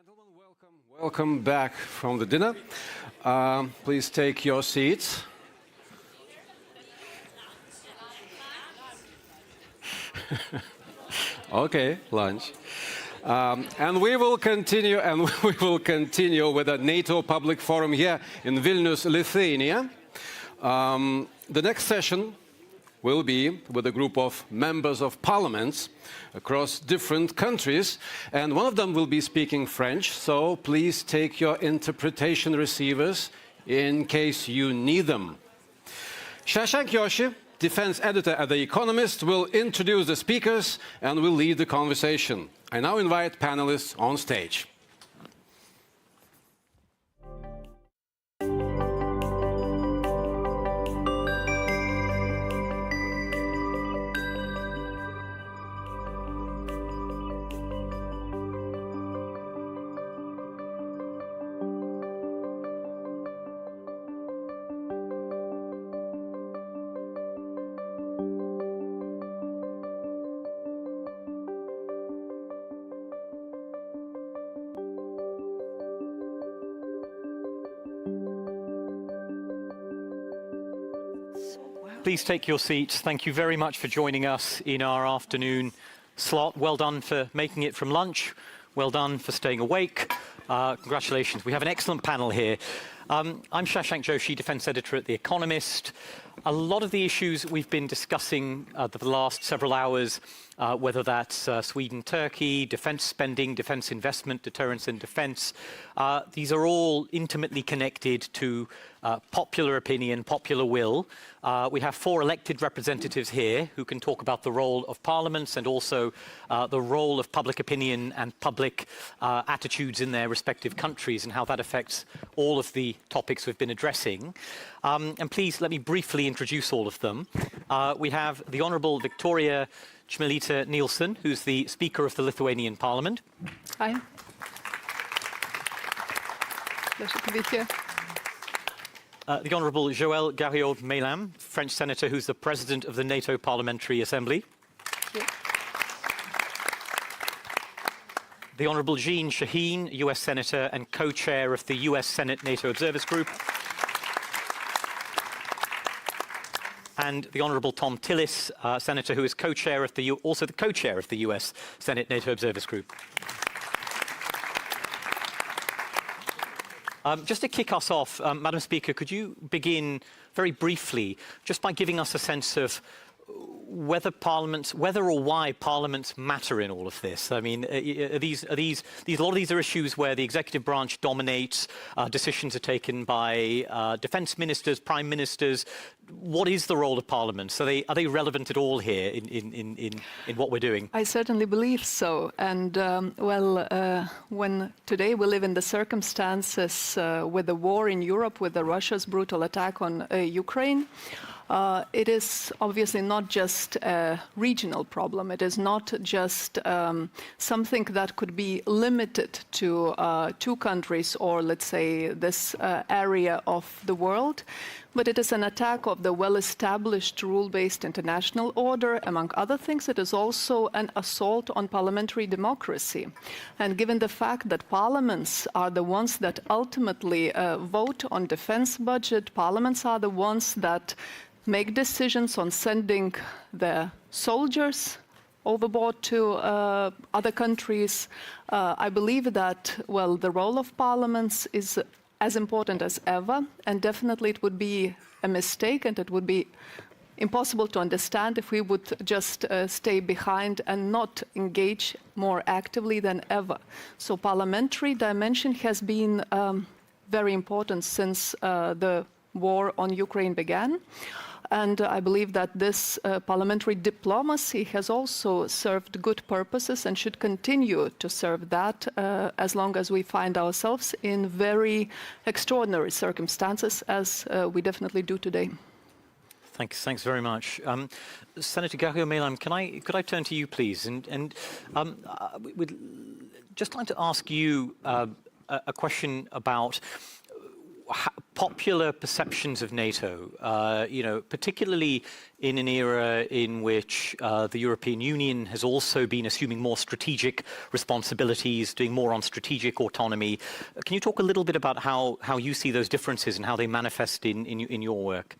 gentlemen, welcome back from the dinner. Please take your seats. Okay, lunch. And we will continue with the NATO Public Forum here in Vilnius, Lithuania. The next session will be with a group of members of parliaments across different countries, and one of them will be speaking French, so please take your interpretation receivers in case you need them. Shashank Yoshi, defense editor at The Economist, will introduce the speakers and will lead the conversation. I now invite panelists on stage. Please take your seats. Thank you very much for joining us in our afternoon slot. Well done for making it from lunch. Well done for staying awake. Congratulations. We have an excellent panel here. I'm Shashank Joshi, defense editor at The Economist. A lot of the issues we've been discussing the last several hours, whether that's Sweden, Turkey, defense spending, defense investment, deterrence and defense, these are all intimately connected to popular opinion, popular will. We have 4 elected representatives here who can talk about the role of parliaments and also the role of public opinion and public attitudes in their respective countries and how that affects all of the topics we've been addressing. And please let me briefly introduce all of them. We have the Honourable Victoria Chmielita Nielsen, who's the Speaker of the Lithuanian Parliament. Hi. Pleasure to be here. The Honourable Joël Gariod-Meylam, French Senator, who's the President of the NATO Parliamentary Assembly. Yeah. The Honourable Jean Shaheen, US Senator and co-chair of the US Senate NATO Observers Group. And the Honourable Tom Tillis, Senator, who is co-chair of also the co-chair of the US Senate NATO Observers Group. Just to kick us off, Madam Speaker, could you begin very briefly just by giving us a sense of whether or why parliaments matter in all of this? I mean, a lot of these are issues where the executive branch dominates, decisions are taken by defence ministers, prime ministers. What is the role of parliaments? Are they relevant at all here in what we're doing? I certainly believe so. And when today we live in the circumstances with the war in Europe, with Russia's brutal attack on Ukraine, it is obviously not just a regional problem. It is not just something that could be limited to 2 countries or, let's say, this area of the world. But it is an attack of the well-established rule-based international order. Among other things, it is also an assault on parliamentary democracy. And given the fact that parliaments are the ones that ultimately vote on defense budget, parliaments are the ones that make decisions on sending the soldiers overboard to other countries, I believe that, well, the role of parliaments is as important as ever, and definitely it would be a mistake and it would be impossible to understand if we would just stay behind and not engage more actively than ever. So parliamentary dimension has been very important since the war on Ukraine began. And I believe that this parliamentary diplomacy has also served good purposes and should continue to serve that as long as we find ourselves in very extraordinary circumstances, as we definitely do today. Thanks very much. Senator Gariod-Meylam, could I turn to you, please? And we'd just like to ask you a question about popular perceptions of NATO, particularly in an era in which the European Union has also been assuming more strategic responsibilities, doing more on strategic autonomy. Can you talk a little bit about how you see those differences and how they manifest in your work?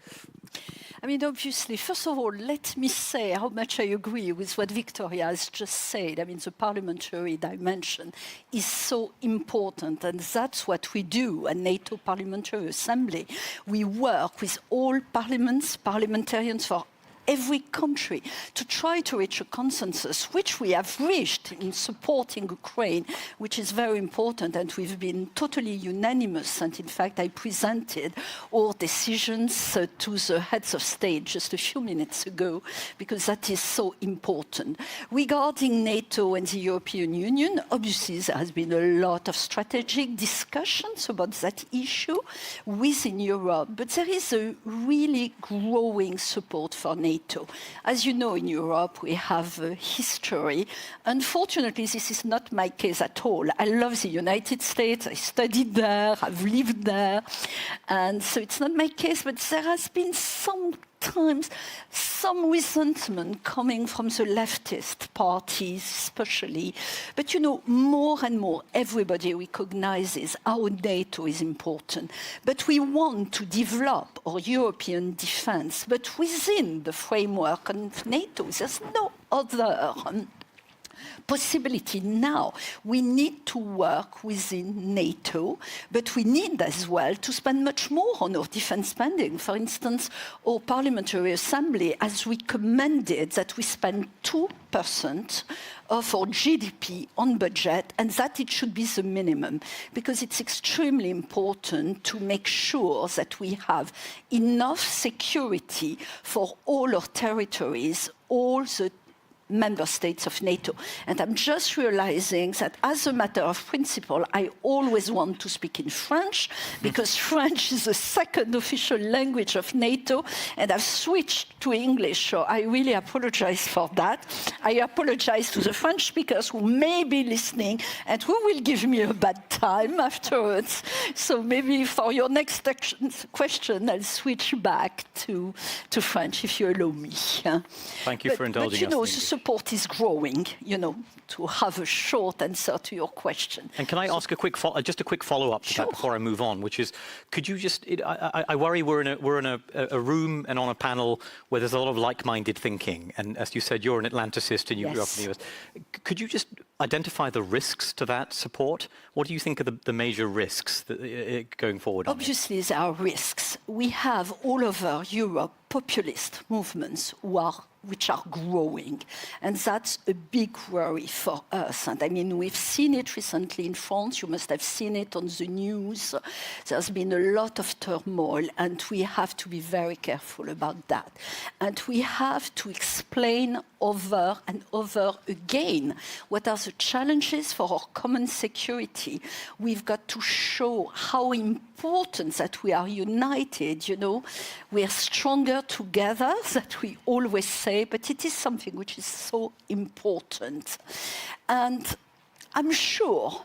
I mean, obviously, first of all, let me say how much I agree with what Victoria has just said. I mean, the parliamentary dimension is so important, and that's what we do at NATO Parliamentary Assembly. We work with all parliaments, parliamentarians for every country to try to reach a consensus, which we have reached in supporting Ukraine, which is very important, and we've been totally unanimous. And in fact, I presented our decisions to the heads of state just a few minutes ago, because that is so important. Regarding NATO and the European Union, obviously there has been a lot of strategic discussions about that issue within Europe, but there is a really growing support for NATO. As you know, in Europe, we have a history. Unfortunately, this is not my case at all. I love the United States. I studied there. I've lived there. And so it's not my case, but there has been sometimes some resentment coming from the leftist parties, especially. But, more and more, everybody recognizes how NATO is important. But we want to develop our European defense, but within the framework of NATO. There's no other possibility now. We need to work within NATO, but we need as well to spend much more on our defense spending. For instance, our Parliamentary Assembly has recommended that we spend 2% of our GDP on budget, and that it should be the minimum, because it's extremely important to make sure that we have enough security for all our territories, all the member states of NATO. And I'm just realizing that as a matter of principle, I always want to speak in French, because French is the second official language of NATO, and I've switched to English, so I really apologize for that. I apologize to the French speakers who may be listening and who will give me a bad time afterwards. So maybe for your next question, I'll switch back to French, if you allow me. Thank you for indulging us. The support is growing, to have a short answer to your question. And can I ask a quick follow-up to that before I move on, which is, could you just, I worry we're in a room and on a panel where there's a lot of like-minded thinking, and as you said, you're an Atlanticist and you grew up in the US. Could you just identify the risks to that support? What do you think are the major risks going forward? Obviously, there are risks. We have all over Europe populist movements which are growing. And that's a big worry for us. And I mean, we've seen it recently in France. You must have seen it on the news. There's been a lot of turmoil, and we have to be very careful about that. And we have to explain over and over again what are the challenges for our common security. We've got to show how important that we are united, We are stronger together, that we always say, but it is something which is so important. And I'm sure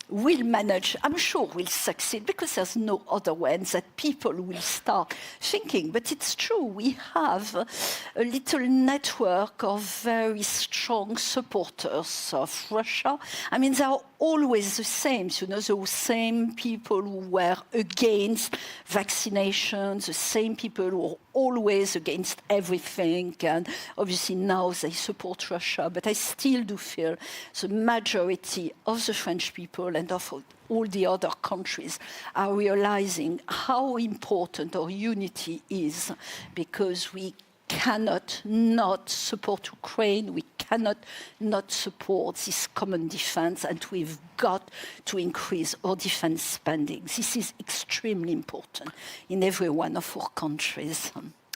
we'll manage, I'm sure we'll succeed, because there's no other way, and that people will start thinking. But it's true, we have a little network of very strong supporters of Russia. I mean, they are always the same, the same people who were against vaccinations, the same people who are always against everything, and obviously now they support Russia. But I still do feel the majority of the French people and of all the other countries are realizing how important our unity is, because we cannot not support Ukraine, we cannot not support this common defense, and we've got to increase our defense spending. This is extremely important in every one of our countries.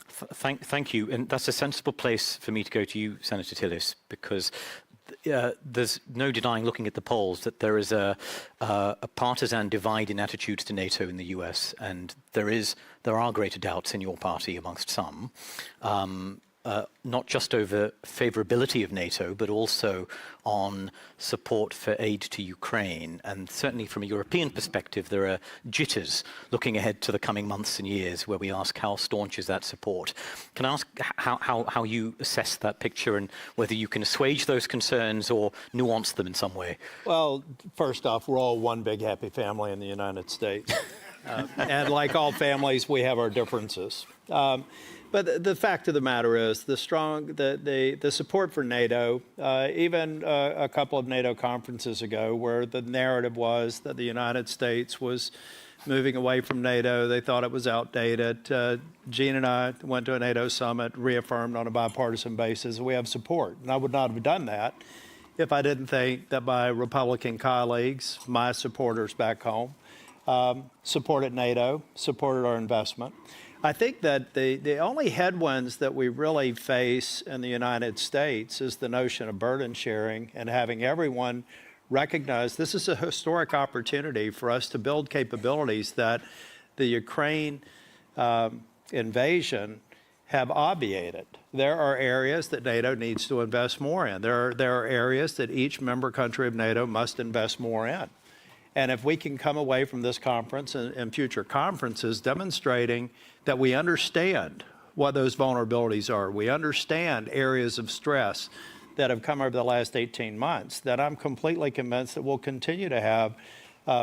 Thank you. And that's a sensible place for me to go to you, Senator Tillis, because there's no denying, looking at the polls, that there is a partisan divide in attitudes to NATO in the US, and there are greater doubts in your party amongst some. not just over favorability of NATO, but also on support for aid to Ukraine. And certainly from a European perspective, there are jitters looking ahead to the coming months and years where we ask how staunch is that support. Can I ask how you assess that picture and whether you can assuage those concerns or nuance them in some way? Well, first off, we're all one big happy family in the United States. And like all families, we have our differences. But the fact of the matter is, the support for NATO, even a couple of NATO conferences ago, where the narrative was that the United States was moving away from NATO, they thought it was outdated. Jean and I went to a NATO summit, reaffirmed on a bipartisan basis, we have support. And I would not have done that if I didn't think that my Republican colleagues, my supporters back home, supported NATO, supported our investment. I think that the only headwinds that we really face in the United States is the notion of burden sharing and having everyone recognize this is a historic opportunity for us to build capabilities that the Ukraine invasion have obviated. There are areas that NATO needs to invest more in. There are areas that each member country of NATO must invest more in. And if we can come away from this conference and future conferences demonstrating that we understand what those vulnerabilities are, we understand areas of stress that have come over the last 18 months, then I'm completely convinced that we'll continue to have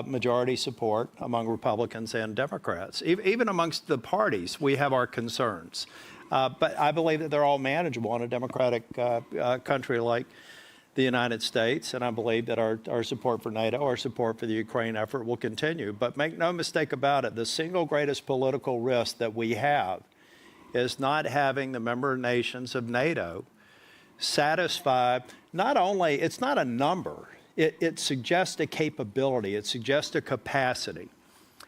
majority support among Republicans and Democrats. Even amongst the parties, we have our concerns. But I believe that they're all manageable in a democratic country like the United States, and I believe that our support for NATO, our support for the Ukraine effort will continue. But make no mistake about it, the single greatest political risk that we have is not having the member nations of NATO satisfy, not only, it's not a number, it suggests a capability, it suggests a capacity.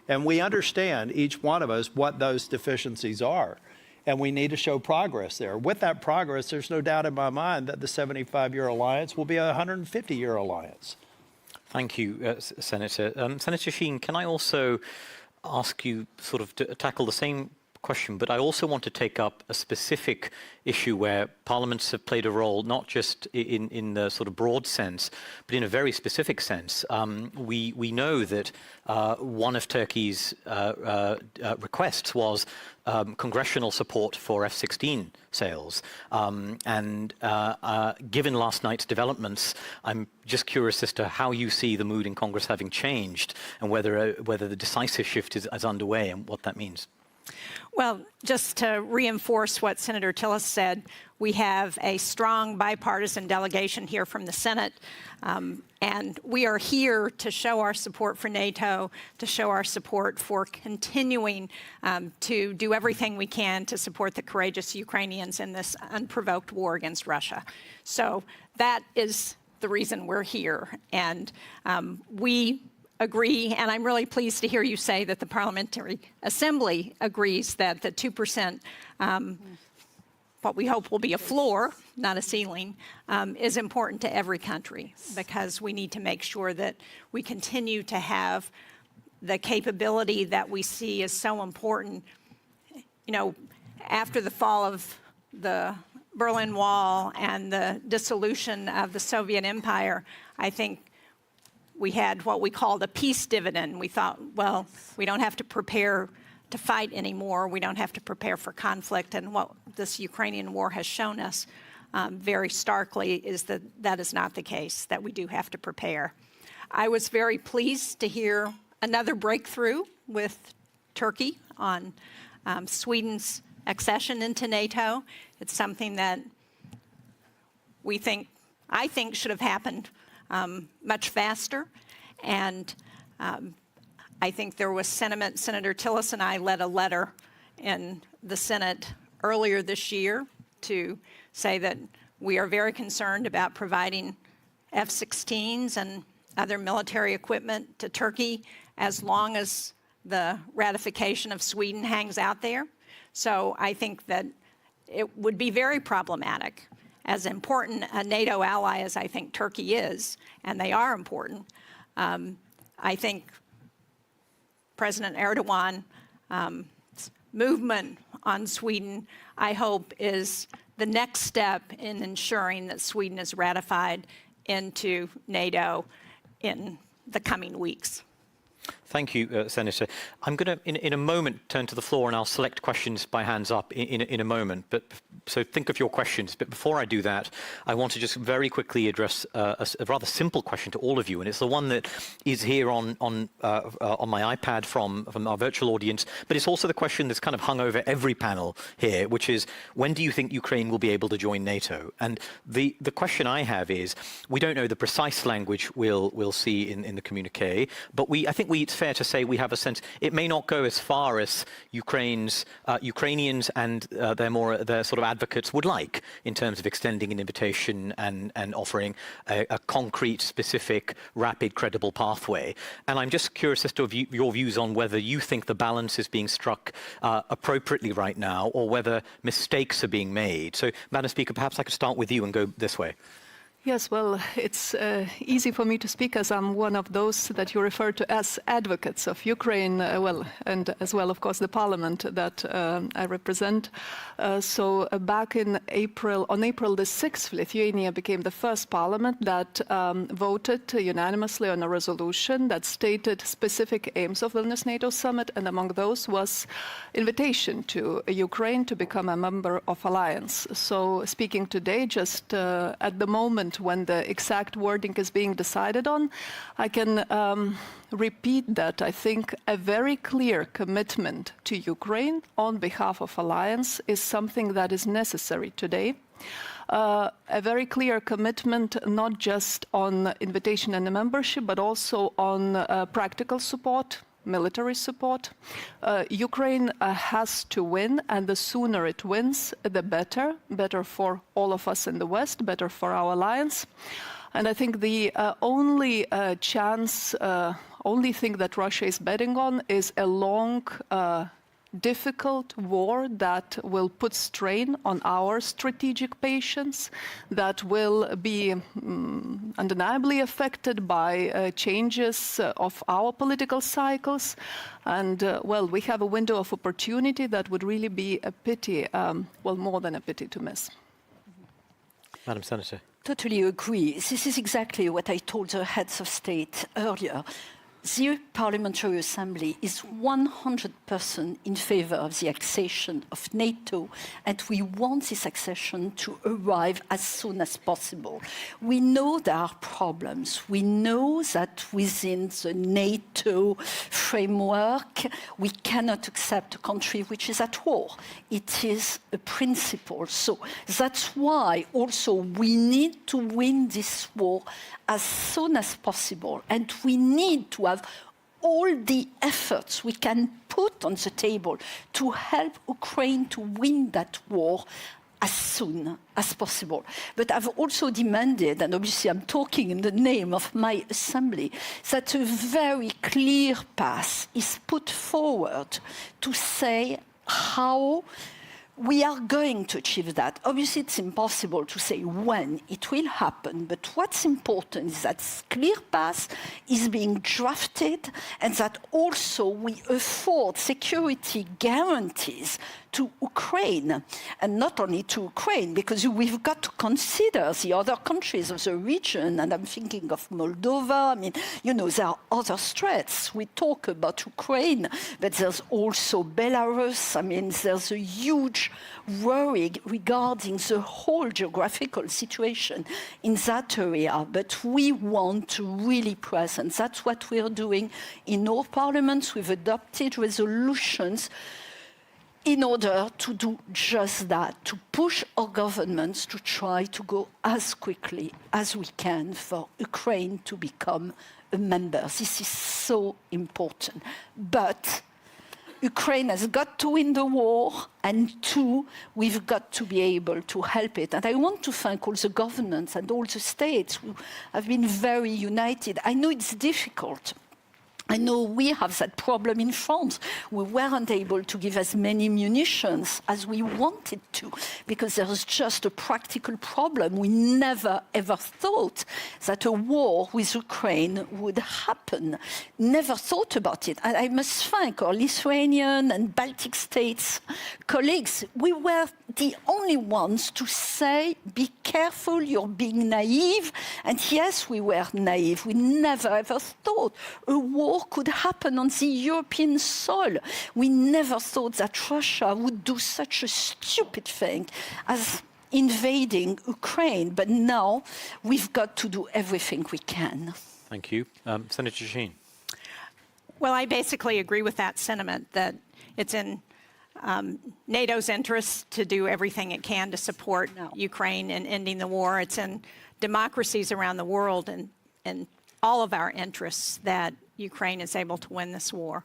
And we understand, each one of us, what those deficiencies are. And we need to show progress there. With that progress, there's no doubt in my mind that the 75-year alliance will be a 150-year alliance. Thank you, Senator. Senator Sheen, can I also ask you sort of to tackle the same question, but I also want to take up a specific issue where parliaments have played a role, not just in the sort of broad sense, but in a very specific sense. We know that one of Turkey's requests was congressional support for F-16 sales. Given last night's developments, I'm just curious as to how you see the mood in Congress having changed and whether the decisive shift is underway and what that means. Well, just to reinforce what Senator Tillis said, we have a strong bipartisan delegation here from the Senate, and we are here to show our support for NATO, to show our support for continuing to do everything we can to support the courageous Ukrainians in this unprovoked war against Russia. So that is the reason we're here, and we agree, and I'm really pleased to hear you say that the Parliamentary Assembly agrees that the 2%, what we hope will be a floor, not a ceiling, is important to every country because we need to make sure that we continue to have the capability that we see as so important. You know, after the fall of the Berlin Wall and the dissolution of the Soviet Empire, I think we had what we called a peace dividend. We thought, well, we don't have to prepare to fight anymore. We don't have to prepare for conflict. And what this Ukrainian war has shown us very starkly is that that is not the case, that we do have to prepare. I was very pleased to hear another breakthrough with Turkey on Sweden's accession into NATO. It's something that I think should have happened much faster, and I think there was sentiment. Senator Tillis and I led a letter in the Senate earlier this year to say that we are very concerned about providing F-16s and other military equipment to Turkey as long as the ratification of Sweden hangs out there. So I think that it would be very problematic. As important a NATO ally as I think Turkey is, and they are important, I think President Erdogan's movement on Sweden, I hope, is the next step in ensuring that Sweden is ratified into NATO in the coming weeks. Thank you, Senator. I'm going to, in a moment, turn to the floor and I'll select questions by hands up in a moment. But so think of your questions. But before I do that, I want to just very quickly address a rather simple question to all of you. And it's the one that is here on my iPad from our virtual audience. But it's also the question that's kind of hung over every panel here, which is, when do you think Ukraine will be able to join NATO? And the question I have is, we don't know the precise language we'll see in the communique, but I think it's fair to say we have a sense it may not go as far as Ukrainians and their sort of advocates would like in terms of extending an invitation and offering a concrete, specific, rapid, credible pathway. And I'm just curious as to your views on whether you think the balance is being struck appropriately right now, or whether mistakes are being made. So, Madam Speaker, perhaps I could start with you and go this way. Yes, well, it's easy for me to speak as I'm one of those that you refer to as advocates of Ukraine, and as well, of course, the parliament that I represent. So back in April, on April the 6th, Lithuania became the first parliament that voted unanimously on a resolution that stated specific aims of Vilnius NATO summit, and among those was invitation to Ukraine to become a member of alliance. So speaking today, just at the moment when the exact wording is being decided on, I can repeat that I think a very clear commitment to Ukraine on behalf of alliance is something that is necessary today. A very clear commitment not just on invitation and membership, but also on practical support, military support. Ukraine has to win, and the sooner it wins, the better. Better for all of us in the West, better for our alliance. And I think the only thing that Russia is betting on is a long, difficult war that will put strain on our strategic patience, that will be undeniably affected by changes of our political cycles. And, we have a window of opportunity that would really be a pity, more than a pity to miss. Madam Senator. Totally agree. This is exactly what I told the heads of state earlier. The Parliamentary Assembly is 100% in favor of the accession of NATO, and we want this accession to arrive as soon as possible. We know there are problems. We know that within the NATO framework, we cannot accept a country which is at war. It is a principle. So that's why also we need to win this war as soon as possible, and we need to have all the efforts we can put on the table to help Ukraine to win that war as soon as possible. But I've also demanded, and obviously I'm talking in the name of my assembly, that a very clear path is put forward to say how we are going to achieve that. Obviously, it's impossible to say when it will happen, but what's important is that clear path is being drafted, and that also we afford security guarantees to Ukraine, and not only to Ukraine, because we've got to consider the other countries of the region, and I'm thinking of Moldova. I mean, there are other threats. We talk about Ukraine, but there's also Belarus. I mean, there's a huge worry regarding the whole geographical situation in that area, but we want to really press, and that's what we're doing in our parliaments. We've adopted resolutions in order to do just that, to push our governments to try to go as quickly as we can for Ukraine to become a member. This is so important. But Ukraine has got to win the war, and two, we've got to be able to help it. And I want to thank all the governments and all the states who have been very united. I know it's difficult, I know we have that problem in France. We weren't able to give as many munitions as we wanted to because there's just a practical problem. We never ever thought that a war with Ukraine would happen. Never thought about it. I must thank our Lithuanian and Baltic states colleagues. We were the only ones to say, be careful, you're being naive. And yes, we were naive. We never ever thought a war could happen on the European soil. We never thought that Russia would do such a stupid thing as invading Ukraine. But now we've got to do everything we can. Thank you. Senator Sheen. Well, I basically agree with that sentiment that it's in NATO's interest to do everything it can to support Ukraine in ending the war. It's in democracies around the world and all of our interests that Ukraine is able to win this war.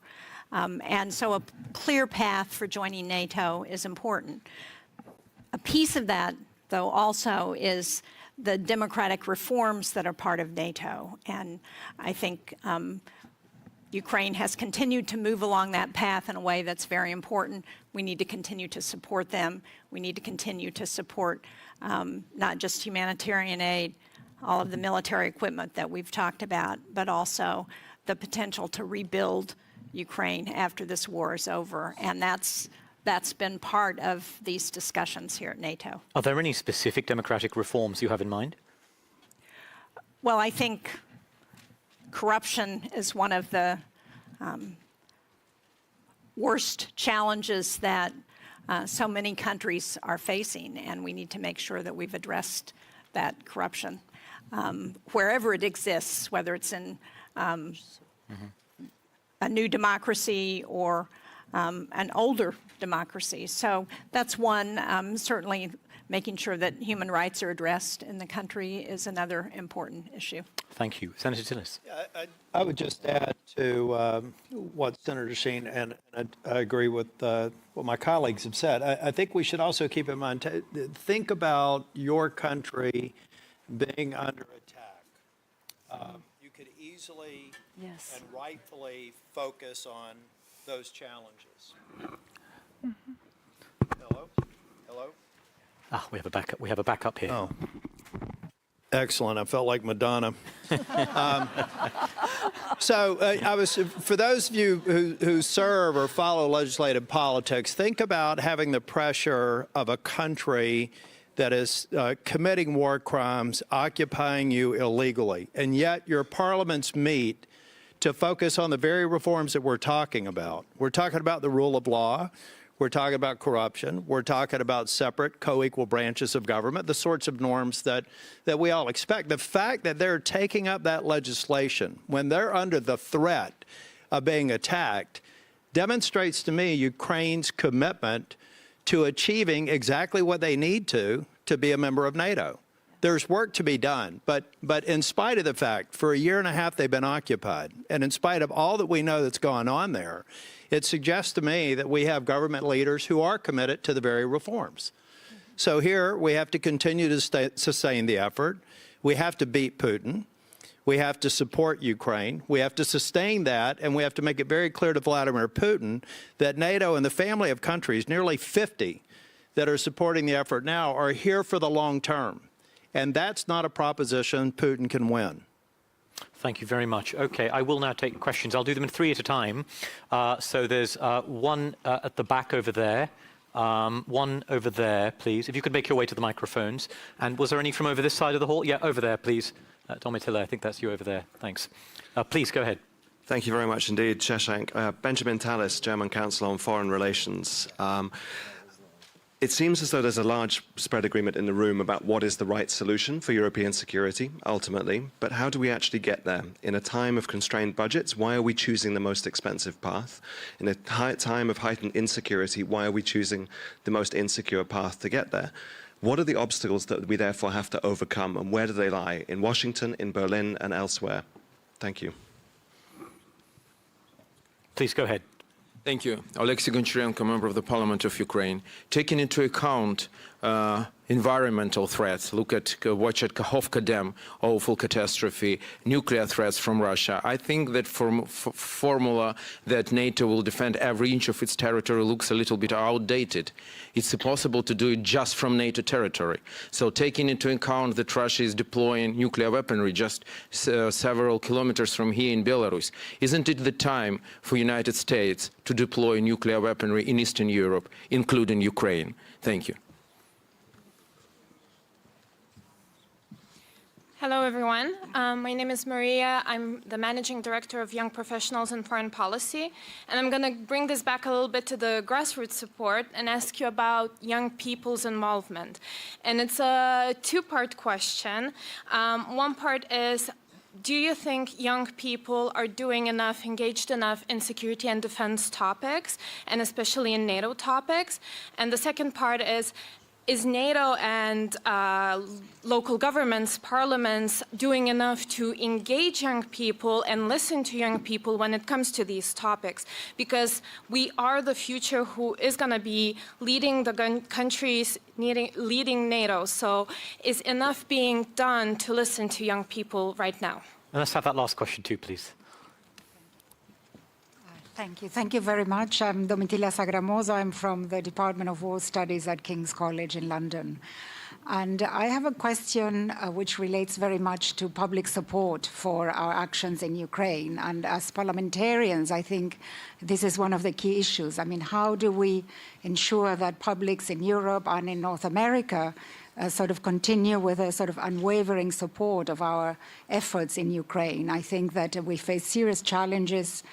And so a clear path for joining NATO is important. A piece of that, though, also is the democratic reforms that are part of NATO. And I think Ukraine has continued to move along that path in a way that's very important. We need to continue to support them. We need to continue to support not just humanitarian aid, all of the military equipment that we've talked about, but also the potential to rebuild Ukraine after this war is over. And that's been part of these discussions here at NATO. Are there any specific democratic reforms you have in mind? Well, I think corruption is one of the worst challenges that so many countries are facing, and we need to make sure that we've addressed that corruption wherever it exists, whether it's in a new democracy or an older democracy. So that's one. Certainly making sure that human rights are addressed in the country is another important issue. Thank you. Senator Tillis. I would just add to what Senator Sheen, and I agree with what my colleagues have said. I think we should also keep in mind, think about your country being under attack. You could easily and rightfully focus on those challenges. Hello? Hello? Ah, we have a backup. We have a backup here. Oh. Excellent. I felt like Madonna. For those of you who serve or follow legislative politics, think about having the pressure of a country that is committing war crimes, occupying you illegally, and yet your parliaments meet to focus on the very reforms that we're talking about. We're talking about the rule of law. We're talking about corruption. We're talking about separate, co-equal branches of government, the sorts of norms that we all expect. The fact that they're taking up that legislation when they're under the threat of being attacked demonstrates to me Ukraine's commitment to achieving exactly what they need to be a member of NATO. There's work to be done, but in spite of the fact, for a year and a half they've been occupied, and in spite of all that we know that's going on there, it suggests to me that we have government leaders who are committed to the very reforms. So here we have to continue to sustain the effort. We have to beat Putin. We have to support Ukraine. We have to sustain that, and we have to make it very clear to Vladimir Putin that NATO and the family of countries, nearly 50, that are supporting the effort now are here for the long term. And that's not a proposition Putin can win. Thank you very much. Okay, I will now take questions. I'll do them in 3 at a time. So there's one at the back over there, one over there, please. If you could make your way to the microphones. And was there any from over this side of the hall? Yeah, over there, please. Domitilla, I think that's you over there. Thanks. Please, go ahead. Thank you very much indeed, Shashank. Benjamin Tallis, German Council on Foreign Relations. It seems as though there's a large spread agreement in the room about what is the right solution for European security, ultimately. But how do we actually get there? In a time of constrained budgets, why are we choosing the most expensive path? In a time of heightened insecurity, why are we choosing the most insecure path to get there? What are the obstacles that we therefore have to overcome, and where do they lie? In Washington, in Berlin, and elsewhere? Thank you. Please go ahead. Thank you. Alexei Goncharenko, member of the Parliament of Ukraine. Taking into account environmental threats. Watch at Kakhovka Dam, awful catastrophe, nuclear threats from Russia. I think that formula that NATO will defend every inch of its territory looks a little bit outdated. It's impossible to do it just from NATO territory. So taking into account that Russia is deploying nuclear weaponry just several kilometers from here in Belarus, isn't it the time for United States to deploy nuclear weaponry in Eastern Europe, including Ukraine? Thank you. Hello, everyone. My name is Maria. I'm the Managing Director of Young Professionals in Foreign Policy. And I'm going to bring this back a little bit to the grassroots support and ask you about young people's involvement. And it's a two-part question. One part is, do you think young people are doing enough, engaged enough in security and defense topics, and especially in NATO topics? And the second part is NATO and local governments, parliaments doing enough to engage young people and listen to young people when it comes to these topics? Because we are the future who is going to be leading the countries, leading NATO. So is enough being done to listen to young people right now? And let's have that last question too, please. Thank you. Thank you very much. I'm Domitila Sagramosa. I'm from the Department of War Studies at King's College in London. And I have a question which relates very much to public support for our actions in Ukraine. And as parliamentarians, I think this is one of the key issues. I mean, how do we ensure that publics in Europe and in North America sort of continue with a sort of unwavering support of our efforts in Ukraine? I think that we face serious challenges.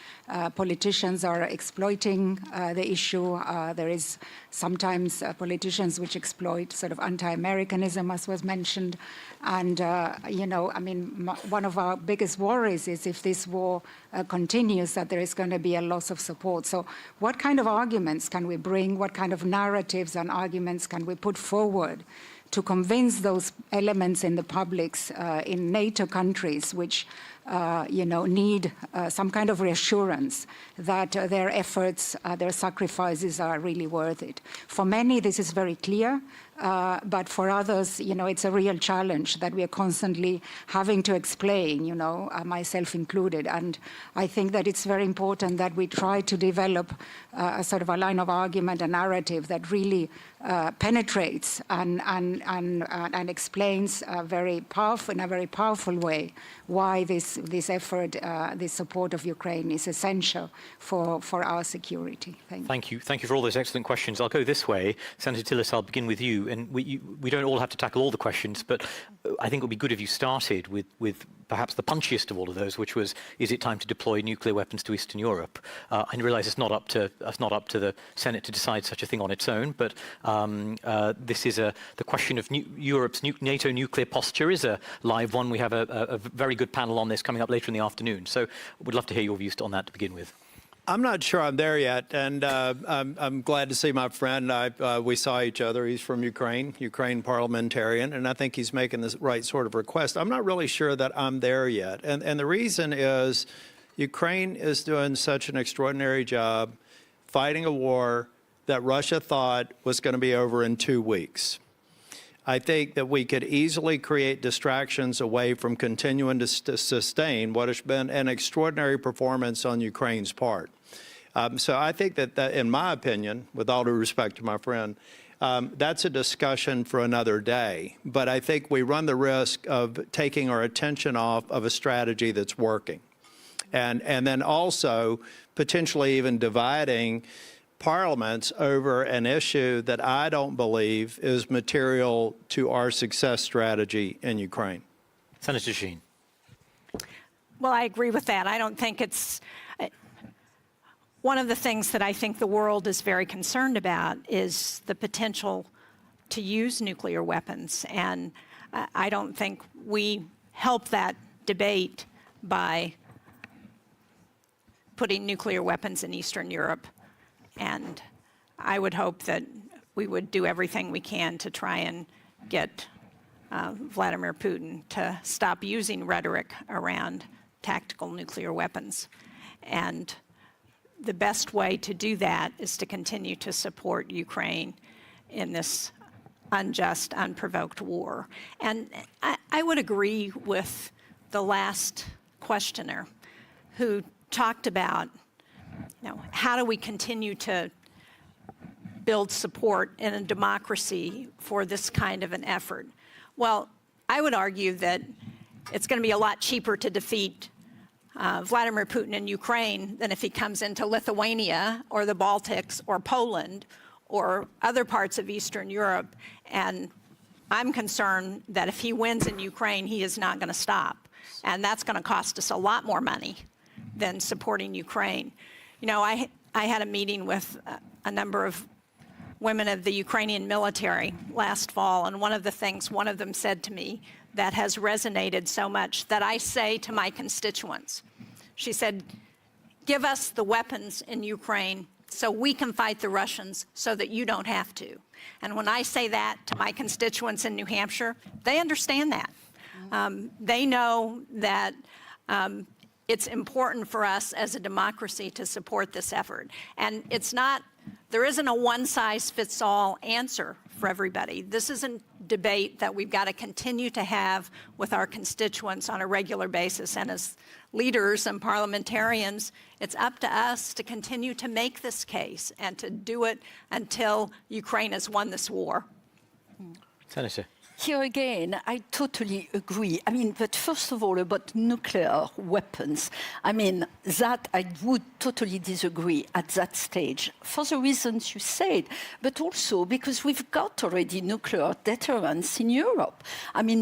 Politicians are exploiting the issue. There is sometimes politicians which exploit sort of anti-Americanism, as was mentioned. And, you know, I mean, one of our biggest worries is if this war continues, that there is going to be a loss of support. So what kind of arguments can we bring? What kind of narratives and arguments can we put forward to convince those elements in the publics in NATO countries which you know, need some kind of reassurance that their efforts, their sacrifices are really worth it? For many, this is very clear. But for others, you know, it's a real challenge that we are constantly having to explain, you know, myself included. And I think that it's very important that we try to develop a sort of a line of argument, a narrative that really penetrates and explains in a very powerful way why this effort, this support of Ukraine is essential for our security. Thank you. Thank you for all those excellent questions. I'll go this way. Senator Tillis, I'll begin with you. And we don't all have to tackle all the questions, but I think it would be good if you started with perhaps the punchiest of all of those, which was, is it time to deploy nuclear weapons to Eastern Europe? I realise it's not up to the Senate to decide such a thing on its own, but this is the question of Europe's NATO nuclear posture is a live one. We have a very good panel on this coming up later in the afternoon, so we'd love to hear your views on that to begin with. I'm not sure I'm there yet, and I'm glad to see my friend. We saw each other. He's from Ukraine parliamentarian, and I think he's making the right sort of request. I'm not really sure that I'm there yet, and the reason is Ukraine is doing such an extraordinary job fighting a war that Russia thought was going to be over in 2 weeks. I think that we could easily create distractions away from continuing to sustain what has been an extraordinary performance on Ukraine's part. So I think that, in my opinion, with all due respect to my friend, that's a discussion for another day. But I think we run the risk of taking our attention off of a strategy that's working. And then also potentially even dividing parliaments over an issue that I don't believe is material to our success strategy in Ukraine. Senator Sheen. Well, I agree with that. I don't think it's... One of the things that I think the world is very concerned about is the potential to use nuclear weapons. And I don't think we help that debate by putting nuclear weapons in Eastern Europe. And I would hope that we would do everything we can to try and get Vladimir Putin to stop using rhetoric around tactical nuclear weapons. And the best way to do that is to continue to support Ukraine in this unjust, unprovoked war. And I would agree with the last questioner who talked about, how do we continue to build support in a democracy for this kind of an effort? Well, I would argue that it's going to be a lot cheaper to defeat Vladimir Putin in Ukraine than if he comes into Lithuania or the Baltics or Poland or other parts of Eastern Europe. And I'm concerned that if he wins in Ukraine, he is not going to stop. And that's going to cost us a lot more money than supporting Ukraine. I had a meeting with a number of women of the Ukrainian military last fall, and one of the things one of them said to me that has resonated so much that I say to my constituents, she said, give us the weapons in Ukraine so we can fight the Russians so that you don't have to. And when I say that to my constituents in New Hampshire, they understand that. They know that it's important for us as a democracy to support this effort. And there isn't a one-size-fits-all answer for everybody. This is a debate that we've got to continue to have with our constituents on a regular basis. And as leaders and parliamentarians, it's up to us to continue to make this case and to do it until Ukraine has won this war. Senator. Here again, I totally agree. But first of all, about nuclear weapons, that I would totally disagree at that stage, for the reasons you said, but also because we've got already nuclear deterrence in Europe.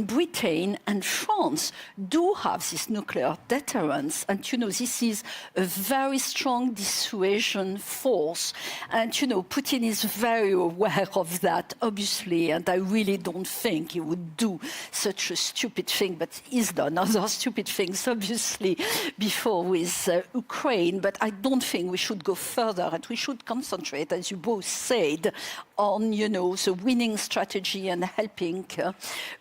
Britain and France do have this nuclear deterrence, and, this is a very strong dissuasion force. And, Putin is very aware of that, obviously, and I really don't think he would do such a stupid thing, but he's done other stupid things, obviously, before with Ukraine. But I don't think we should go further, and we should concentrate, as you both said, on, the winning strategy and helping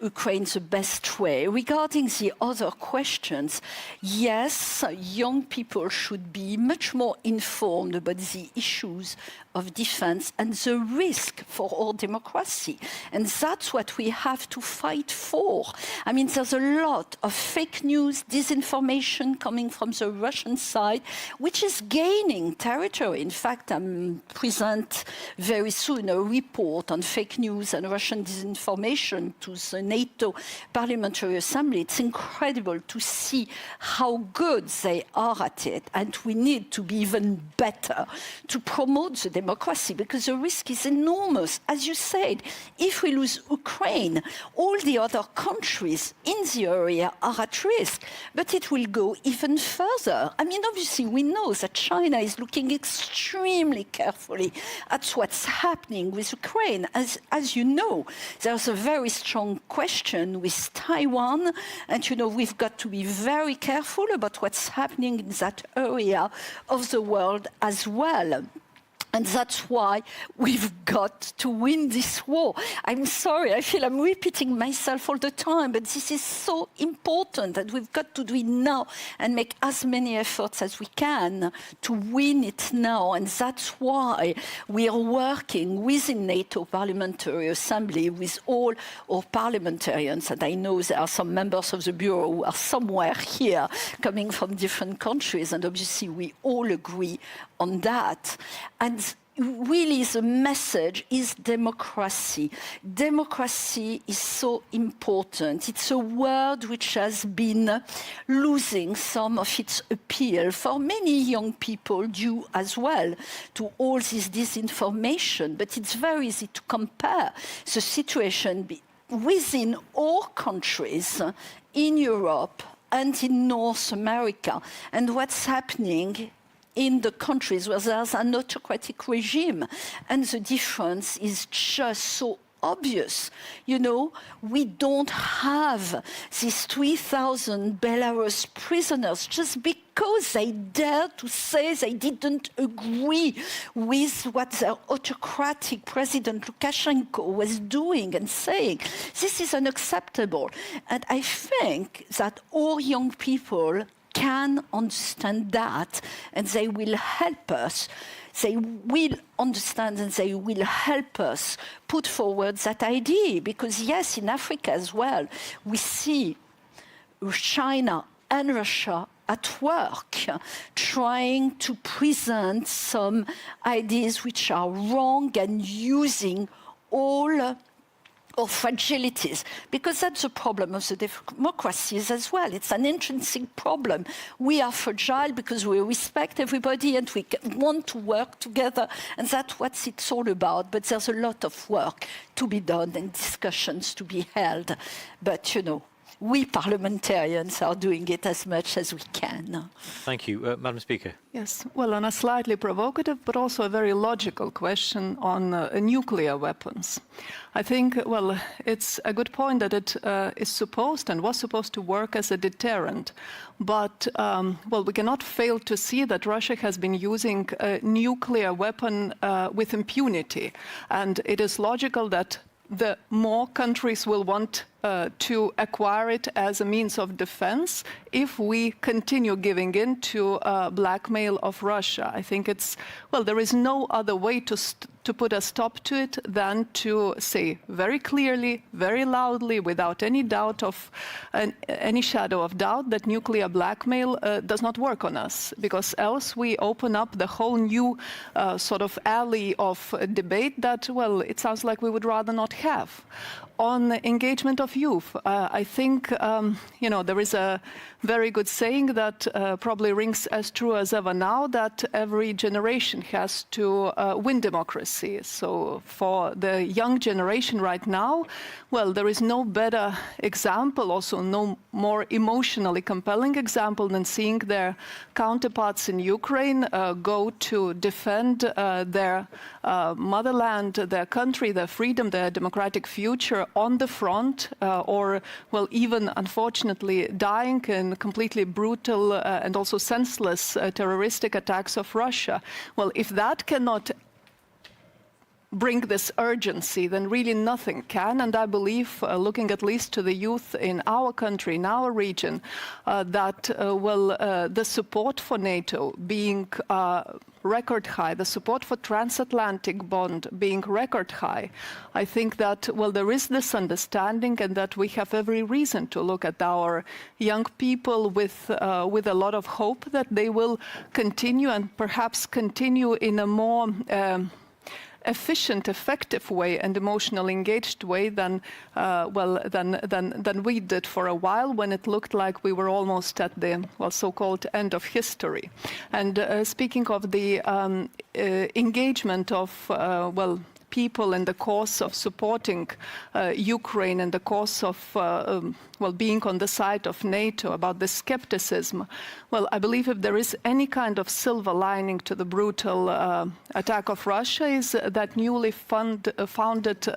Ukraine the best way. Regarding the other questions, yes, young people should be much more informed about the issues of defense and the risk for our democracy. And that's what we have to fight for. There's a lot of fake news, disinformation coming from the Russian side, which is gaining territory. In fact, I'm present very soon a report on fake news and Russian disinformation to the NATO Parliamentary Assembly. It's incredible to see how good they are at it, and we need to be even better to promote the democracy, because the risk is enormous. As you said, if we lose Ukraine, all the other countries in the area are at risk, but it will go even further. Obviously, we know that China is looking extremely carefully at what's happening with Ukraine. As you know, there's a very strong question with Taiwan, and, we've got to be very careful about what's happening in that area of the world as well. And that's why we've got to win this war. I'm sorry, I feel I'm repeating myself all the time, but this is so important, and we've got to do it now and make as many efforts as we can to win it now. And that's why we are working within NATO Parliamentary Assembly with all our parliamentarians. And I know there are some members of the Bureau who are somewhere here coming from different countries, and obviously we all agree on that. And really the message is democracy. Democracy is so important. It's a word which has been losing some of its appeal for many young people, due as well to all this disinformation. But it's very easy to compare the situation within all countries in Europe and in North America, and what's happening in the countries where there's an autocratic regime. And the difference is just so obvious. We don't have these 3,000 Belarus prisoners just because they dared to say they didn't agree with what their autocratic President Lukashenko was doing and saying. This is unacceptable. And I think that all young people can understand that, and they will help us. They will understand and they will help us put forward that idea. Because yes, in Africa as well, we see China and Russia at work trying to present some ideas which are wrong and using all or fragilities, because that's the problem of the democracies as well. It's an intrinsic problem. We are fragile because we respect everybody and we want to work together, and that's what it's all about. But there's a lot of work to be done and discussions to be held. But, you know, we parliamentarians are doing it as much as we can. Thank you. Madam Speaker. Yes, well, on a slightly provocative but also a very logical question on nuclear weapons. I think, well, it's a good point that it is supposed and was supposed to work as a deterrent. But, well, we cannot fail to see that Russia has been using a nuclear weapon with impunity. And it is logical that the more countries will want to acquire it as a means of defense if we continue giving in to blackmail of Russia. I think it's, well, there is no other way to put a stop to it than to say very clearly, very loudly, without any doubt of any shadow of doubt, that nuclear blackmail does not work on us, because else we open up the whole new sort of alley of debate that, well, it sounds like we would rather not have. On engagement of youth, I think, you know, there is a very good saying that probably rings as true as ever now, that every generation has to win democracy. So for the young generation right now, well, there is no better example, also no more emotionally compelling example than seeing their counterparts in Ukraine go to defend their motherland, their country, their freedom, their democratic future on the front, or, well, even unfortunately dying in completely brutal and also senseless terroristic attacks of Russia. Well, if that cannot bring this urgency, then really nothing can. And I believe, looking at least to the youth in our country, in our region, that the support for NATO being record high, the support for transatlantic bond being record high, I think that, well, there is this understanding, and that we have every reason to look at our young people with a lot of hope that they will continue, and perhaps continue in a more efficient, effective way and emotionally engaged way than we did for a while, when it looked like we were almost at the, well, so-called end of history. And speaking of the engagement of, people in the course of supporting Ukraine, in the course of being on the side of NATO, about the skepticism, well, I believe if there is any kind of silver lining to the brutal attack of Russia, is that newly founded,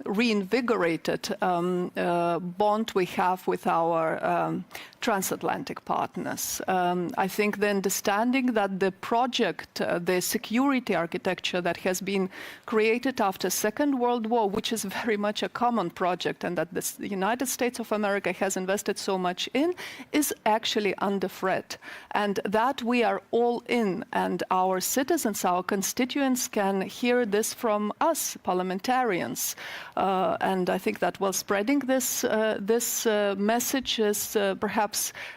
reinvigorated bond we have with our transatlantic partners. I think the understanding that the project, the security architecture that has been created after Second World War, which is very much a common project, and that the United States of America has invested so much in, is actually under threat. And that we are all in, and our citizens, our constituents can hear this from us, parliamentarians. And I think that, well, spreading this message is perhaps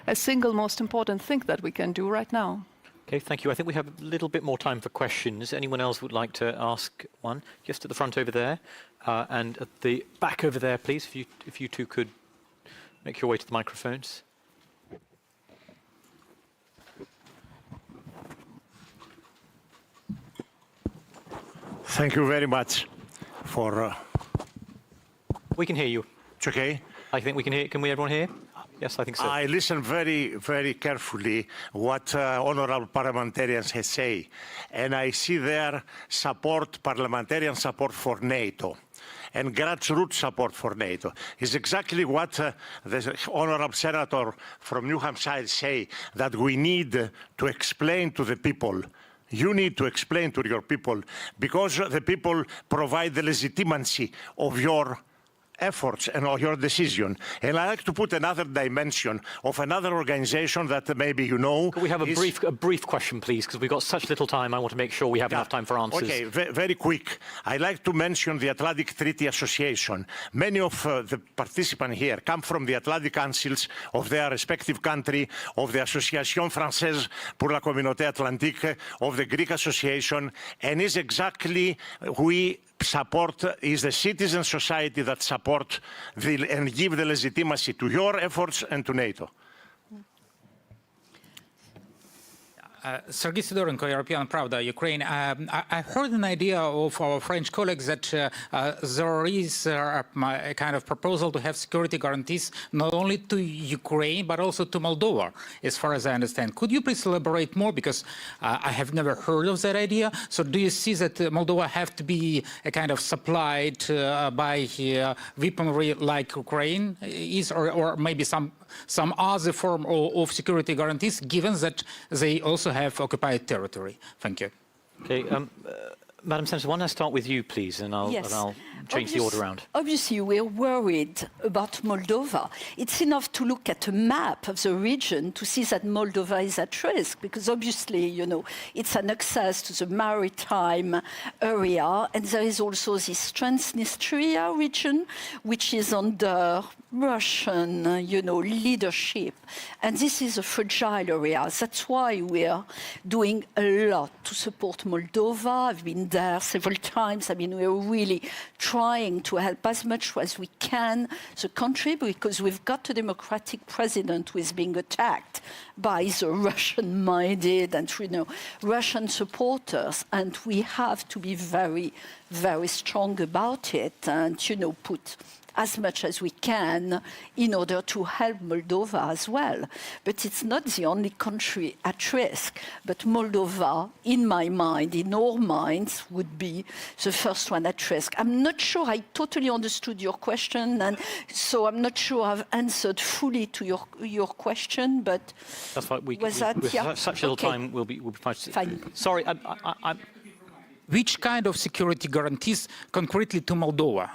a single most important thing that we can do right now. Okay, thank you. I think we have a little bit more time for questions. Anyone else would like to ask one? Just at the front over there, and at the back over there, please, if you two could make your way to the microphones. Thank you very much for... We can hear you. It's okay? I think we can hear. Can we, everyone hear? Yes, I think so. I listen very, very carefully what honorable parliamentarians have said, and I see their support, parliamentarian support for NATO, and grassroots support for NATO. Is exactly what the honorable senator from New Hampshire say, that we need to explain to the people. You need to explain to your people, because the people provide the legitimacy of your efforts and your decision. And I like to put another dimension of another organization that maybe you know. Could we have a brief question, please, because we've got such little time. I want to make sure we have enough time for answers. Okay, very quick. I'd like to mention the Atlantic Treaty Association. Many of the participants here come from the Atlantic Councils of their respective country, of the Association Française pour la Communauté Atlantique, of the Greek Association, and is exactly we support is the citizen society that support and give the legitimacy to your efforts and to NATO. Sergei Sidorenko, European Pravda, Ukraine. I heard an idea of our French colleagues that there is a kind of proposal to have security guarantees not only to Ukraine but also to Moldova, as far as I understand. Could you please elaborate more, because I have never heard of that idea. So do you see that Moldova have to be a kind of supplied by weaponry like Ukraine is, or maybe some other form of security guarantees, given that they also have occupied territory? Thank you. Okay, Madam Senator, why don't I start with you, please, and I'll change the order around. Obviously, we're worried about Moldova. It's enough to look at a map of the region to see that Moldova is at risk, because obviously, you know, it's an access to the maritime area, and there is also this Transnistria region, which is under Russian, leadership. And this is a fragile area. That's why we're doing a lot to support Moldova. I've been there several times. I mean, we're really trying to help as much as we can the country, because we've got a democratic president who is being attacked by the Russian-minded and, Russian supporters. And we have to be very, very strong about it and, put as much as we can in order to help Moldova as well. But it's not the only country at risk. But Moldova, in my mind, in our minds, would be the first one at risk. I'm not sure I totally understood your question, and so I'm not sure I've answered fully to your question, but that's fine. With such little time, we'll be fine. Sorry, Which kind of security guarantees concretely to Moldova?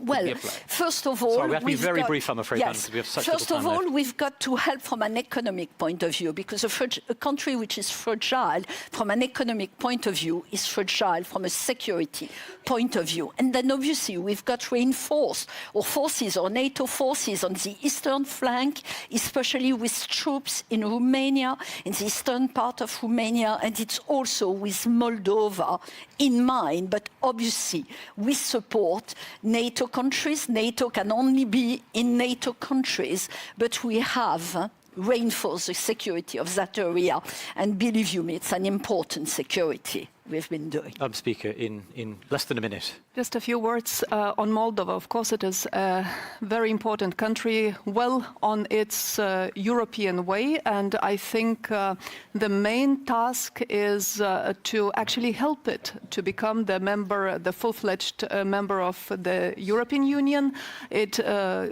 Well, first of all, we have to be very brief, I'm afraid, because we have such little time First of all, we've got to help from an economic point of view, because a country which is fragile from an economic point of view is fragile from a security point of view. And then obviously we've got to reinforce our forces, our NATO forces on the eastern flank, especially with troops in Romania, in the eastern part of Romania, and it's also with Moldova in mind. But obviously we support NATO countries. NATO can only be in NATO countries, but we have reinforced the security of that area. And believe you me, it's an important security we've been doing. Speaker, in less than a minute. Just a few words on Moldova. Of course, it is a very important country, well on its European way. And I think the main task is to actually help it to become the full-fledged member of the European Union. It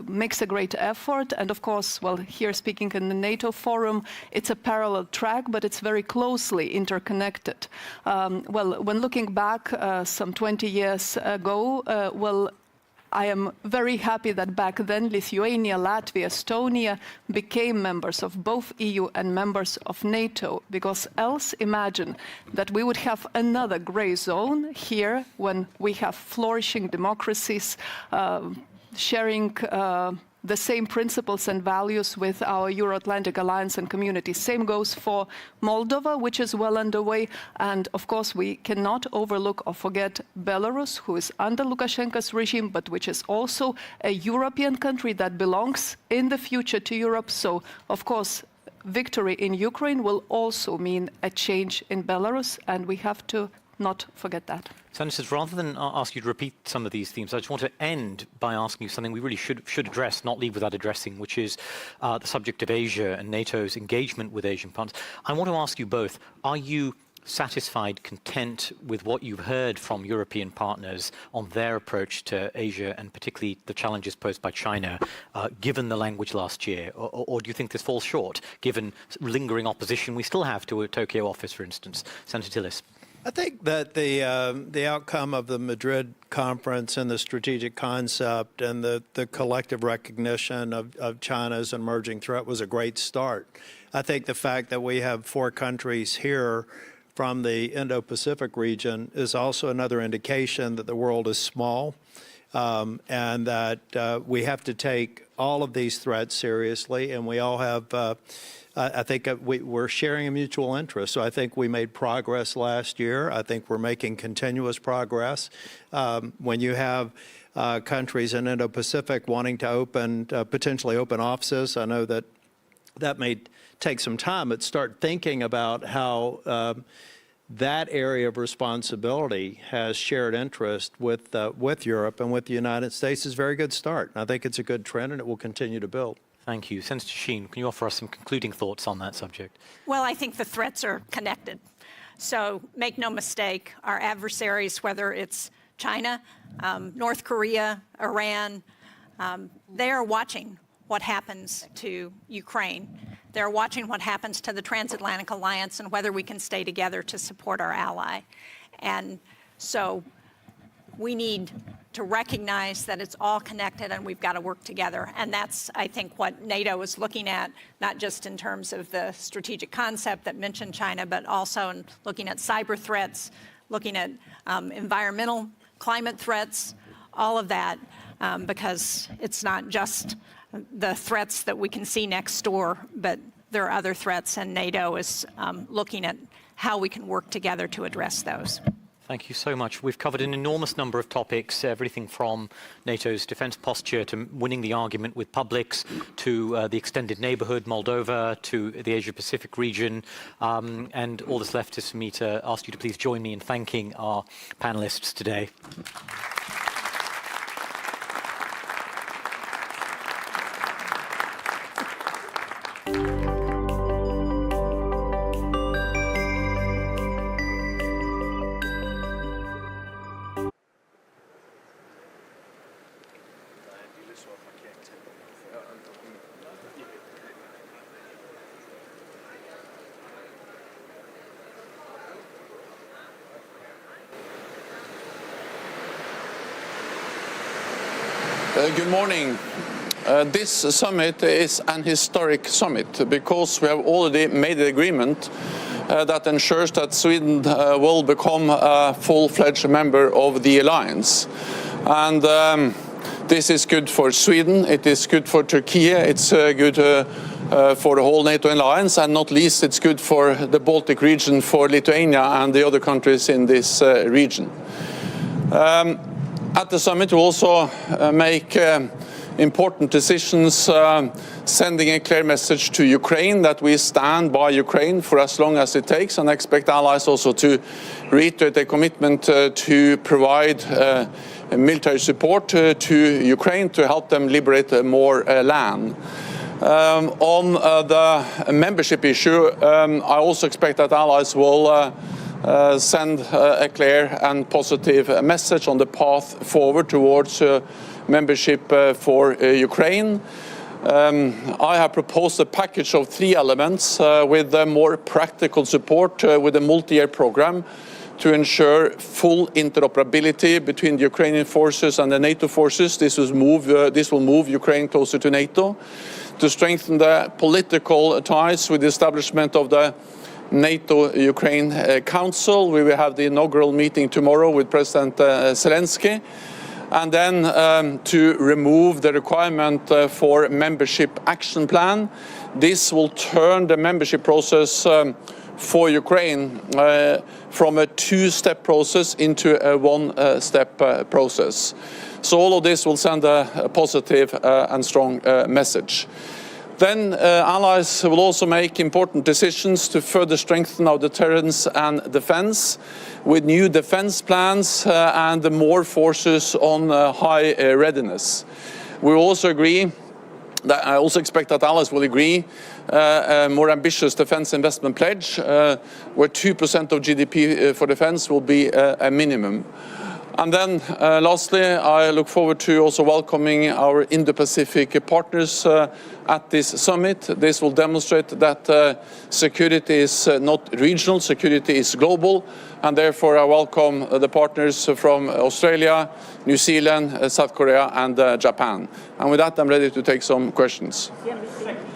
makes a great effort. And of course, well, here speaking in the NATO forum, it's a parallel track, but it's very closely interconnected. Well, when looking back some 20 years ago, I am very happy that back then Lithuania, Latvia, Estonia became members of both EU and members of NATO, because else imagine that we would have another gray zone here when we have flourishing democracies sharing the same principles and values with our Euro-Atlantic alliance and community. Same goes for Moldova, which is well underway. And of course, we cannot overlook or forget Belarus, who is under Lukashenko's regime, but which is also a European country that belongs in the future to Europe. So, of course, victory in Ukraine will also mean a change in Belarus, and we have to not forget that. Senators, rather than ask you to repeat some of these themes, I just want to end by asking you something we really should address, not leave without addressing, which is the subject of Asia and NATO's engagement with Asian partners. I want to ask you both, are you satisfied, content with what you've heard from European partners on their approach to Asia and particularly the challenges posed by China, given the language last year? Or do you think this falls short, given lingering opposition we still have to a Tokyo office, for instance? Senator Tillis. I think that the outcome of the Madrid conference and the strategic concept and the collective recognition of China's emerging threat was a great start. I think the fact that we have 4 countries here from the Indo-Pacific region is also another indication that the world is small, and that we have to take all of these threats seriously, and we all have I think we're sharing a mutual interest. So I think we made progress last year. I think we're making continuous progress. When you have countries in Indo-Pacific wanting to potentially open offices, I know that may take some time, but start thinking about how that area of responsibility has shared interest with Europe and with the United States is a very good start. I think it's a good trend, and it will continue to build. Thank you. Senator Sheen, can you offer us some concluding thoughts on that subject? Well, I think the threats are connected. So make no mistake, our adversaries, whether it's China, North Korea, Iran, they are watching what happens to Ukraine. They're watching what happens to the transatlantic alliance and whether we can stay together to support our ally. And so we need to recognize that it's all connected and we've got to work together. And that's, I think, what NATO is looking at, not just in terms of the strategic concept that mentioned China, but also in looking at cyber threats, looking at environmental, climate threats, all of that, because it's not just the threats that we can see next door, but there are other threats, and NATO is looking at how we can work together to address those. Thank you so much. We've covered an enormous number of topics, everything from NATO's defence posture to winning the argument with publics, to the extended neighbourhood, Moldova, to the Asia-Pacific region. And all that's left is for me to ask you to please join me in thanking our panellists today. Good morning. This summit is an historic summit because we have already made an agreement that ensures that Sweden will become a full-fledged member of the alliance. And this is good for Sweden, it is good for Turkey, it's good for the whole NATO alliance, and not least it's good for the Baltic region, for Lithuania and the other countries in this region. At the summit, we also make important decisions, sending a clear message to Ukraine that we stand by Ukraine for as long as it takes, and I expect allies also to reiterate their commitment to provide military support to Ukraine to help them liberate more land. On the membership issue, I also expect that allies will send a clear and positive message on the path forward towards membership for Ukraine. I have proposed a package of 3 elements with more practical support with a multi-year program to ensure full interoperability between the Ukrainian forces and the NATO forces. This will move Ukraine closer to NATO, to strengthen the political ties with the establishment of the NATO-Ukraine Council. We will have the inaugural meeting tomorrow with President Zelensky, and then to remove the requirement for membership action plan. This will turn the membership process for Ukraine from a 2-step process into a 1-step process. So all of this will send a positive and strong message. Then allies will also make important decisions to further strengthen our deterrence and defence, with new defence plans and more forces on high readiness. We also agree that I also expect that allies will agree a more ambitious defence investment pledge, where 2% of GDP for defence will be a minimum. And then, lastly, I look forward to also welcoming our Indo-Pacific partners at this summit. This will demonstrate that security is not regional, security is global, and therefore I welcome the partners from Australia, New Zealand, South Korea, and Japan. And with that, I'm ready to take some questions.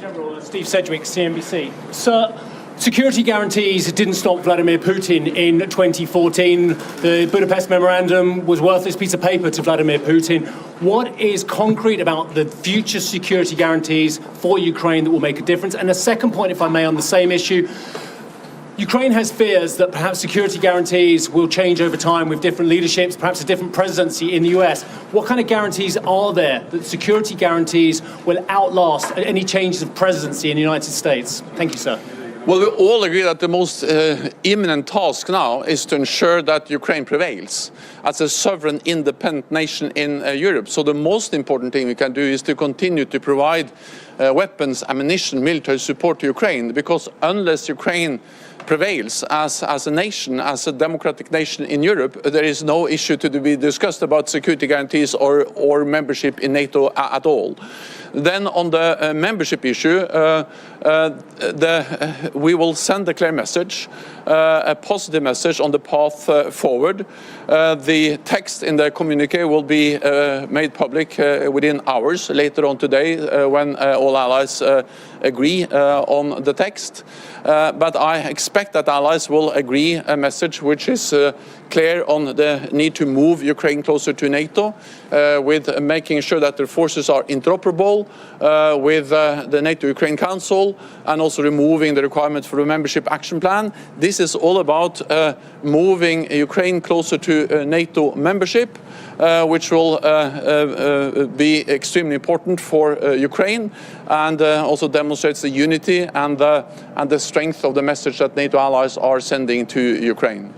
General Steve Sedgwick, CNBC. Sir, security guarantees didn't stop Vladimir Putin in 2014. The Budapest Memorandum was a worthless piece of paper to Vladimir Putin. What is concrete about the future security guarantees for Ukraine that will make a difference? And a second point, if I may, on the same issue. Ukraine has fears that perhaps security guarantees will change over time with different leaderships, perhaps a different presidency in the US. What kind of guarantees are there that security guarantees will outlast any changes of presidency in the United States? Thank you, sir. Well, we all agree that the most imminent task now is to ensure that Ukraine prevails as a sovereign, independent nation in Europe. So the most important thing we can do is to continue to provide weapons, ammunition, military support to Ukraine, because unless Ukraine prevails as a nation, as a democratic nation in Europe, there is no issue to be discussed about security guarantees or membership in NATO at all. Then on the membership issue, we will send a clear message, a positive message on the path forward. The text in the communique will be made public within hours later on today when all allies agree on the text. But I expect that allies will agree a message which is clear on the need to move Ukraine closer to NATO, with making sure that their forces are interoperable with the NATO-Ukraine Council, and also removing the requirement for a membership action plan. This is all about moving Ukraine closer to NATO membership, which will be extremely important for Ukraine, and also demonstrates the unity and the strength of the message that NATO allies are sending to Ukraine.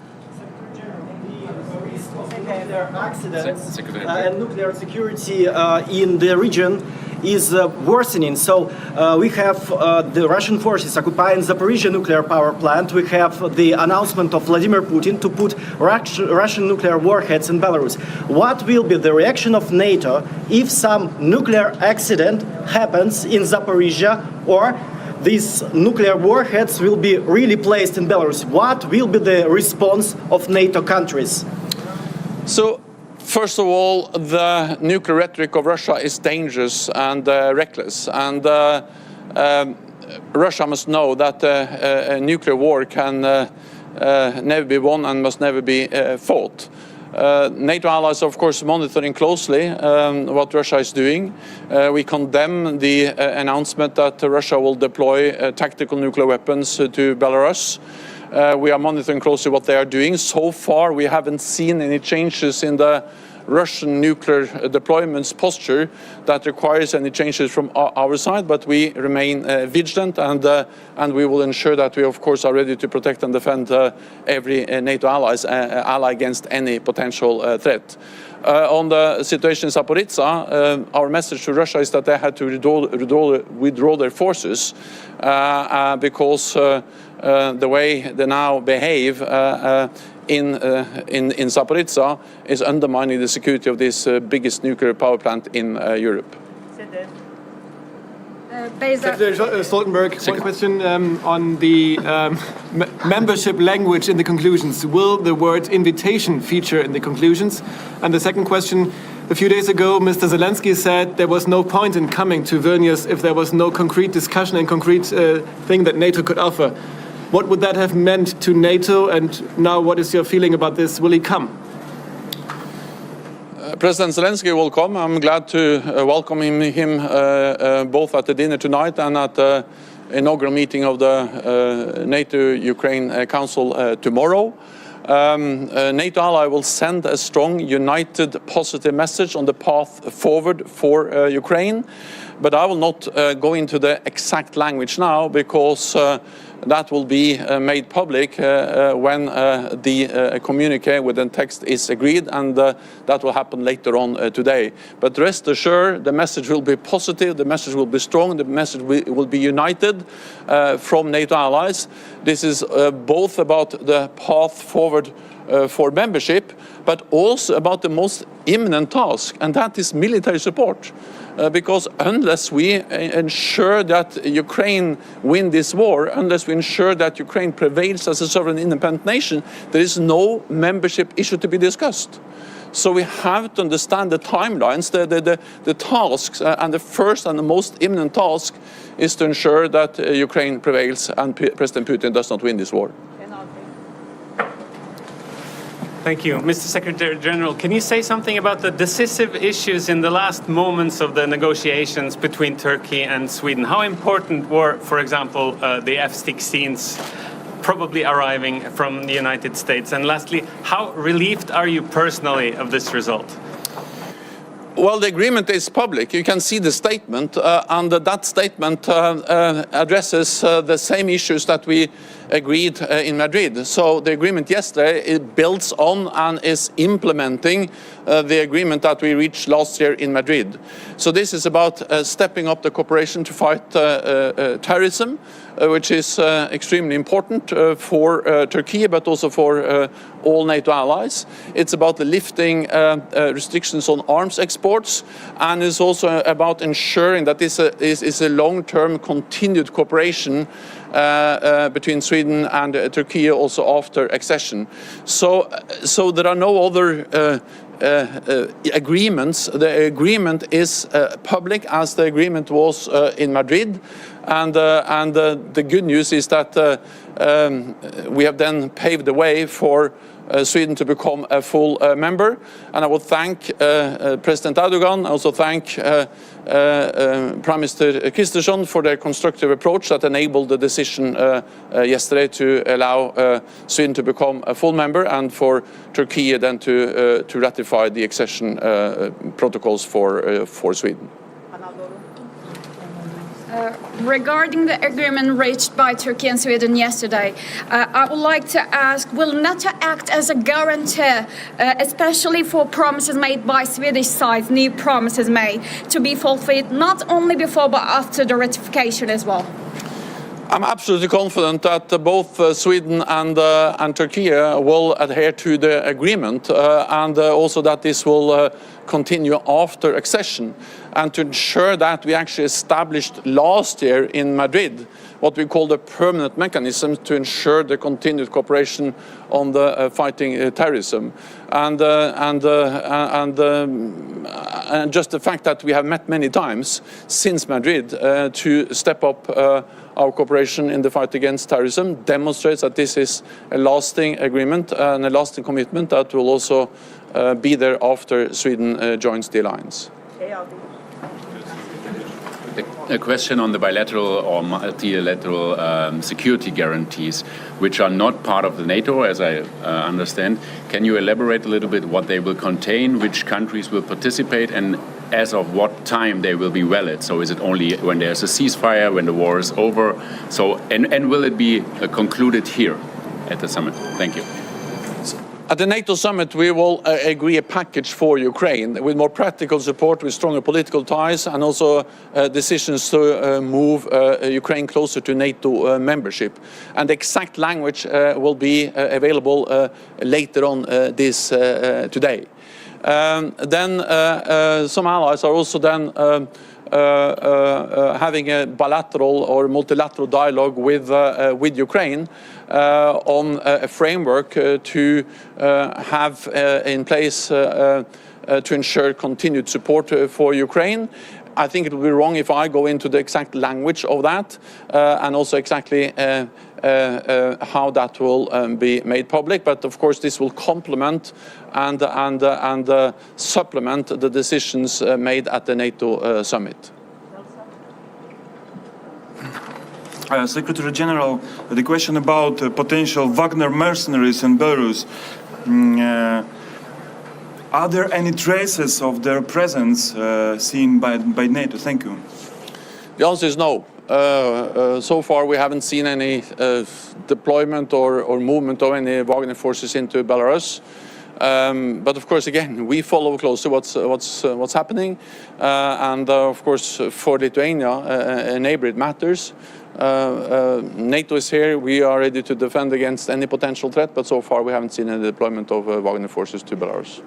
There are accidents and nuclear security in the region is worsening. So we have the Russian forces occupying Zaporizhzhia nuclear power plant. We have the announcement of Vladimir Putin to put Russian nuclear warheads in Belarus. What will be the reaction of NATO if some nuclear accident happens in Zaporizhzhia, or these nuclear warheads will be really placed in Belarus? What will be the response of NATO countries? So, first of all, the nuclear rhetoric of Russia is dangerous and reckless. And Russia must know that a nuclear war can never be won and must never be fought. NATO allies are, of course, monitoring closely what Russia is doing. We condemn the announcement that Russia will deploy tactical nuclear weapons to Belarus. We are monitoring closely what they are doing. So far, we haven't seen any changes in the Russian nuclear deployments posture that requires any changes from our side, but we remain vigilant, and we will ensure that we, of course, are ready to protect and defend every NATO ally against any potential threat. On the situation in Zaporizhzhia, our message to Russia is that they had to withdraw their forces because the way they now behave in Zaporizhzhia is undermining the security of this biggest nuclear power plant in Europe. Secretary Stoltenberg, one question on the membership language in the conclusions. Will the word invitation feature in the conclusions? And the second question, a few days ago, Mr. Zelensky said there was no point in coming to Vilnius if there was no concrete discussion and concrete thing that NATO could offer. What would that have meant to NATO, and now what is your feeling about this? Will he come? President Zelensky will come. I'm glad to welcome him both at the dinner tonight and at the inaugural meeting of the NATO-Ukraine Council tomorrow. NATO ally will send a strong, united, positive message on the path forward for Ukraine. But I will not go into the exact language now, because that will be made public when the communique with the text is agreed, and that will happen later on today. But rest assured, the message will be positive, the message will be strong, the message will be united from NATO allies. This is both about the path forward for membership, but also about the most imminent task, and that is military support. Because unless we ensure that Ukraine win this war, unless we ensure that Ukraine prevails as a sovereign independent nation, there is no membership issue to be discussed. So we have to understand the timelines, the tasks, and the first and the most imminent task is to ensure that Ukraine prevails and President Putin does not win this war. Thank you. Mr. Secretary General, can you say something about the decisive issues in the last moments of the negotiations between Turkey and Sweden? How important were, for example, the F-16s probably arriving from the United States? And lastly, how relieved are you personally of this result? Well, the agreement is public. You can see the statement, and that statement addresses the same issues that we agreed in Madrid. So the agreement yesterday, it builds on and is implementing the agreement that we reached last year in Madrid. So this is about stepping up the cooperation to fight terrorism, which is extremely important for Turkey, but also for all NATO allies. It's about the lifting restrictions on arms exports, and it's also about ensuring that this is a long-term continued cooperation between Sweden and Turkey also after accession. So there are no other agreements. The agreement is public, as the agreement was in Madrid, and the good news is that we have then paved the way for Sweden to become a full member. And I will thank President Erdogan. I also thank Prime Minister Kristersson for their constructive approach that enabled the decision yesterday to allow Sweden to become a full member, and for Turkey then to ratify the accession protocols for Sweden. Regarding the agreement reached by Turkey and Sweden yesterday, I would like to ask, will NATO act as a guarantor, especially for promises made by Swedish side, new promises made, to be fulfilled not only before but after the ratification as well? I'm absolutely confident that both Sweden and Turkey will adhere to the agreement, and also that this will continue after accession. And to ensure that, we actually established last year in Madrid what we call the permanent mechanism to ensure the continued cooperation on the fighting terrorism. And just the fact that we have met many times since Madrid to step up our cooperation in the fight against terrorism demonstrates that this is a lasting agreement and a lasting commitment that will also be there after Sweden joins the alliance. A question on the bilateral or multilateral security guarantees, which are not part of the NATO, as I understand. Can you elaborate a little bit what they will contain, which countries will participate, and as of what time they will be valid? So is it only when there's a ceasefire, when the war is over? So, and will it be concluded here at the summit? Thank you. At the NATO summit, we will agree a package for Ukraine with more practical support, with stronger political ties, and also decisions to move Ukraine closer to NATO membership. And the exact language will be available later on this today. Then some allies are also then having a bilateral or multilateral dialogue with Ukraine on a framework to have in place to ensure continued support for Ukraine. I think it would be wrong if I go into the exact language of that and also exactly how that will be made public. But of course, this will complement and supplement the decisions made at the NATO summit. Secretary General, the question about potential Wagner mercenaries in Belarus. Are there any traces of their presence seen by NATO? Thank you. The answer is no. So far, we haven't seen any deployment or movement of any Wagner forces into Belarus. But of course, again, we follow closely what's happening, and of course, for Lithuania, a neighbor, it matters. NATO is here. We are ready to defend against any potential threat, but so far we haven't seen any deployment of Wagner forces to Belarus.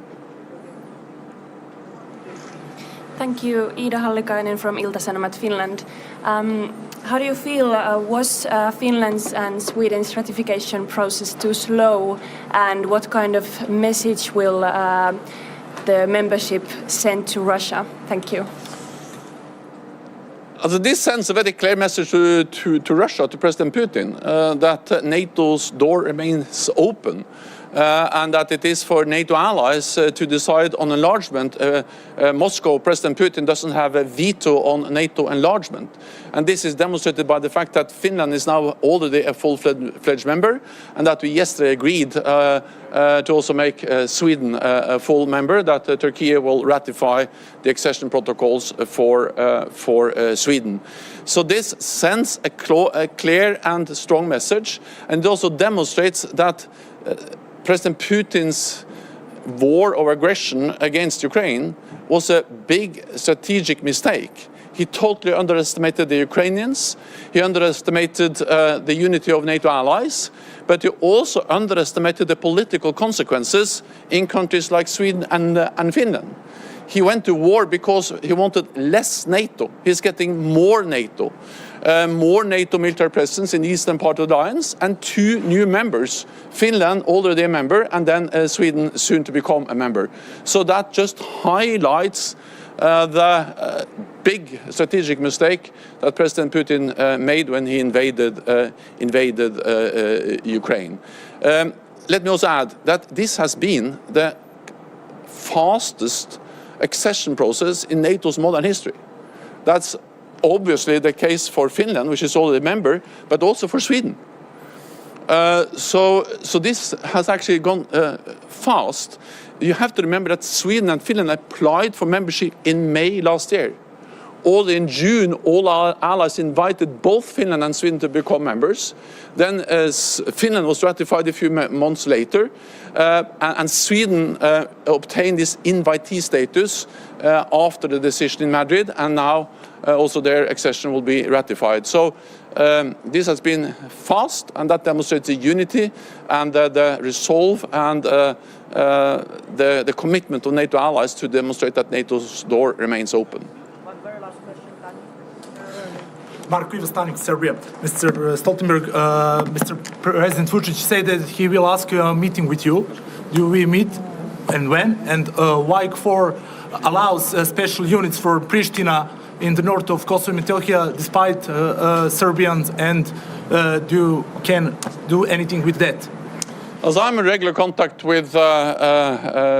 Thank you, Ida Hallikainen from Ilta-Sanomat, Finland. How do you feel, was Finland's and Sweden's ratification process too slow, and what kind of message will the membership send to Russia? Thank you. This sends a very clear message to Russia, to President Putin, that NATO's door remains open. And that it is for NATO allies to decide on enlargement. Moscow, President Putin doesn't have a veto on NATO enlargement. And this is demonstrated by the fact that Finland is now already a full-fledged member, and that we yesterday agreed to also make Sweden a full member, that Turkey will ratify the accession protocols for Sweden. So this sends a clear and strong message, and it also demonstrates that President Putin's war of aggression against Ukraine was a big strategic mistake. He totally underestimated the Ukrainians, he underestimated the unity of NATO allies, but he also underestimated the political consequences in countries like Sweden and Finland. He went to war because he wanted less NATO. He's getting more NATO military presence in the eastern part of the alliance, and 2 new members, Finland already a member, and then Sweden soon to become a member. So that just highlights the big strategic mistake that President Putin made when he invaded Ukraine. Let me also add that this has been the fastest accession process in NATO's modern history. That's obviously the case for Finland, which is already a member, but also for Sweden. So this has actually gone fast. You have to remember that Sweden and Finland applied for membership in May last year. All in June, all our allies invited both Finland and Sweden to become members. Then Finland was ratified a few months later, and Sweden obtained this invitee status after the decision in Madrid, and now also their accession will be ratified. So this has been fast, and that demonstrates the unity and the resolve and the commitment of NATO allies to demonstrate that NATO's door remains open. Mark Ivastanik, Serbia. Mr. Stoltenberg, Mr. President Vučić said that he will ask a meeting with you. Do we meet, and when? And why KFOR allows special units for Pristina in the north of Kosovo and Metohija, despite Serbians, and can do anything with that? As I'm in regular contact with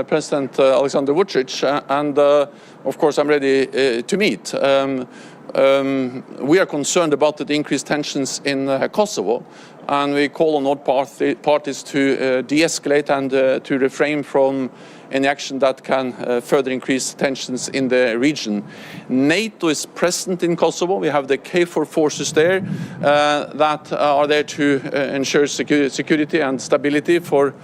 President Alexander Vučić, and of course I'm ready to meet. We are concerned about the increased tensions in Kosovo, and we call on all parties to de-escalate and to refrain from any action that can further increase tensions in the region. NATO is present in Kosovo. We have the KFOR forces there that are there to ensure security and stability for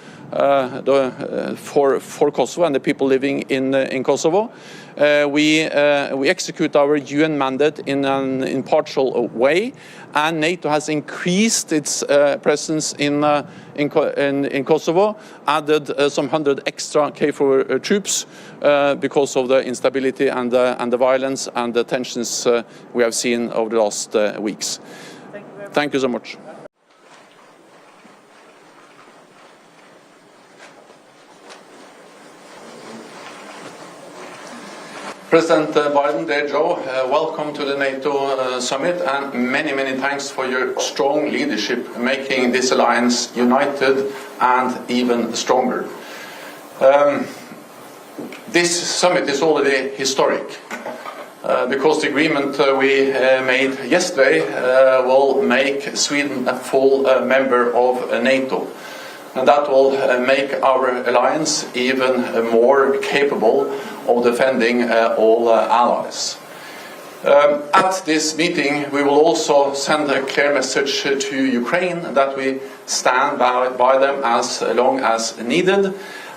Kosovo and the people living in Kosovo. We execute our UN mandate in an impartial way, and NATO has increased its presence in Kosovo, added some 100 extra KFOR troops because of the instability and the violence and the tensions we have seen over the last weeks. Thank you so much. President Biden, dear Joe, welcome to the NATO summit, and many, many thanks for your strong leadership, making this alliance united and even stronger. This summit is already historic because the agreement we made yesterday will make Sweden a full member of NATO. And that will make our alliance even more capable of defending all allies. At this meeting, we will also send a clear message to Ukraine that we stand by them as long as needed,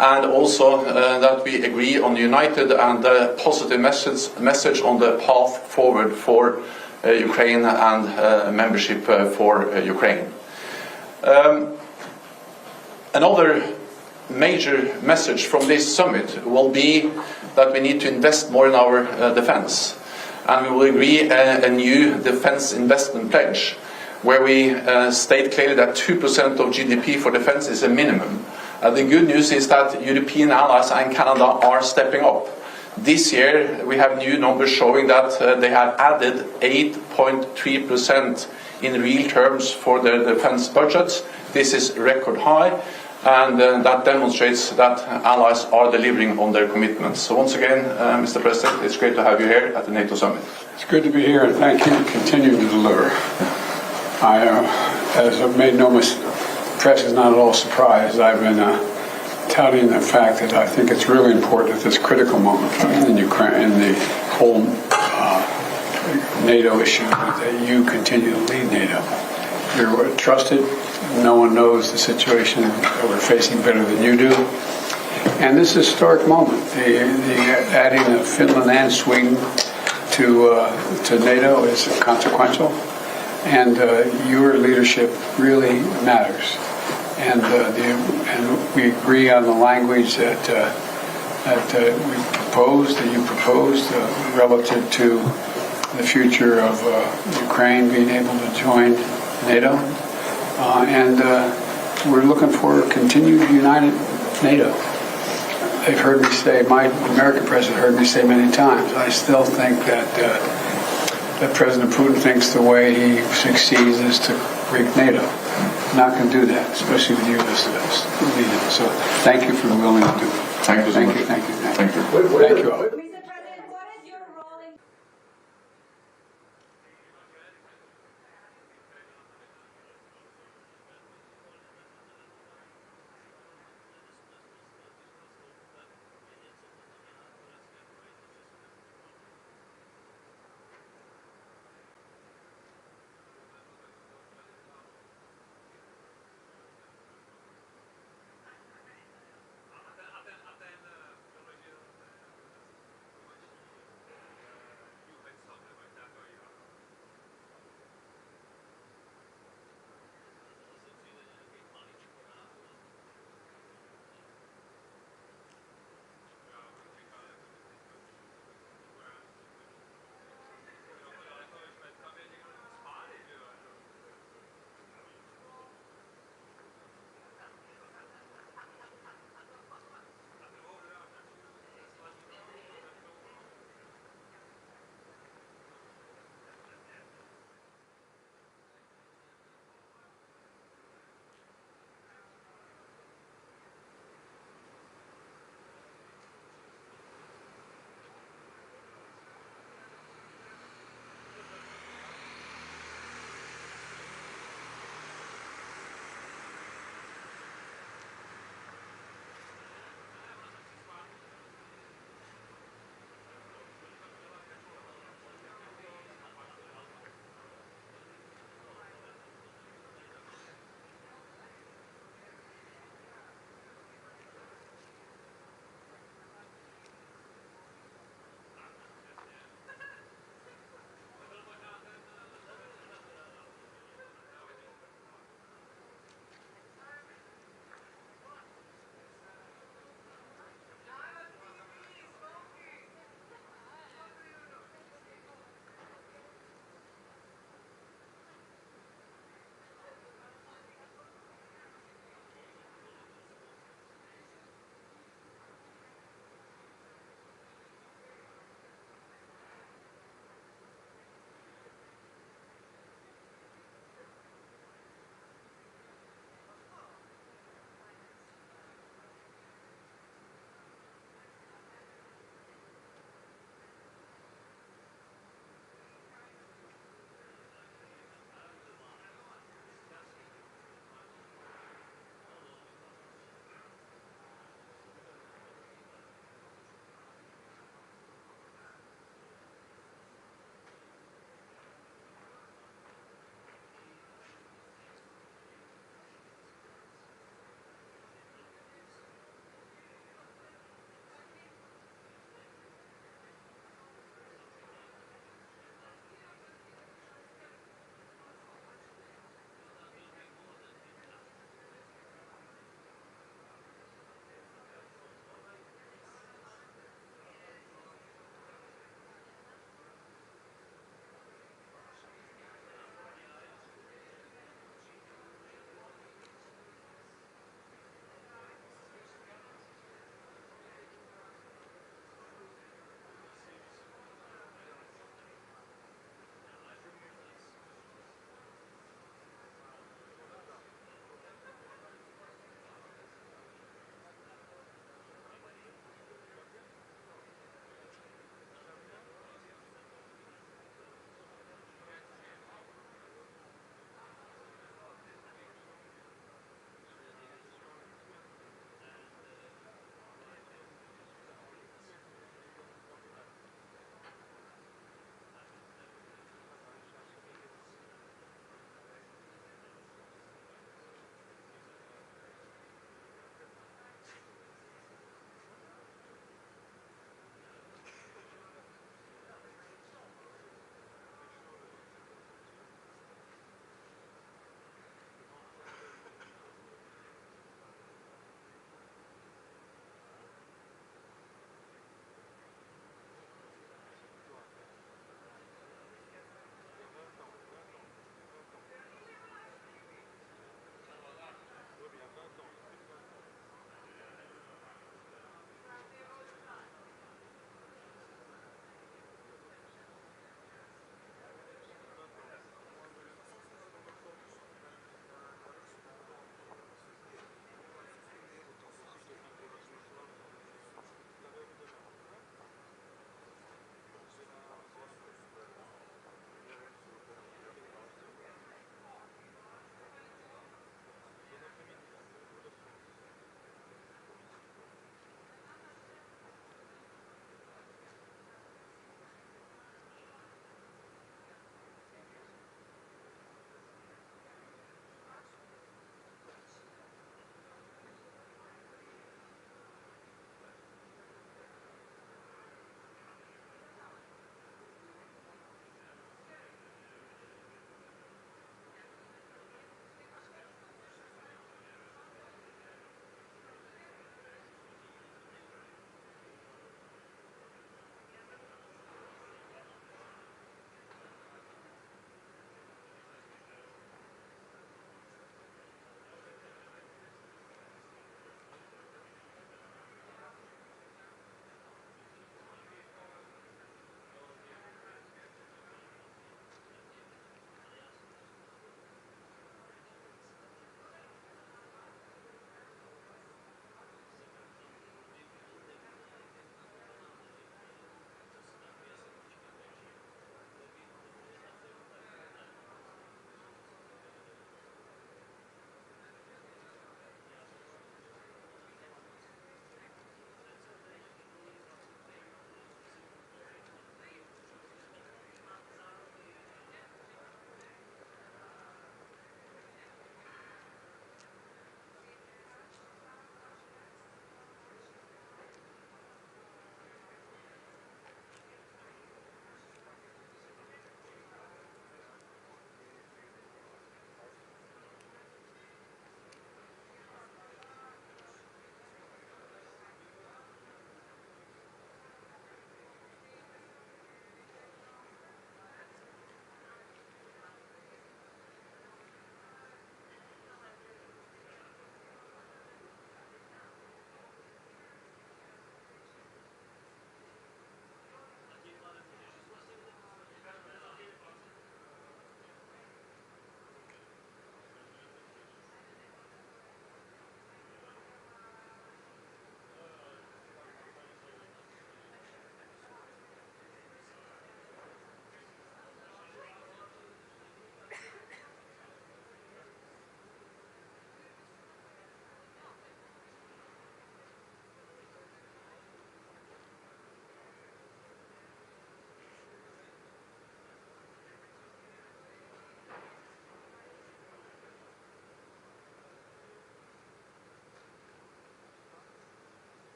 and also that we agree on united and positive message on the path forward for Ukraine and membership for Ukraine. Another major message from this summit will be that we need to invest more in our defense. And we will agree a new defense investment pledge, where we state clearly that 2% of GDP for defense is a minimum. The good news is that European allies and Canada are stepping up. This year we have new numbers showing that they have added 8.3% in real terms for their defense budgets. This is record high, and that demonstrates that allies are delivering on their commitments. So once again, Mr. President, it's great to have you here at the NATO Summit. It's good to be here, and thank you for continuing to deliver. As I've made no mistake, the press is not at all surprised. I've been touting the fact that I think it's really important at this critical moment in Ukraine, in the whole NATO issue, that you continue to lead NATO. You're trusted. No one knows the situation that we're facing better than you do. And this is a historic moment. The adding of Finland and Sweden to NATO is consequential, and your leadership really matters. And we agree on the language that we proposed, that you proposed, relative to the future of Ukraine being able to join NATO. And we're looking for a continued united NATO. They've heard me say, my American president heard me say many times, I still think that President Putin thinks the way he succeeds is to break NATO. I'm not going to do that, especially with you as the leader. So thank you for willing to do it. Thank you so much. Thank you. Thank you. Thank you all.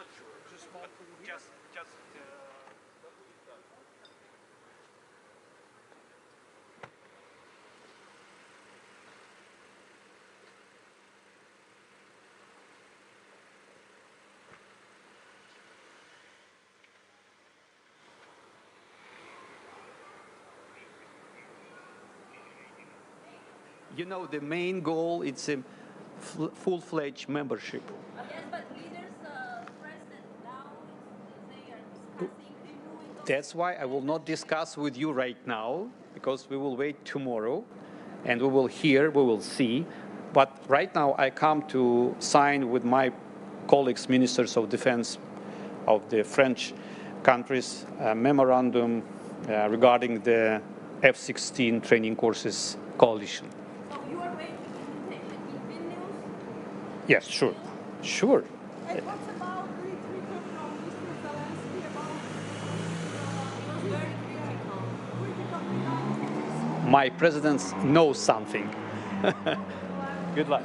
not sure. Just. You know, the main goal is a full-fledged membership. Yes, but leaders, President, now they are discussing removing. That's why I will not discuss with you right now, because we will wait tomorrow, and we will hear, we will see. But right now I come to sign with my colleagues, ministers of defense of the French countries, a memorandum regarding the F-16 training courses coalition. So you are waiting for invitation in Vilnius? Yes, sure. Sure. And what about the retreat from Mr. Zelensky about it was very critical. My president knows something. Good luck.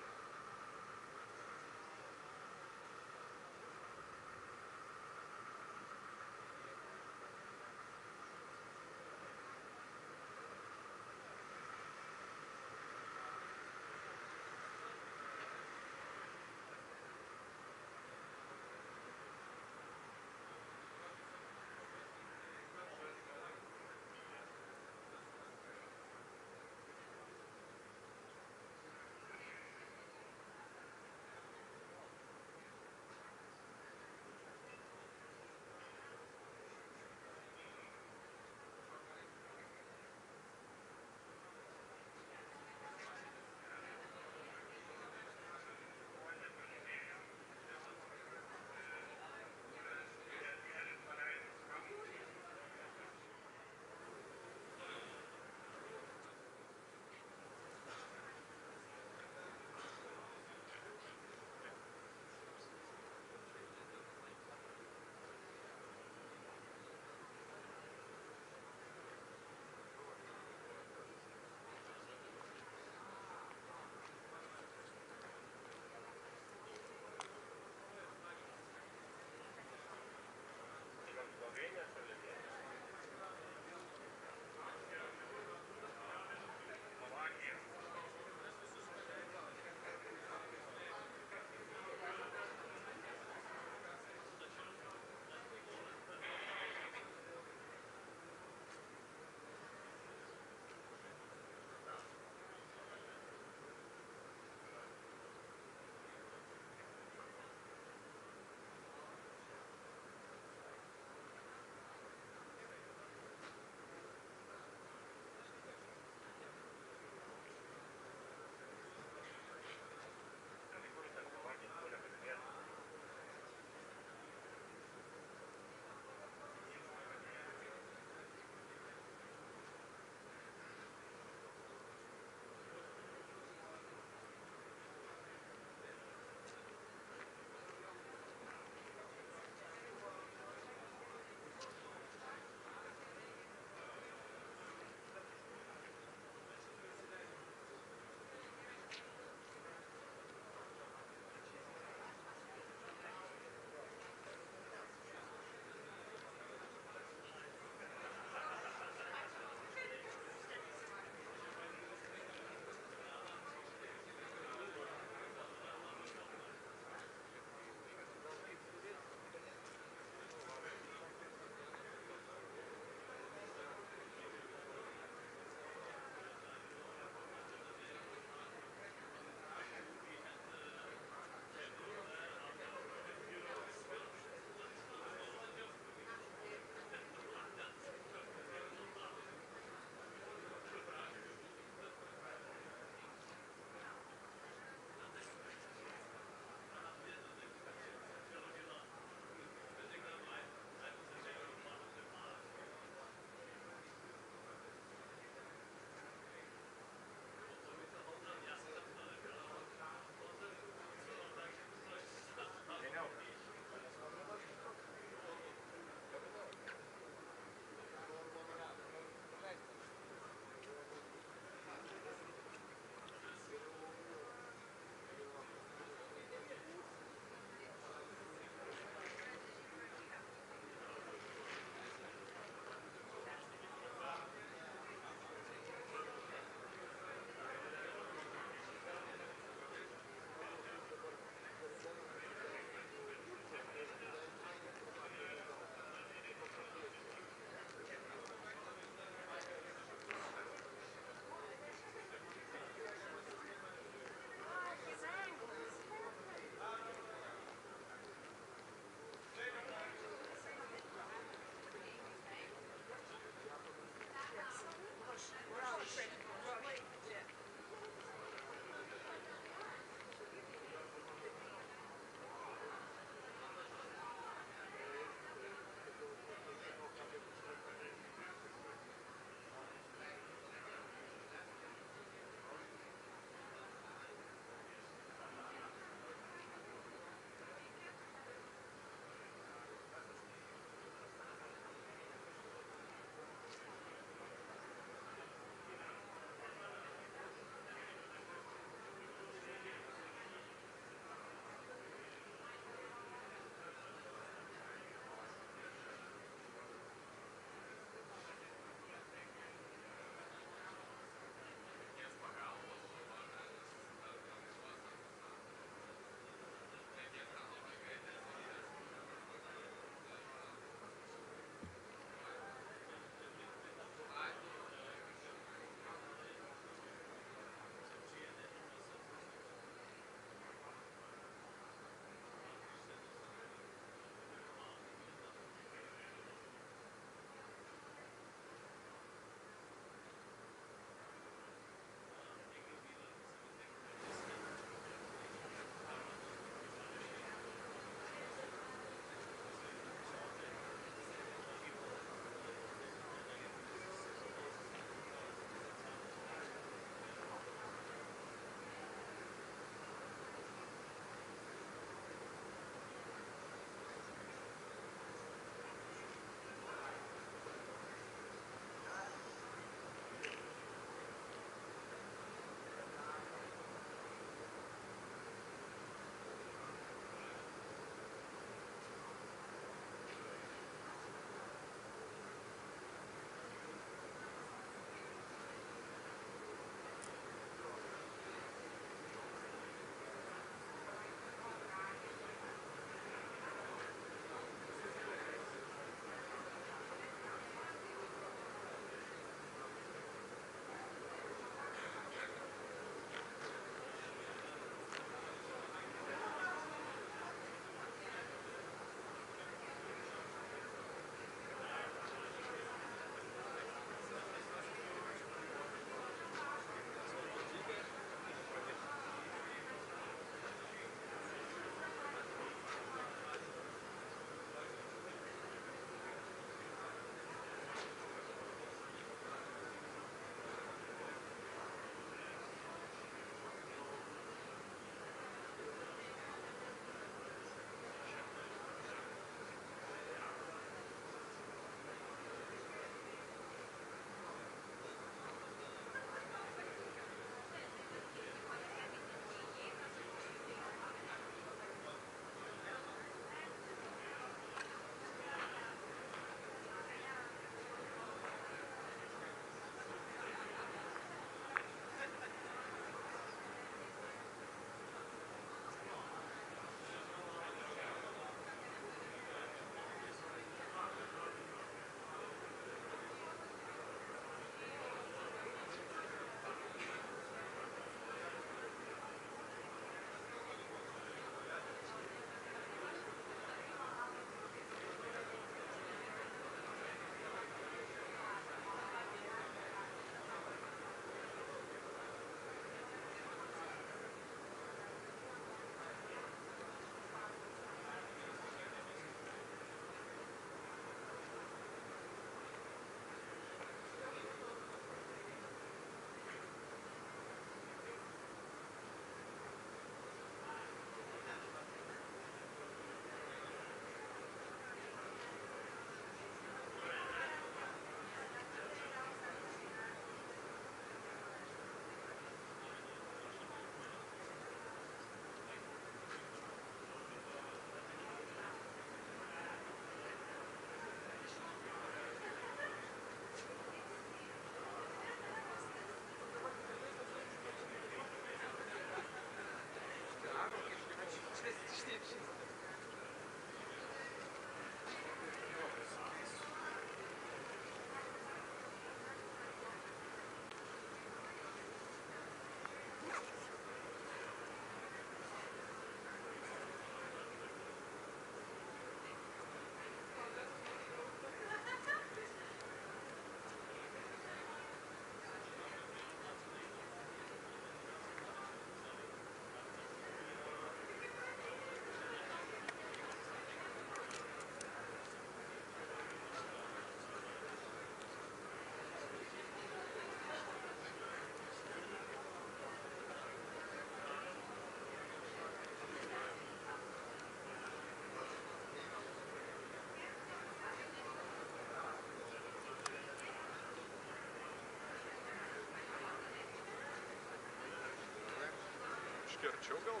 Biškai arčiau gal?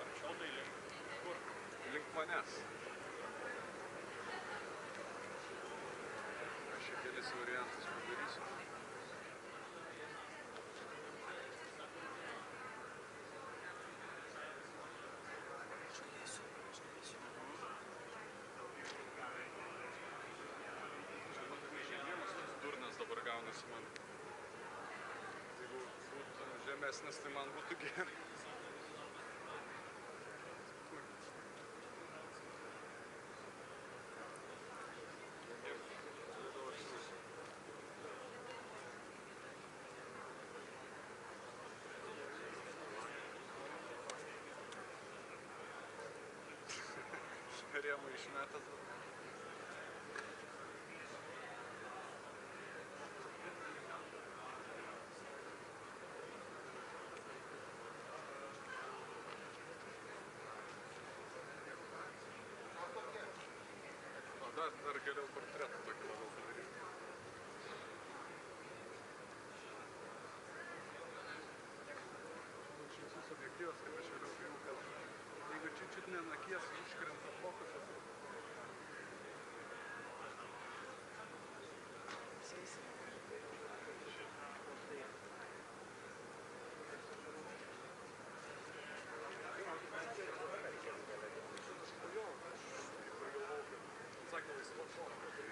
Arčiau tai link kur? Link manęs. Aš čia kelis variantus padarysiu. Durnas dabar gaunasi man. Jeigu būtų žemesnis, tai man būtų gerai. Rėmą išmetęs. Dar geriau portretą tokį labiau padaryti. Aš esu subjektyvas, kaip aš vėliau bijau, kad jeigu čiut ne nakies iškrenta fokusas. Sakė laisvos formos.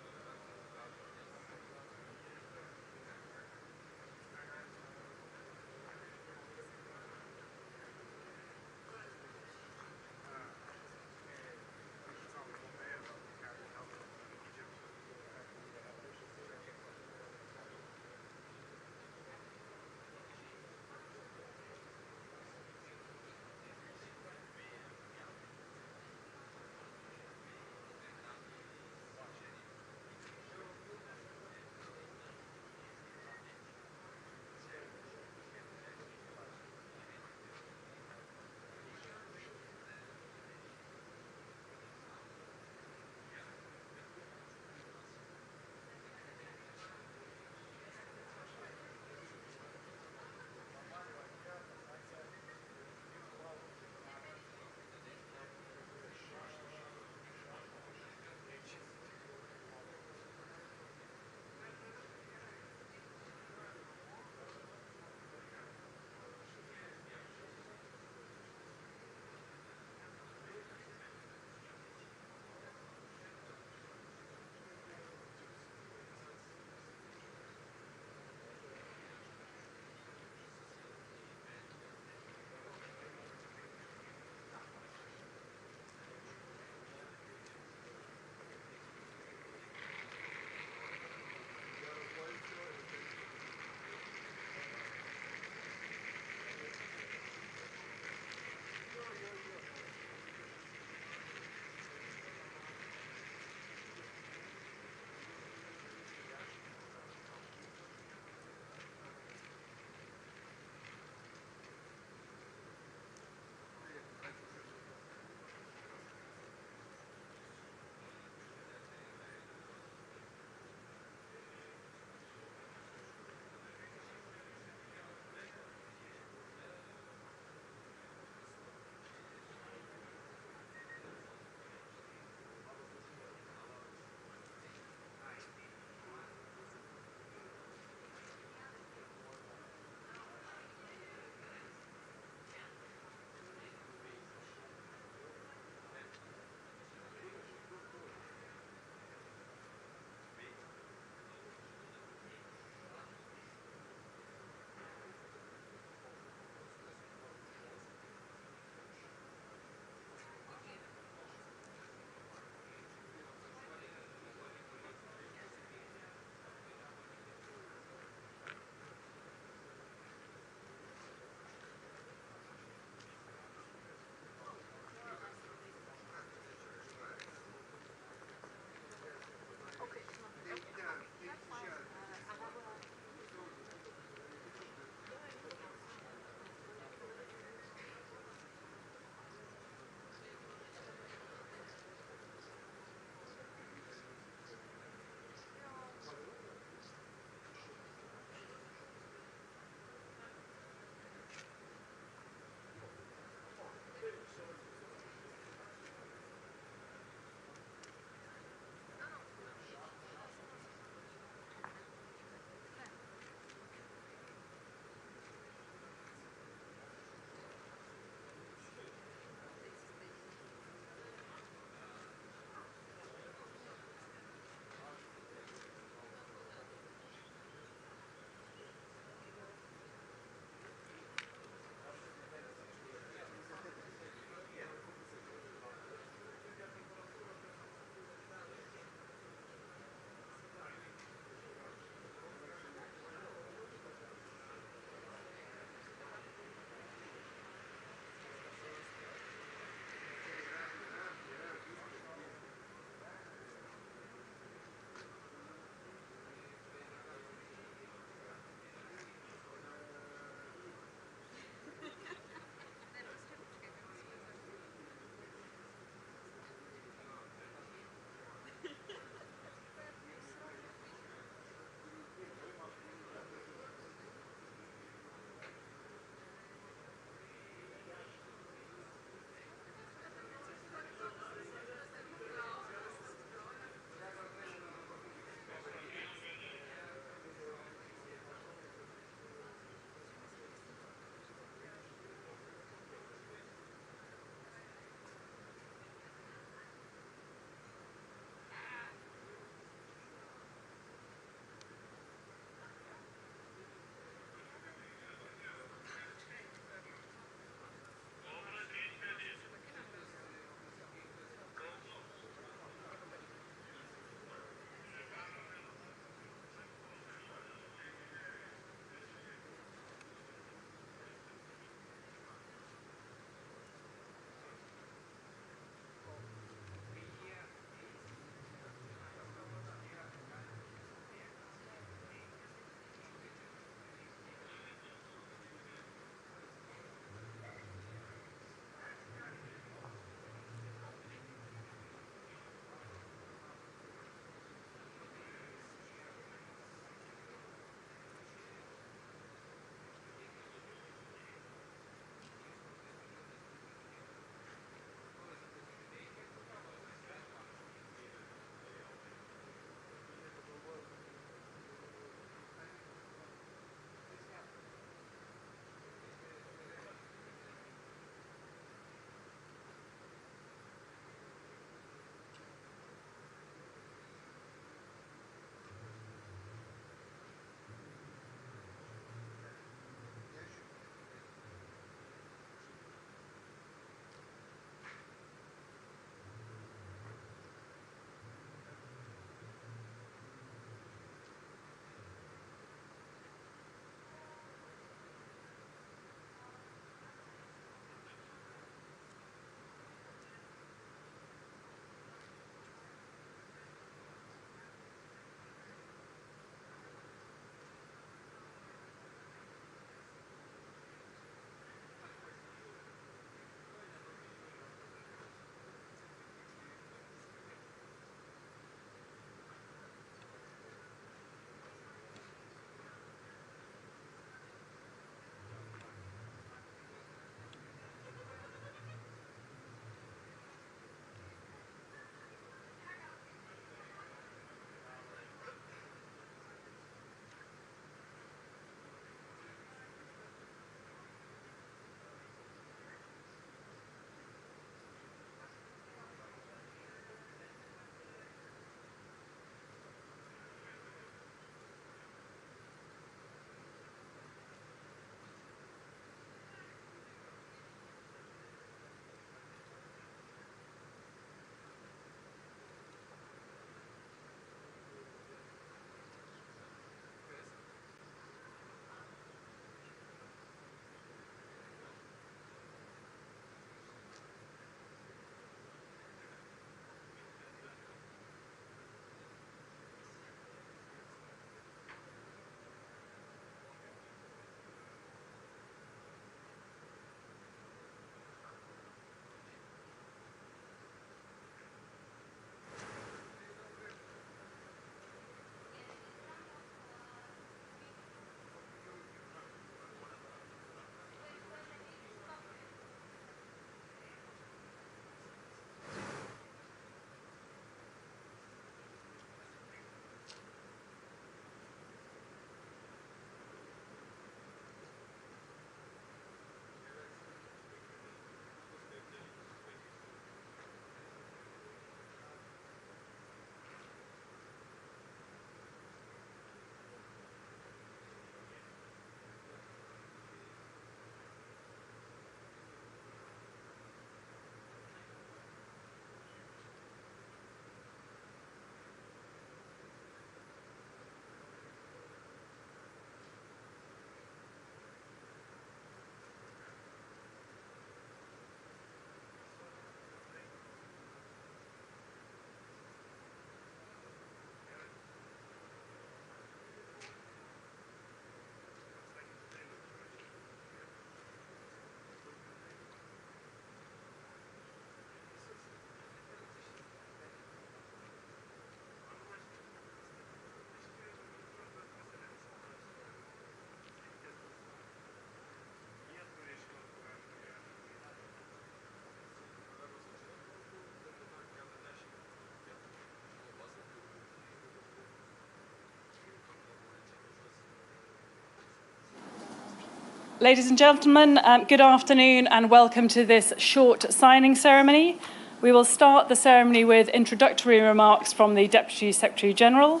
Ladies and gentlemen, good afternoon and welcome to this short signing ceremony. We will start the ceremony with introductory remarks from the Deputy Secretary-General.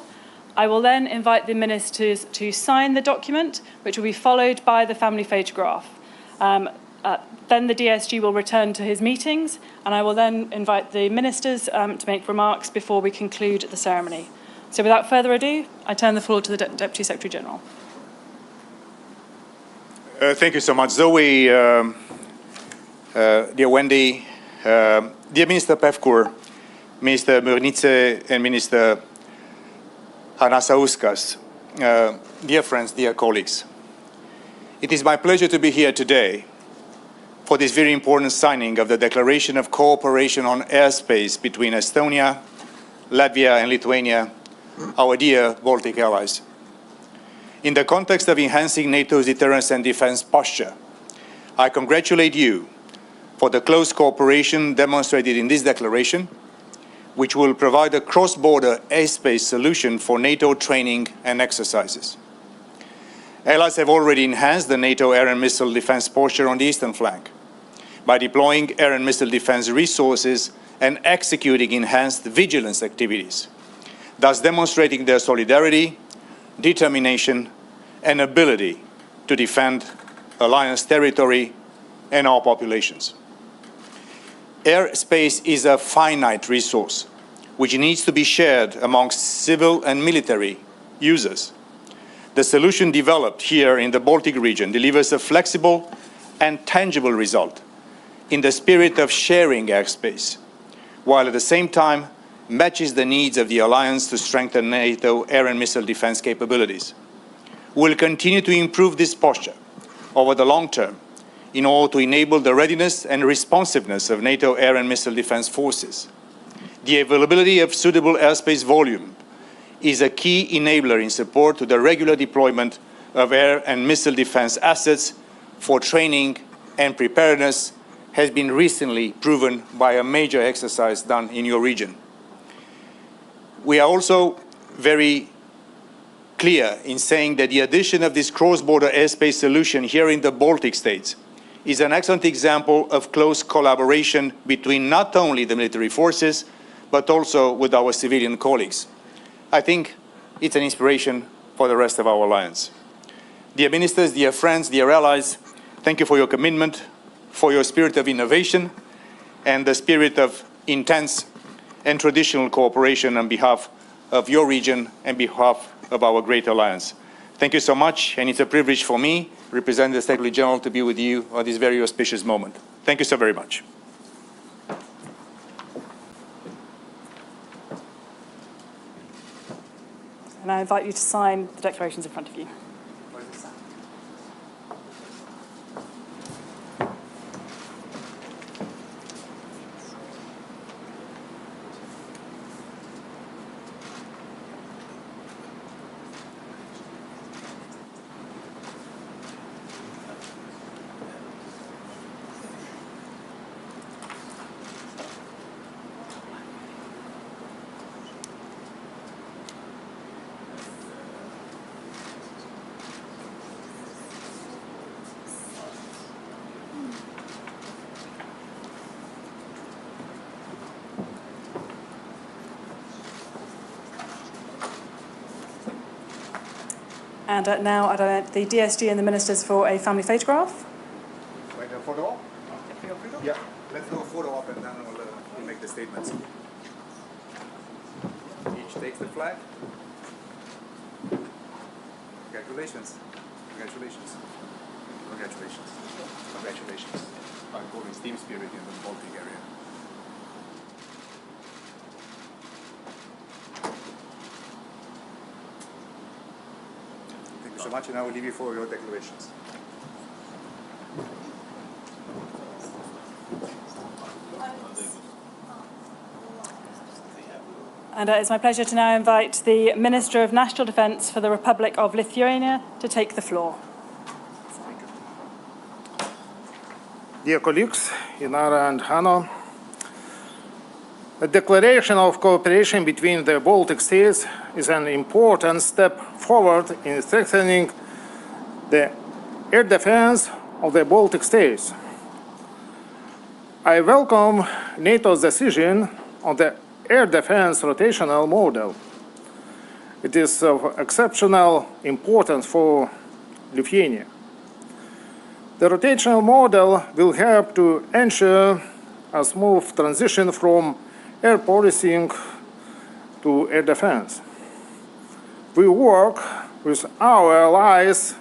I will then invite the ministers to sign the document, which will be followed by the family photograph. Then the DSG will return to his meetings, and I will then invite the ministers to make remarks before we conclude the ceremony. So without further ado, I turn the floor to the Deputy Secretary-General. Thank you so much, Zoe, dear Wendy, dear Minister Pevkur, Minister Murnice, and Minister Hanasauskas, dear friends, dear colleagues. It is my pleasure to be here today for this very important signing of the Declaration of Cooperation on Airspace between Estonia, Latvia, and Lithuania, our dear Baltic allies. In the context of enhancing NATO's deterrence and defense posture, I congratulate you for the close cooperation demonstrated in this declaration, which will provide a cross-border airspace solution for NATO training and exercises. Allies have already enhanced the NATO air and missile defense posture on the eastern flank by deploying air and missile defense resources and executing enhanced vigilance activities, thus demonstrating their solidarity, determination, and ability to defend alliance territory and our populations. Airspace is a finite resource which needs to be shared amongst civil and military users. The solution developed here in the Baltic region delivers a flexible and tangible result in the spirit of sharing airspace, while at the same time matches the needs of the alliance to strengthen NATO air and missile defense capabilities. We will continue to improve this posture over the long term in order to enable the readiness and responsiveness of NATO air and missile defense forces. The availability of suitable airspace volume is a key enabler in support to the regular deployment of air and missile defense assets for training and preparedness has been recently proven by a major exercise done in your region. We are also very clear in saying that the addition of this cross-border airspace solution here in the Baltic states is an excellent example of close collaboration between not only the military forces, but also with our civilian colleagues. I think it's an inspiration for the rest of our alliance. Dear ministers, dear friends, dear allies, thank you for your commitment, for your spirit of innovation, and the spirit of intense and traditional cooperation on behalf of your region and behalf of our great alliance. Thank you so much, and it's a privilege for me, representing the Secretary General, to be with you at this very auspicious moment. Thank you so very much. And I invite you to sign the declarations in front of you. And now I'd invite the DSG and the ministers for a family photograph. Wait, a photo op? Yeah, let's do a photo op and then we'll make the statements. Each takes the flag. Congratulations. Congratulations. Congratulations. Congratulations. I'm calling team spirit in the Baltic area. Thank you so much, and I will leave you for your declarations. And it's my pleasure to now invite the Minister of National Defence for the Republic of Lithuania to take the floor. Dear colleagues, Inara and Hanno, a declaration of cooperation between the Baltic states is an important step forward in strengthening the air defense of the Baltic states. I welcome NATO's decision on the air defense rotational model. It is of exceptional importance for Lithuania. The rotational model will help to ensure a smooth transition from air policing to air defense. We work with our allies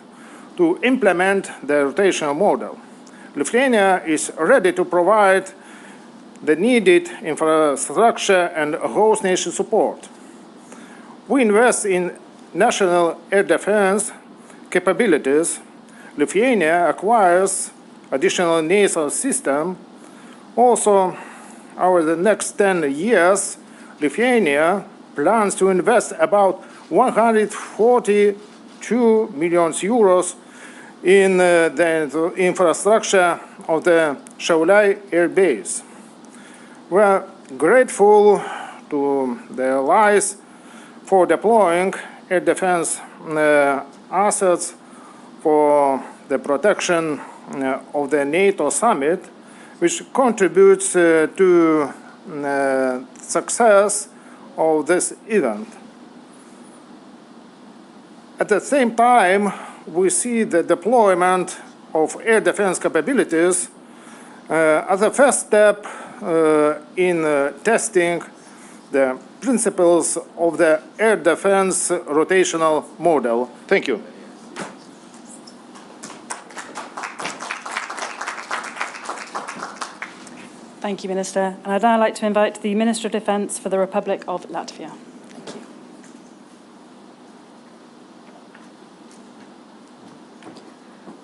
to implement the rotational model. Lithuania is ready to provide the needed infrastructure and host nation support. We invest in national air defense capabilities. Lithuania acquires additional NATO system. Also, over the next 10 years, Lithuania plans to invest about 142 million euros in the infrastructure of the Šiauliai Air Base. We are grateful to the allies for deploying air defense assets for the protection of the NATO summit, which contributes to success of this event. At the same time, we see the deployment of air defense capabilities as a first step in testing the principles of the air defense rotational model. Thank you. Thank you, Minister. And I'd now like to invite the Minister of Defence for the Republic of Latvia. Thank you.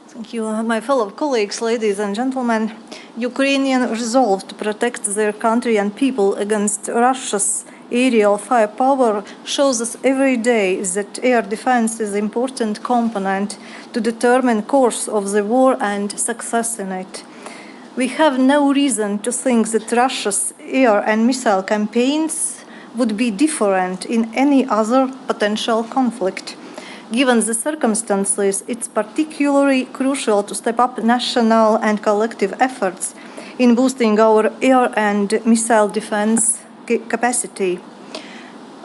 Thank you, my fellow colleagues, ladies and gentlemen. Ukrainian resolve to protect their country and people against Russia's aerial firepower shows us every day that air defense is an important component to determine course of the war and success in it. We have no reason to think that Russia's air and missile campaigns would be different in any other potential conflict. Given the circumstances, it's particularly crucial to step up national and collective efforts in boosting our air and missile defense capacity.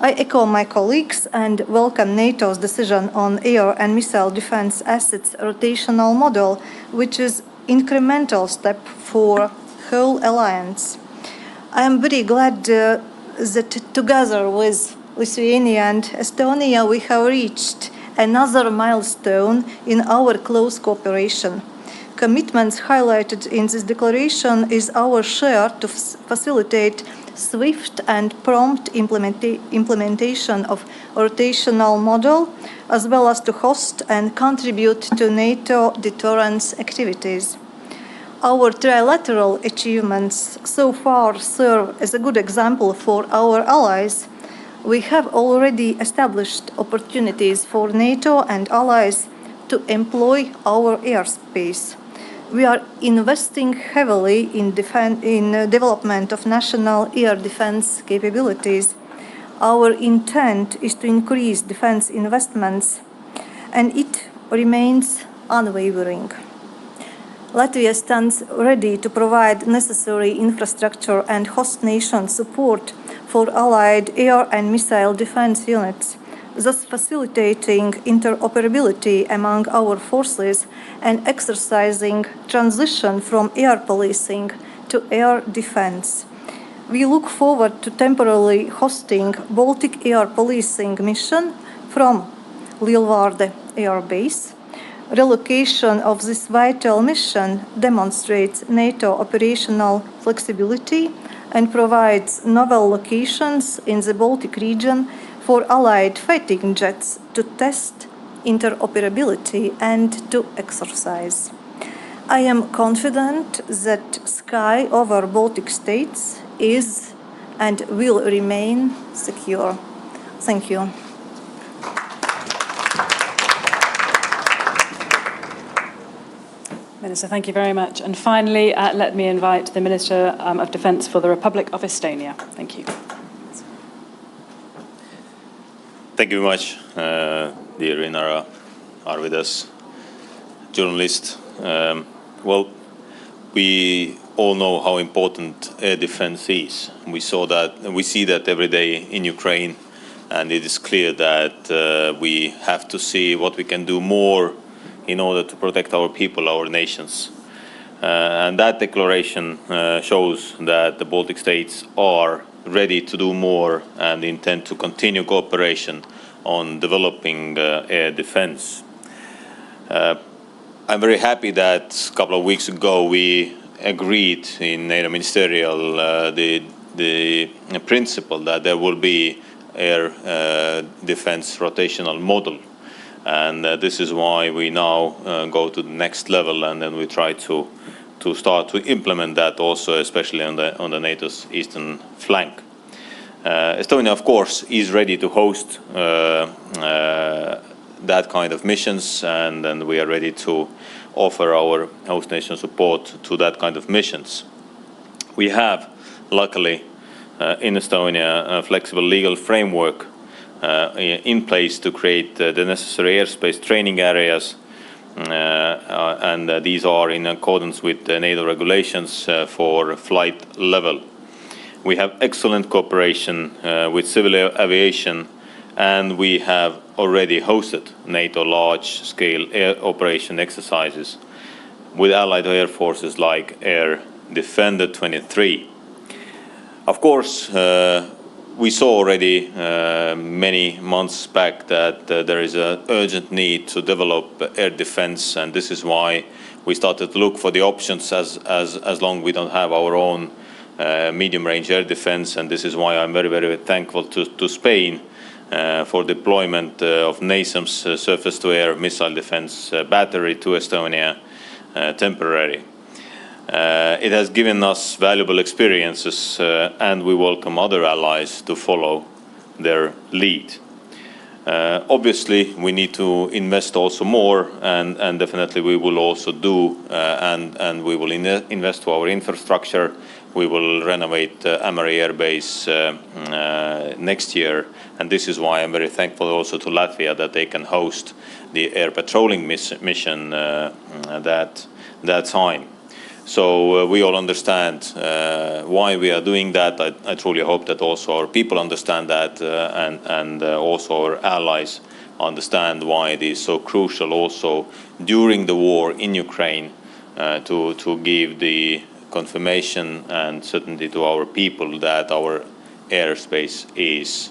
I echo my colleagues and welcome NATO's decision on air and missile defense assets rotational model, which is incremental step for whole alliance. I am very glad that together with Lithuania and Estonia we have reached another milestone in our close cooperation. Commitments highlighted in this declaration is our share to facilitate swift and prompt implementation of rotational model, as well as to host and contribute to NATO deterrence activities. Our trilateral achievements so far serve as a good example for our allies. We have already established opportunities for NATO and allies to employ our airspace. We are investing heavily in development of national air defense capabilities. Our intent is to increase defense investments, and it remains unwavering. Latvia stands ready to provide necessary infrastructure and host nation support for allied air and missile defense units, thus facilitating interoperability among our forces and exercising transition from air policing to air defense. We look forward to temporarily hosting Baltic Air Policing mission from Lielvārde Air Base. Relocation of this vital mission demonstrates NATO operational flexibility and provides novel locations in the Baltic region for Allied fighting jets to test interoperability and to exercise. I am confident that sky over Baltic states is and will remain secure. Thank you. Minister, thank you very much. And finally, let me invite the Minister of Defence for the Republic of Estonia. Thank you. Thank you very much, dear Inara, are with us. journalist. Well, we all know how important air defense is. We see that every day in Ukraine, and it is clear that we have to see what we can do more in order to protect our people, our nations. And that declaration shows that the Baltic states are ready to do more and intend to continue cooperation on developing air defense. I'm very happy that a couple of weeks ago we agreed in NATO Ministerial the principle that there will be air defense rotational model. And this is why we now go to the next level, and then we try to start to implement that also, especially on the NATO's eastern flank. Estonia, of course, is ready to host that kind of missions, and then we are ready to offer our host nation support to that kind of missions. We have, luckily, in Estonia, a flexible legal framework in place to create the necessary airspace training areas, and these are in accordance with the NATO regulations for flight level. We have excellent cooperation with civil aviation, and we have already hosted NATO large-scale air operation exercises with allied air forces like Air Defender 23. Of course, we saw already many months back that there is an urgent need to develop air defense, and this is why we started to look for the options as long we don't have our own medium-range air defense, and this is why I'm very, very thankful to Spain for deployment of NASAMS surface-to-air missile defense battery to Estonia temporarily. It has given us valuable experiences, and we welcome other allies to follow their lead. Obviously, we need to invest also more, and definitely we will also do, and we will invest to our infrastructure. We will renovate Amari Air Base next year, and this is why I'm very thankful also to Latvia that they can host the air patrolling mission that time. So we all understand why we are doing that. I truly hope that also our people understand that, and also our allies understand why it is so crucial also during the war in Ukraine to give the confirmation and certainty to our people that our airspace is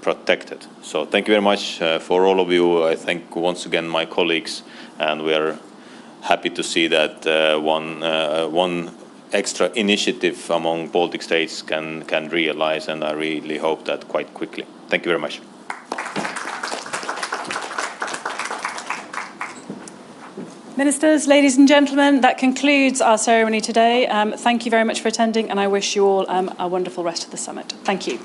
protected. So thank you very much for all of you. I thank once again my colleagues, and we are happy to see that one extra initiative among Baltic states can realize, and I really hope that quite quickly. Thank you very much. Ministers, ladies and gentlemen, that concludes our ceremony today. Thank you very much for attending, and I wish you all a wonderful rest of the summit. Thank you.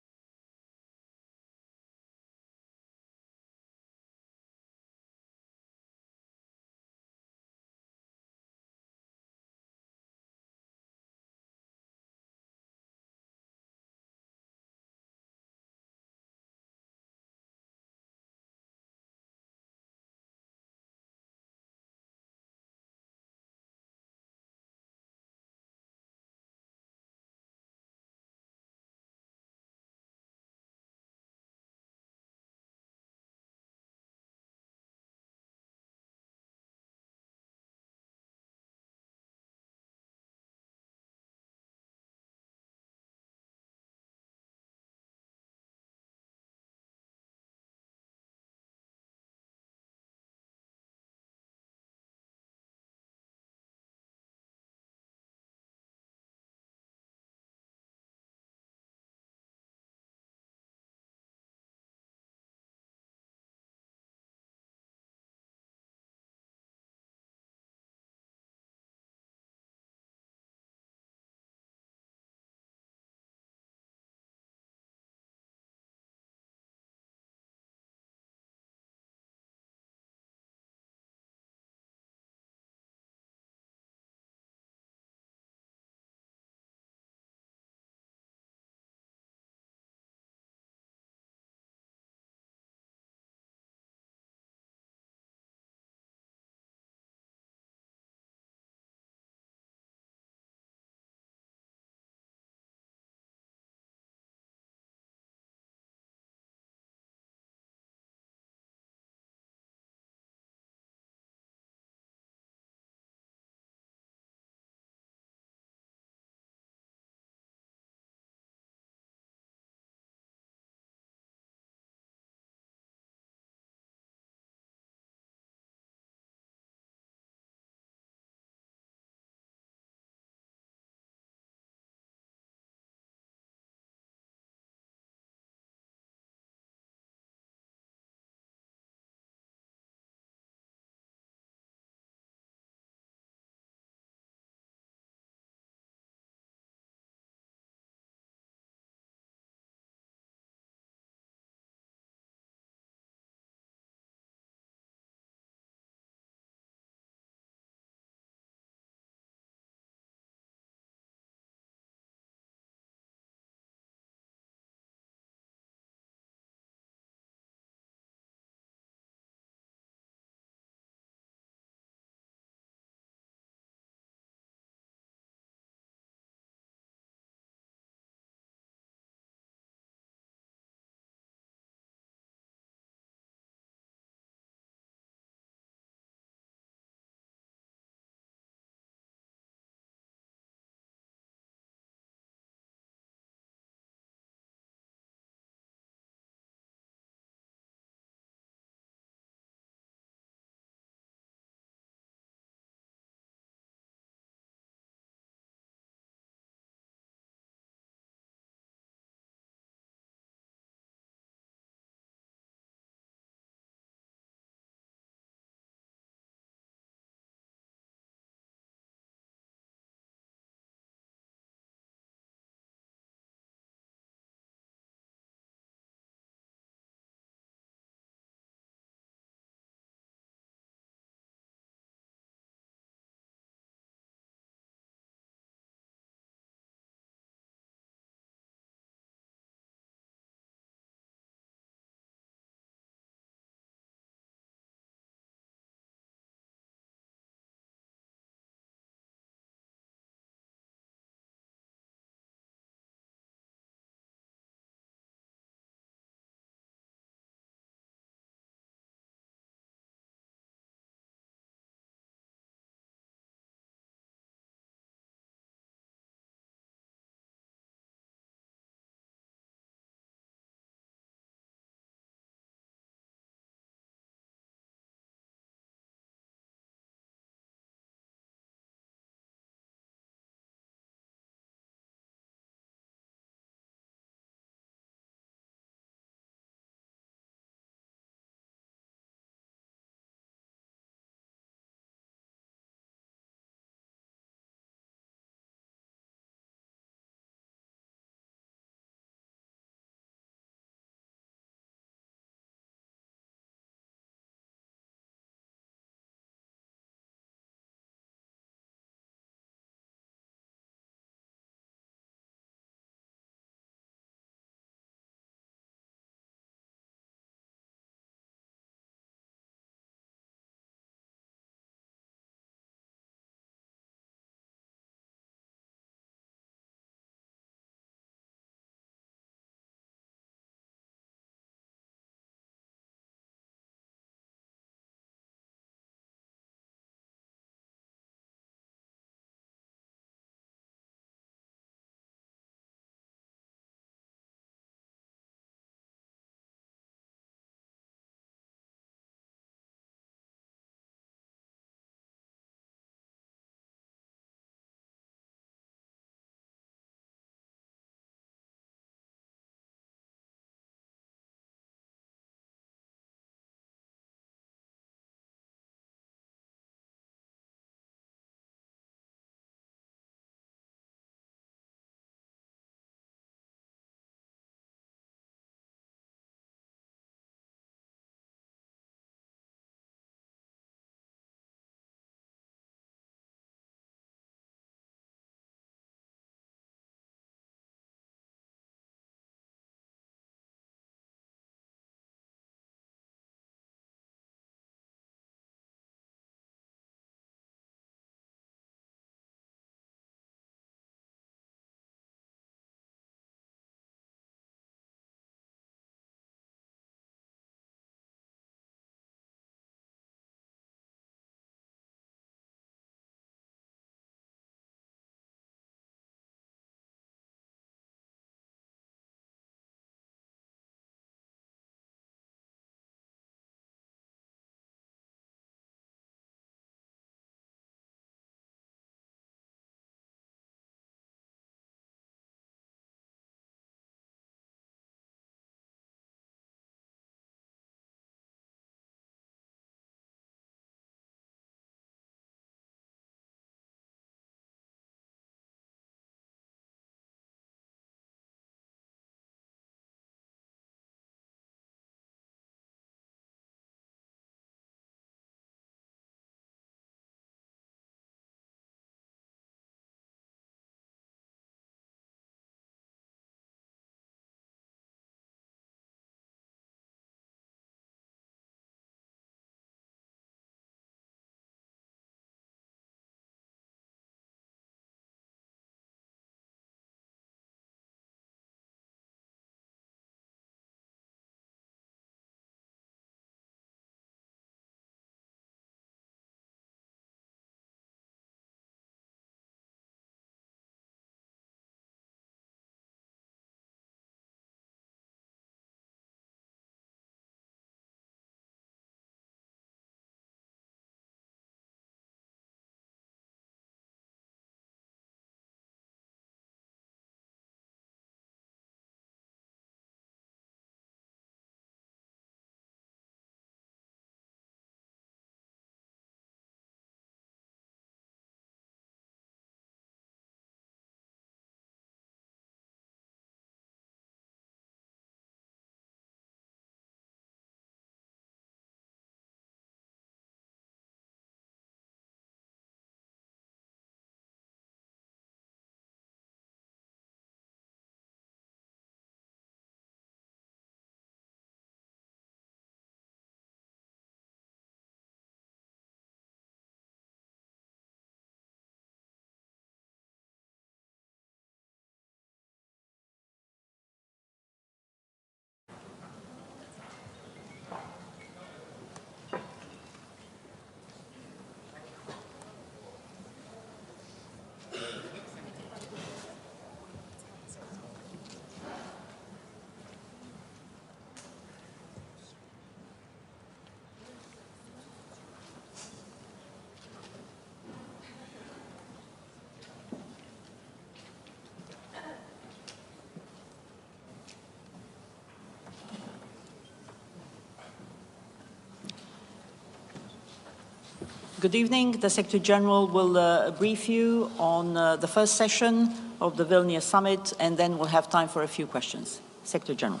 good evening. The Secretary General will brief you on the first session of the Vilnius Summit, and then we'll have time for a few questions. Secretary General.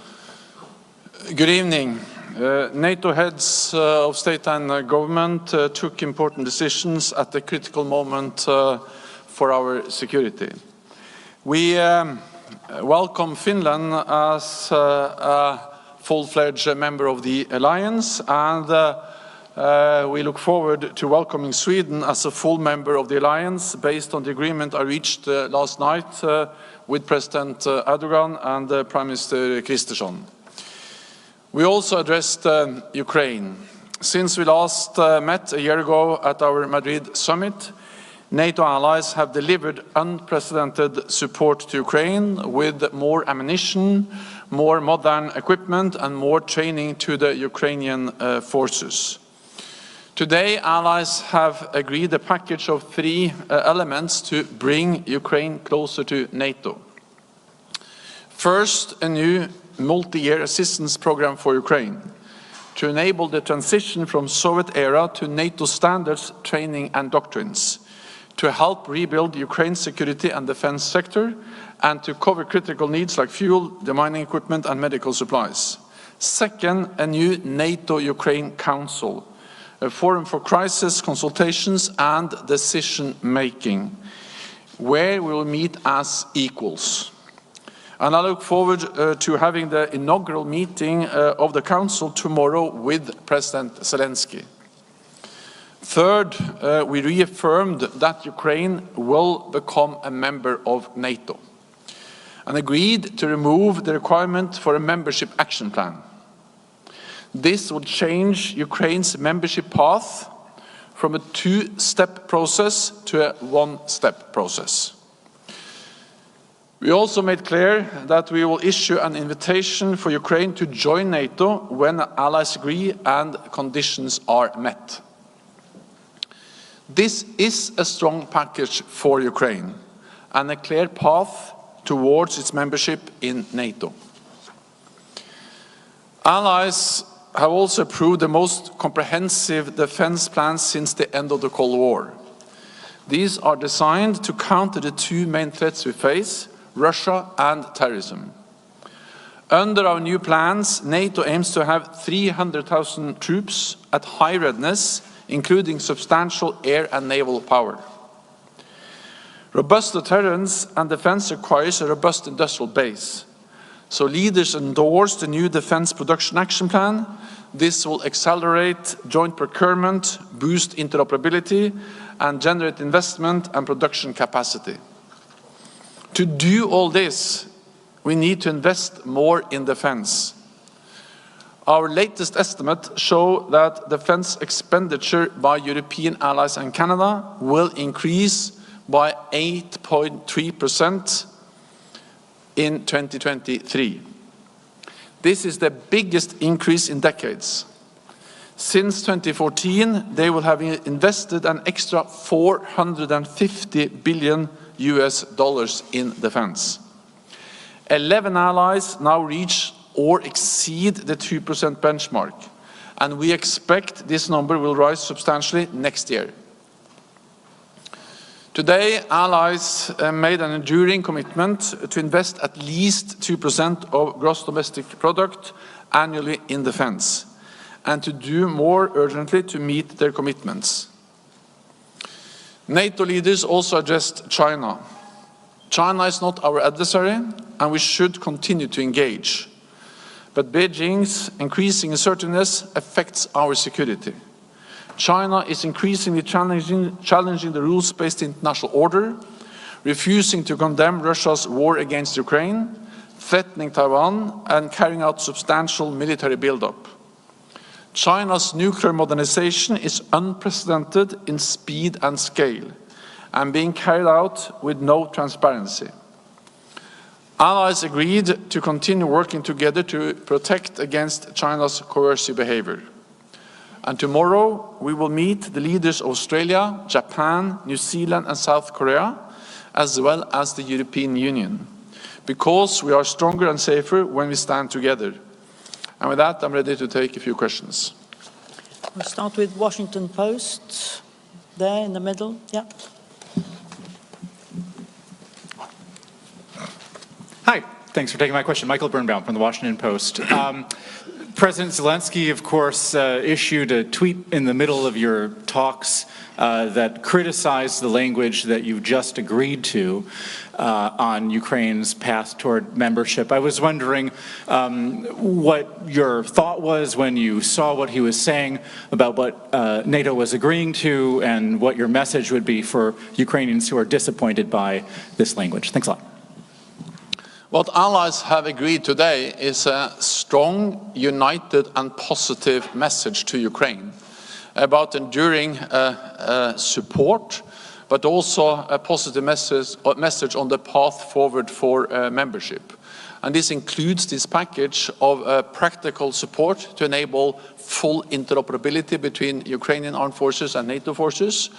Good evening. NATO heads of state and government took important decisions at a critical moment for our security. We welcome Finland as a full-fledged member of the alliance, and we look forward to welcoming Sweden as a full member of the alliance based on the agreement I reached last night with President Erdogan and Prime Minister Kristersson. We also addressed Ukraine. Since we last met a year ago at our Madrid summit, NATO allies have delivered unprecedented support to Ukraine with more ammunition, more modern equipment and more training to the Ukrainian forces. Today, allies have agreed a package of 3 elements to bring Ukraine closer to NATO. First, a new multi-year assistance program for Ukraine to enable the transition from Soviet era to NATO standards, training and doctrines, to help rebuild Ukraine's security and defense sector, and to cover critical needs like fuel, demining equipment and medical supplies. Second, a new NATO-Ukraine Council, a forum for crisis consultations and decision-making, where we will meet as equals. And I look forward to having the inaugural meeting of the Council tomorrow with President Zelensky. Third, we reaffirmed that Ukraine will become a member of NATO and agreed to remove the requirement for a membership action plan. This will change Ukraine's membership path from a 2-step process to a 1-step process. We also made clear that we will issue an invitation for Ukraine to join NATO when allies agree and conditions are met. This is a strong package for Ukraine and a clear path towards its membership in NATO. Allies have also approved the most comprehensive defense plans since the end of the Cold War. These are designed to counter the 2 main threats we face, Russia and terrorism. Under our new plans, NATO aims to have 300,000 troops at high readiness, including substantial air and naval power. Robust deterrence and defense requires a robust industrial base. So leaders endorsed the new Defense Production Action Plan. This will accelerate joint procurement, boost interoperability, and generate investment and production capacity. To do all this, we need to invest more in defense. Our latest estimates show that defense expenditure by European allies and Canada will increase by 8.3% in 2023. This is the biggest increase in decades. Since 2014, they will have invested an extra $450 billion in defense. 11 allies now reach or exceed the 2% benchmark, and we expect this number will rise substantially next year. Today, allies made an enduring commitment to invest at least 2% of gross domestic product annually in defense, and to do more urgently to meet their commitments. NATO leaders also addressed China. China is not our adversary, and we should continue to engage. But Beijing's increasing assertiveness affects our security. China is increasingly challenging the rules-based international order, refusing to condemn Russia's war against Ukraine, threatening Taiwan, and carrying out substantial military buildup. China's nuclear modernization is unprecedented in speed and scale, and being carried out with no transparency. Allies agreed to continue working together to protect against China's coercive behavior. And tomorrow, we will meet the leaders of Australia, Japan, New Zealand and South Korea, as well as the European Union, because we are stronger and safer when we stand together. And with that, I'm ready to take a few questions. We'll start with Washington Post. There in the middle, yeah. Hi, thanks for taking my question. Michael Birnbaum from the Washington Post. President Zelensky, of course, issued a tweet in the middle of your talks that criticized the language that you've just agreed to on Ukraine's path toward membership. I was wondering what your thought was when you saw what he was saying about what NATO was agreeing to and what your message would be for Ukrainians who are disappointed by this language. Thanks a lot. What allies have agreed today is a strong, united and positive message to Ukraine about enduring support, but also a positive message on the path forward for membership. And this includes this package of practical support to enable full interoperability between Ukrainian armed forces and NATO forces,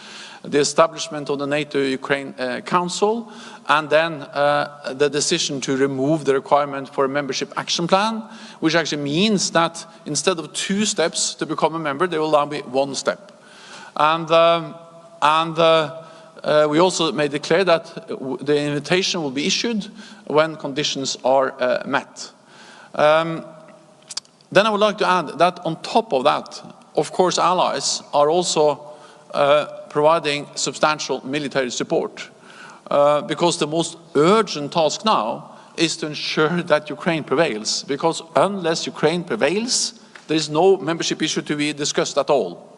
the establishment of the NATO-Ukraine Council, and then the decision to remove the requirement for a membership action plan, which actually means that instead of 2 steps to become a member, there will now be 1 step. And we also made it clear that the invitation will be issued when conditions are met. Then I would like to add that on top of that, of course, allies are also providing substantial military support because the most urgent task now is to ensure that Ukraine prevails, because unless Ukraine prevails, there is no membership issue to be discussed at all.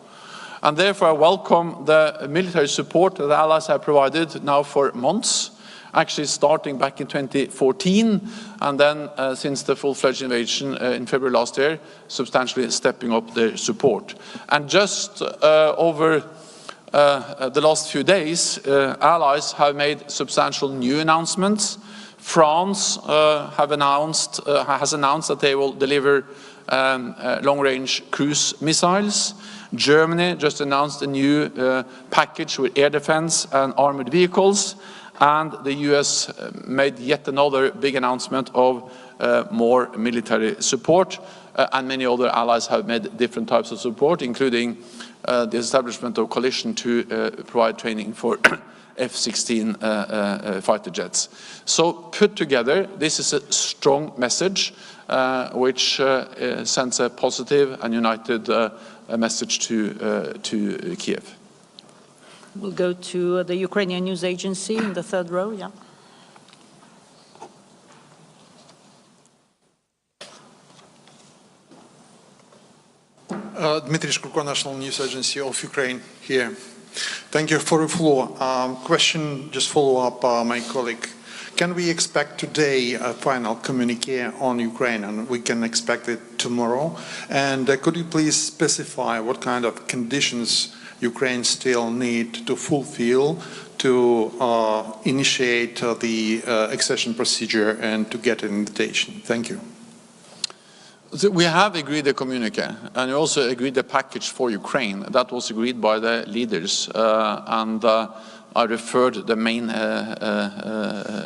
And therefore I welcome the military support that the allies have provided now for months, actually starting back in 2014, and then since the full-fledged invasion in February last year, substantially stepping up their support. And just over the last few days, allies have made substantial new announcements. France has announced that they will deliver long-range cruise missiles. Germany just announced a new package with air defense and armored vehicles. And the US made yet another big announcement of more military support. And many other allies have made different types of support, including the establishment of coalition to provide training for F-16 fighter jets. So put together, this is a strong message which sends a positive and united message to Kiev. We'll go to the Ukrainian news agency in the 3rd row, yeah. Dmitry Shkurko, National News Agency of Ukraine here. Thank you for the floor. Question, just follow up my colleague. Can we expect today a final communique on Ukraine, and we can expect it tomorrow? And could you please specify what kind of conditions Ukraine still need to fulfill to initiate the accession procedure and to get an invitation? Thank you. So we have agreed a communique, and we also agreed a package for Ukraine. That was agreed by the leaders, and I referred the main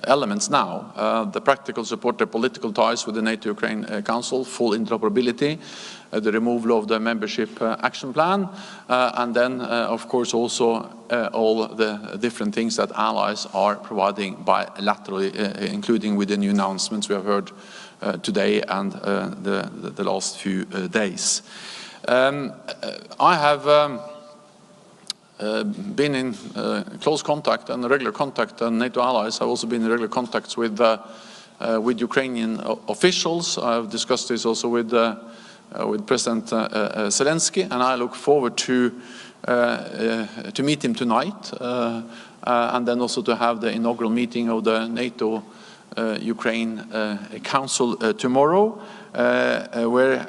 elements now. The practical support, the political ties with the NATO-Ukraine Council, full interoperability, the removal of the membership action plan, and then, of course, also all the different things that allies are providing bilaterally, including with the new announcements we have heard today and the last few days. I have been in close contact and regular contact, and NATO allies have also been in regular contacts with Ukrainian officials. I've discussed this also with President Zelensky, and I look forward to meet him tonight, and then also to have the inaugural meeting of the NATO Ukraine Council tomorrow, where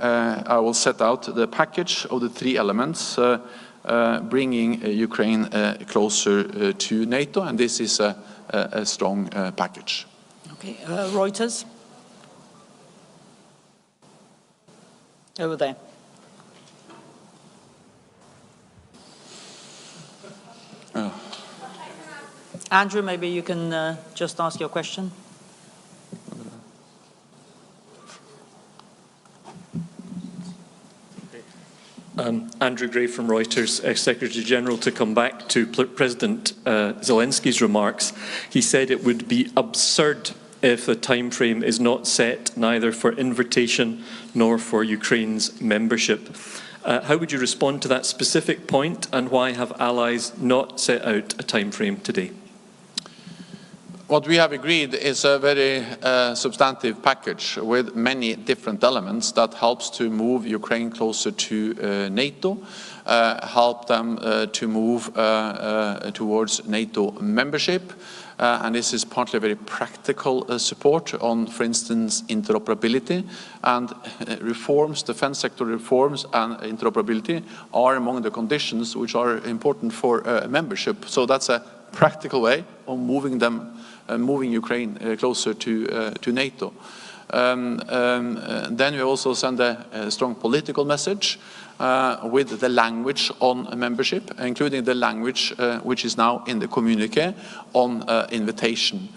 I will set out the package of the 3 elements bringing Ukraine closer to NATO, and this is a strong package. Okay, Reuters. Over there. Andrew, maybe you can just ask your question. Andrew Gray from Reuters, Secretary General, to come back to President Zelensky's remarks. He said it would be absurd if a time frame is not set neither for invitation nor for Ukraine's membership. How would you respond to that specific point, and why have allies not set out a time frame today? What we have agreed is a very substantive package with many different elements that helps to move Ukraine closer to NATO, help them to move towards NATO membership. And this is partly a very practical support on, for instance, interoperability, and reforms, defense sector reforms and interoperability are among the conditions which are important for membership. So that's a practical way of moving Ukraine closer to NATO. Then we also send a strong political message with the language on membership, including the language which is now in the communique on invitation.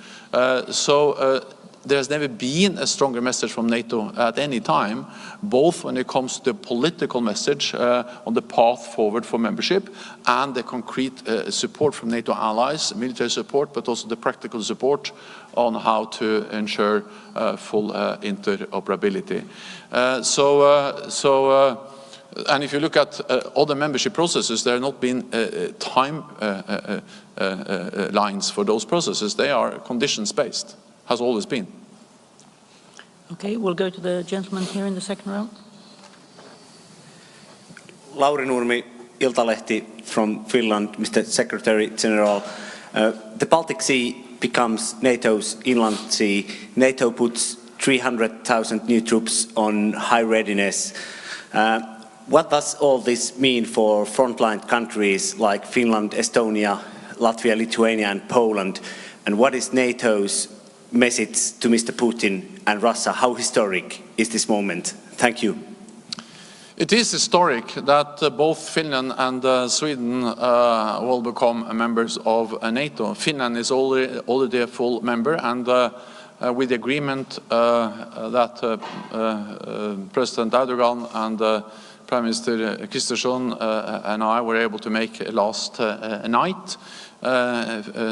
There's never been a stronger message from NATO at any time, both when it comes to the political message on the path forward for membership and the concrete support from NATO allies, military support, but also the practical support on how to ensure full interoperability. And if you look at other membership processes, there have not been time lines for those processes. They are conditions-based, has always been. Okay, we'll go to the gentleman here in the second row. Lauri Nurmi, Iltalehti from Finland, Mr. Secretary General. The Baltic Sea becomes NATO's inland sea. NATO puts 300,000 new troops on high readiness. What does all this mean for frontline countries like Finland, Estonia, Latvia, Lithuania and Poland? And what is NATO's message to Mr. Putin and Russia? How historic is this moment? Thank you. It is historic that both Finland and Sweden will become members of NATO. Finland is already a full member, and with the agreement that President Erdogan and Prime Minister Kristersson and I were able to make last night,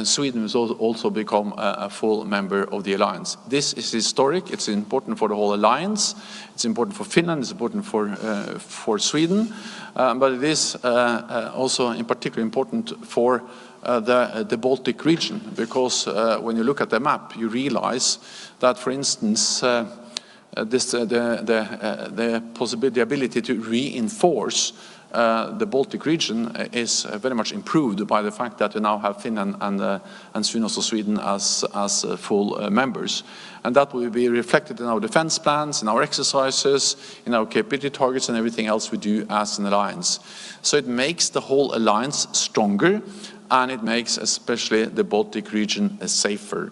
Sweden will also become a full member of the alliance. This is historic. It's important for the whole alliance. It's important for Finland. It's important for Sweden. But it is also in particular important for the Baltic region, because when you look at the map, you realize that, for instance, the ability to reinforce the Baltic region is very much improved by the fact that we now have Finland and soon also Sweden as full members. And that will be reflected in our defense plans, in our exercises, in our capability targets and everything else we do as an alliance. So it makes the whole alliance stronger, and it makes especially the Baltic region safer.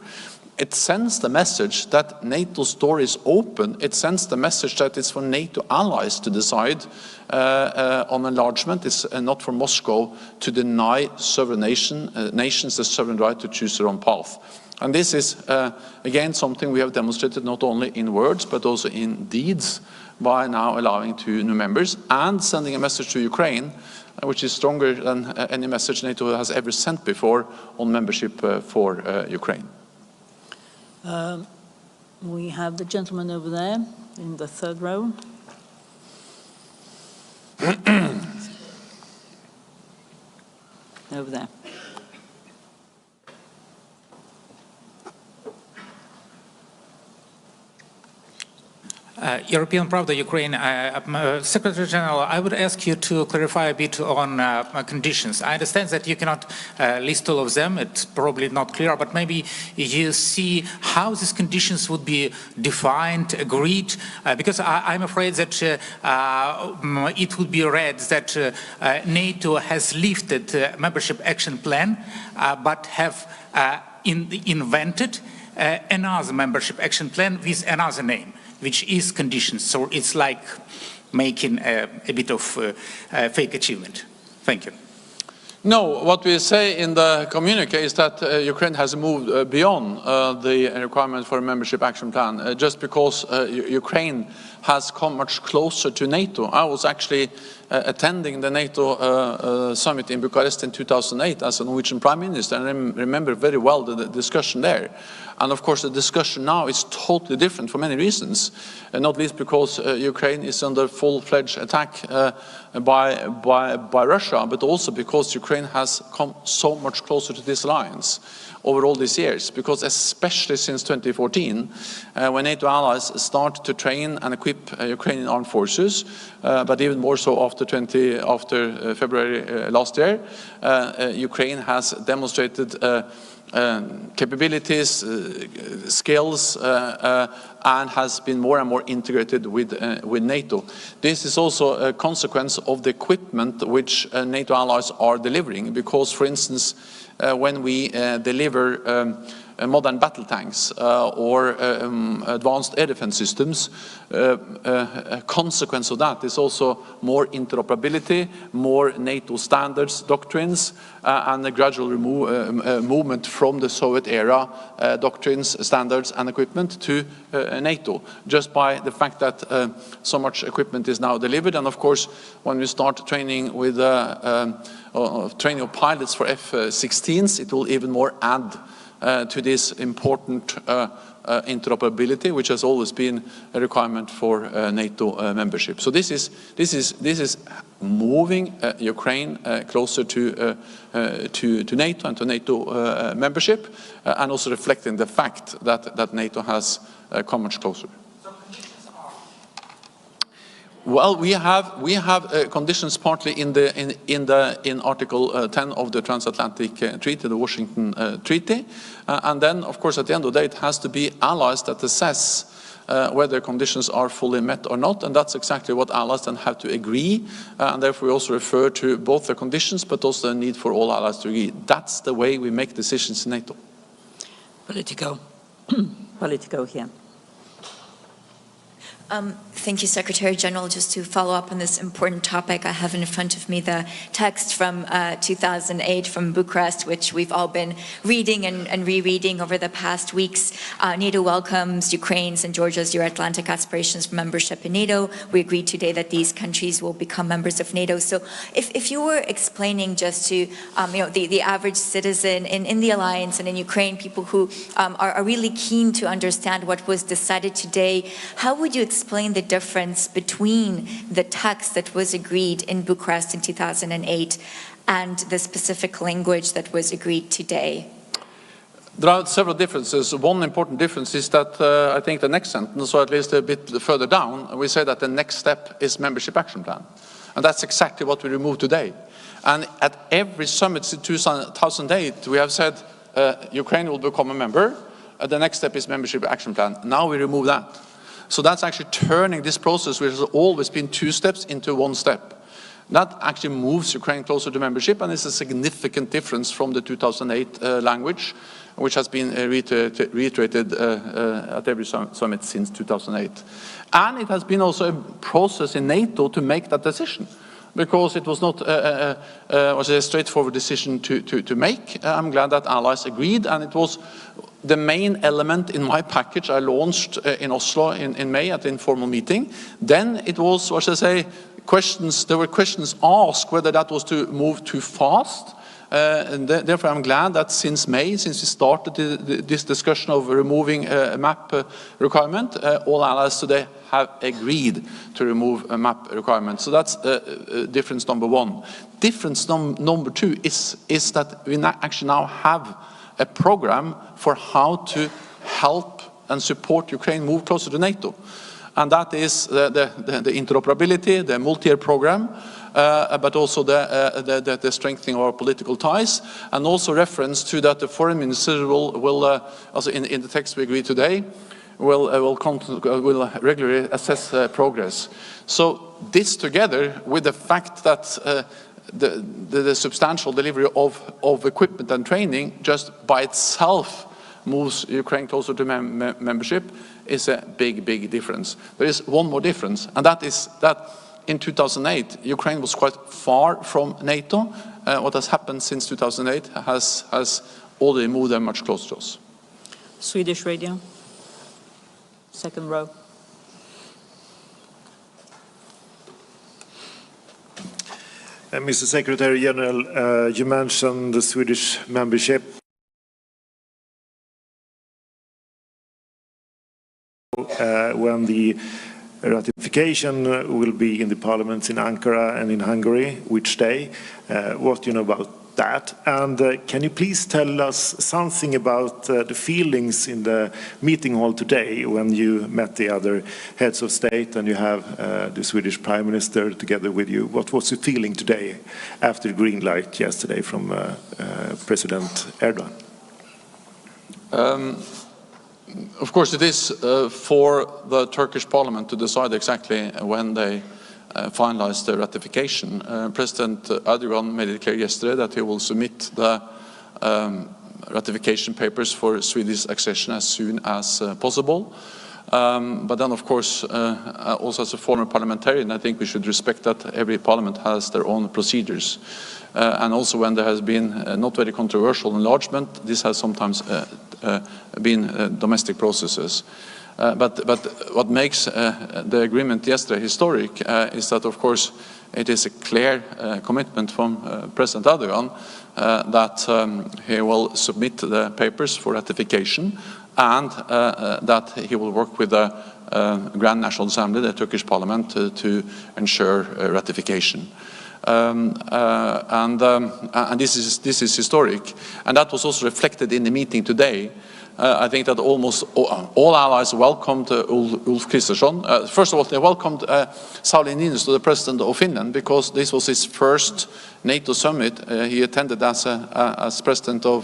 It sends the message that NATO's door is open. It sends the message that it's for NATO allies to decide on enlargement. It's not for Moscow to deny sovereign nations the sovereign right to choose their own path. And this is, again, something we have demonstrated not only in words, but also in deeds by now allowing 2 new members and sending a message to Ukraine, which is stronger than any message NATO has ever sent before on membership for Ukraine. We have the gentleman over there in the third row. Over there. European Pravda, Ukraine. Secretary General, I would ask you to clarify a bit on conditions. I understand that you cannot list all of them. It's probably not clear, but maybe you see how these conditions would be defined, agreed, because I'm afraid that it would be read that NATO has lifted membership action plan, but have invented another membership action plan with another name, which is conditions. So it's like making a bit of fake achievement. Thank you. No, what we say in the communique is that Ukraine has moved beyond the requirement for a membership action plan, just because Ukraine has come much closer to NATO. I was actually attending the NATO summit in Bucharest in 2008 as a Norwegian Prime Minister, and I remember very well the discussion there. And of course the discussion now is totally different for many reasons, not least because Ukraine is under full-fledged attack by Russia, but also because Ukraine has come so much closer to this alliance over all these years, because especially since 2014, when NATO allies start to train and equip Ukrainian armed forces, but even more so after February last year, Ukraine has demonstrated capabilities, skills, and has been more and more integrated with NATO. This is also a consequence of the equipment which NATO allies are delivering, because, for instance, when we deliver modern battle tanks or advanced air defense systems, a consequence of that is also more interoperability, more NATO standards, doctrines, and a gradual movement from the Soviet era doctrines, standards, and equipment to NATO, just by the fact that so much equipment is now delivered. And of course, when we start training with training of pilots for F-16s, it will even more add to this important interoperability, which has always been a requirement for NATO membership. So this is moving Ukraine closer to NATO and to NATO membership, and also reflecting the fact that NATO has come much closer. Well, we have conditions partly in Article 10 of the Transatlantic Treaty, the Washington Treaty, and then, of course, at the end of the day, it has to be allies that assess whether conditions are fully met or not, and that's exactly what allies then have to agree, and therefore we also refer to both the conditions, but also the need for all allies to agree. That's the way we make decisions in NATO. Politico here. Thank you, Secretary General. Just to follow up on this important topic, I have in front of me the text from 2008 from Bucharest, which we've all been reading and rereading over the past weeks. NATO welcomes Ukraine's and Georgia's Euro-Atlantic aspirations for membership in NATO. We agreed today that these countries will become members of NATO. So if you were explaining just to the average citizen in the alliance and in Ukraine, people who are really keen to understand what was decided today, how would you explain the difference between the text that was agreed in Bucharest in 2008 and the specific language that was agreed today? There are several differences. One important difference is that I think the next sentence, or at least a bit further down, we say that the next step is membership action plan. And that's exactly what we removed today. And at every summit since 2008, we have said Ukraine will become a member. The next step is membership action plan. Now we remove that. So that's actually turning this process, which has always been two steps, into one step. That actually moves Ukraine closer to membership, and it's a significant difference from the 2008 language, which has been reiterated at every summit since 2008. And it has been also a process in NATO to make that decision, because it was not was a straightforward decision to make. I'm glad that allies agreed, and it was the main element in my package I launched in Oslo in May at the informal meeting. Then it was, what should I say, there were questions asked whether that was to move too fast. And therefore I'm glad that since May, since we started this discussion of removing a map requirement, all allies today have agreed to remove a map requirement. So that's difference number one. Difference number two is that we actually now have a program for how to help and support Ukraine move closer to NATO. And that is the interoperability, the multi-year program, but also the strengthening of our political ties, and also reference to that the foreign minister will also in the text we agreed today, will regularly assess progress. So this, together with the fact that the substantial delivery of equipment and training just by itself moves Ukraine closer to membership, is a big difference. There is one more difference, and that is that in 2008 Ukraine was quite far from NATO, what has happened since 2008 has already moved them much closer to us. Swedish radio, second row. Mr. Secretary General, you mentioned the Swedish membership. When the ratification will be in the parliaments in Ankara and in Hungary, which day? What do you know about that? And can you please tell us something about the feelings in the meeting hall today when you met the other heads of state and you have the Swedish Prime Minister together with you? What was the feeling today after the green light yesterday from President Erdogan? Of course, it is for the Turkish parliament to decide exactly when they finalize the ratification. President Erdogan made it clear yesterday that he will submit the ratification papers for Swedish accession as soon as possible. But then, of course, also as a former parliamentarian, I think we should respect that every parliament has their own procedures. And also when there has been not very controversial enlargement, this has sometimes been domestic processes. But what makes the agreement yesterday historic is that, of course, it is a clear commitment from President Erdogan that he will submit the papers for ratification and that he will work with the Grand National Assembly, the Turkish Parliament, to ensure ratification. And this is historic, and that was also reflected in the meeting today. I think that almost all allies welcomed Ulf Kristersson. First of all, they welcomed Sauli Niinistö, the president of Finland, because this was his first NATO summit. He attended as president of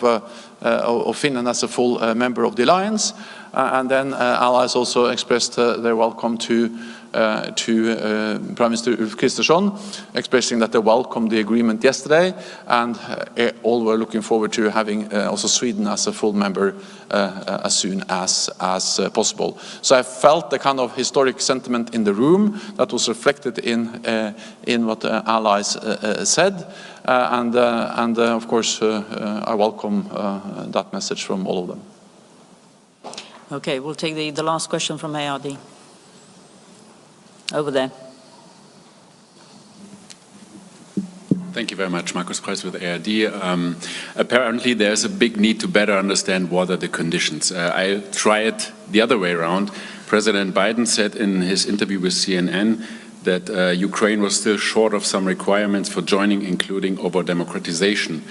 Finland as a full member of the alliance. And then allies also expressed their welcome to Prime Minister Ulf Kristersson, expressing that they welcomed the agreement yesterday, and all were looking forward to having also Sweden as a full member as soon as possible. So I felt the kind of historic sentiment in the room that was reflected in what the allies said, and of course I welcome that message from all of them. Okay, we'll take the last question from ARD. Over there. Thank you very much. Markus Kreis with ARD. Apparently there's a big need to better understand what are the conditions. I try it the other way around. President Biden said in his interview with CNN that Ukraine was still short of some requirements for joining, including over democratization.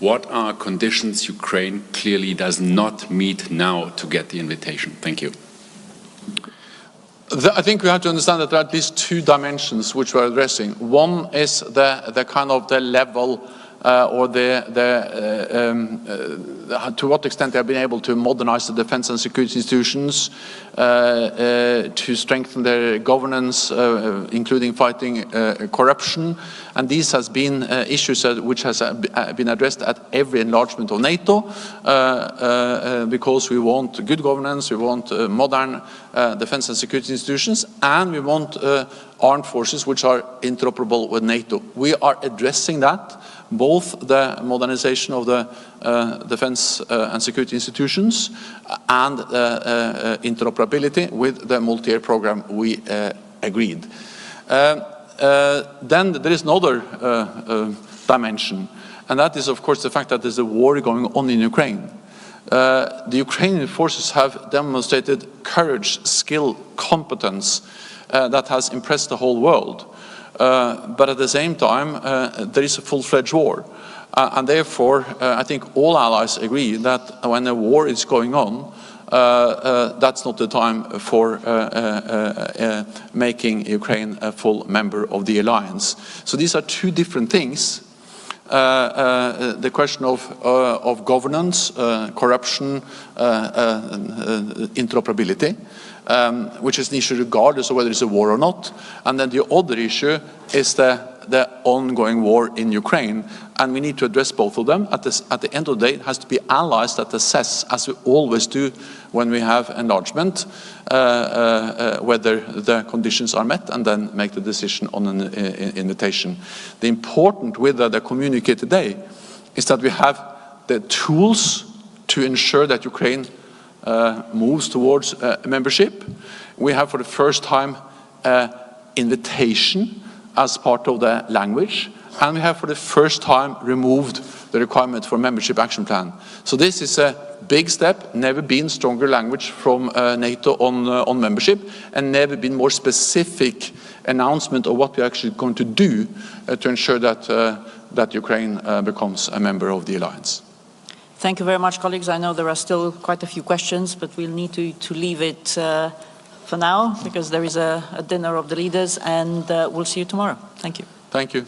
What are conditions Ukraine clearly does not meet now to get the invitation? Thank you. I think we have to understand that there are at least two dimensions which we're addressing. One is the kind of the level or to what extent they have been able to modernize the defense and security institutions, to strengthen their governance, including fighting corruption. And this has been issues which has been addressed at every enlargement of NATO, because we want good governance, we want modern defense and security institutions, and we want armed forces which are interoperable with NATO. We are addressing that, both the modernization of the defense and security institutions and interoperability with the multi-year program we agreed. Then there is another dimension, and that is, of course, the fact that there's a war going on in Ukraine. The Ukrainian forces have demonstrated courage, skill, competence that has impressed the whole world. But at the same time, there is a full-fledged war. And therefore, I think all allies agree that when a war is going on, that's not the time for making Ukraine a full member of the alliance. So these are two different things. The question of governance, corruption, interoperability, which is an issue regardless of whether it's a war or not. And then the other issue is the the ongoing war in Ukraine, and we need to address both of them. At the end of the day, it has to be analyzed and assessed, as we always do when we have enlargement, whether the conditions are met, and then make the decision on an invitation. The important with the communique today is that we have the tools to ensure that Ukraine moves towards membership. We have for the first time invitation as part of the language, and we have for the first time removed the requirement for membership action plan. So this is a big step, never been stronger language from NATO on membership, and never been more specific announcement of what we're actually going to do to ensure that Ukraine becomes a member of the alliance. Thank you very much, colleagues. I know there are still quite a few questions, but we'll need to leave it for now, because there is a dinner of the leaders, and we'll see you tomorrow. Thank you. Thank you.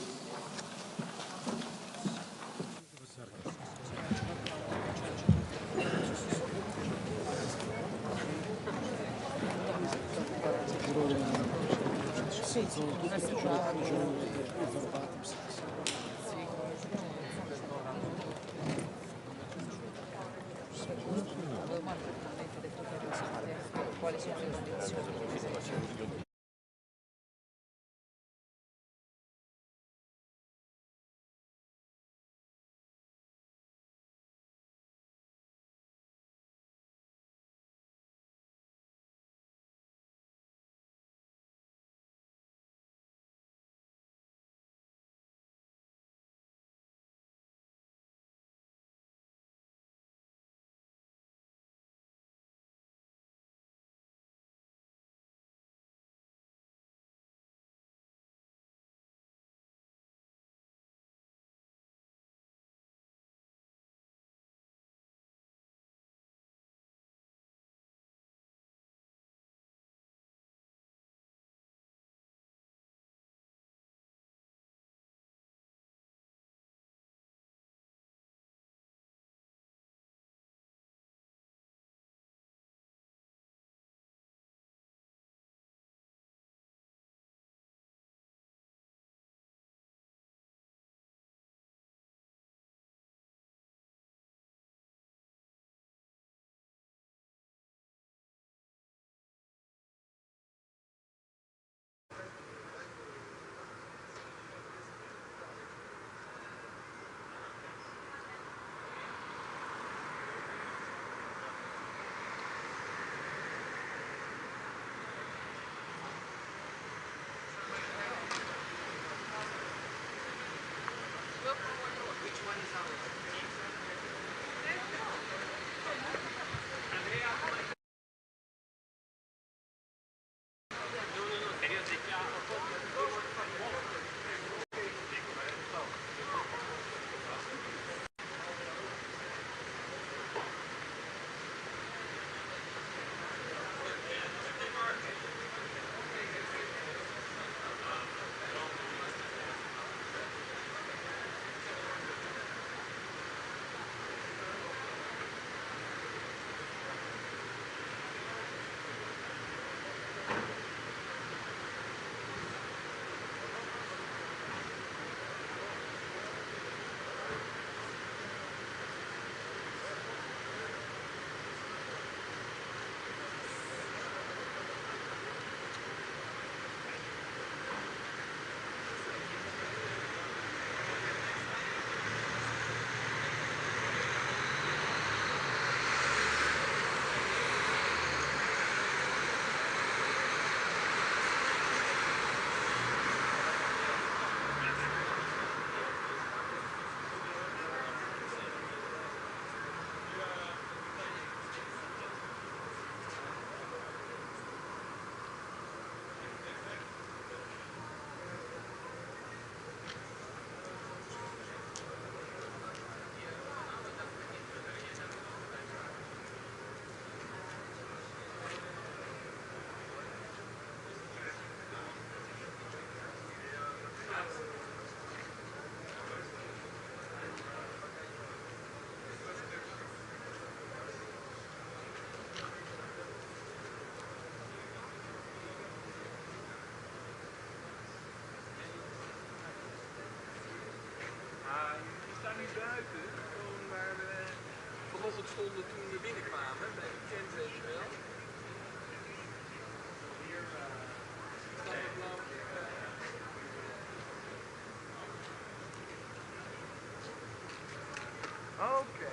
staan nu buiten, gewoon waar we vanochtend stonden toen we binnenkwamen, bij de tent, weet je wel. Hier staat het nou. Oké.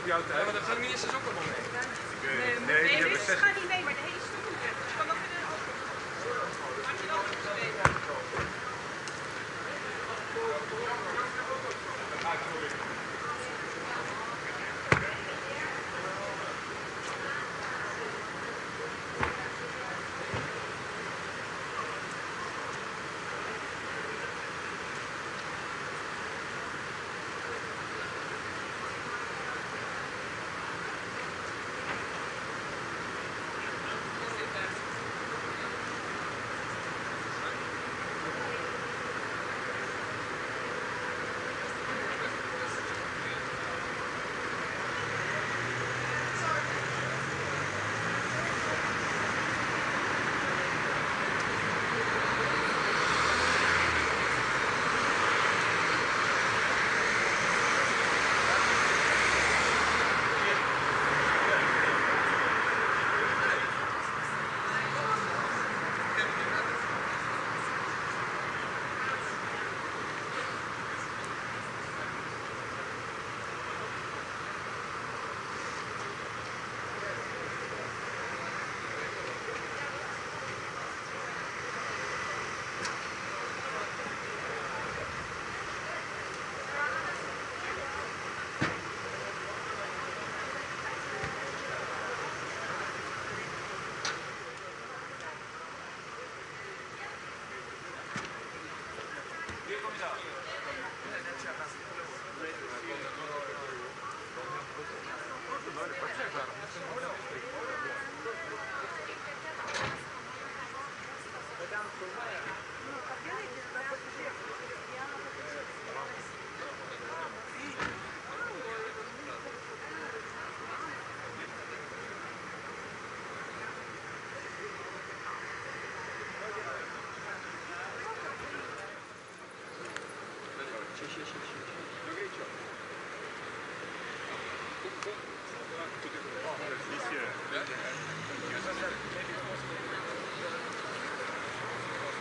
jou thuis. Ja, maar dat zijn de ministers ook allemaal mee. Nee, de ministers gaan niet mee, maar de hele stoel moet weg. Dus kan dat weer een auto. Had je dat ook geweten?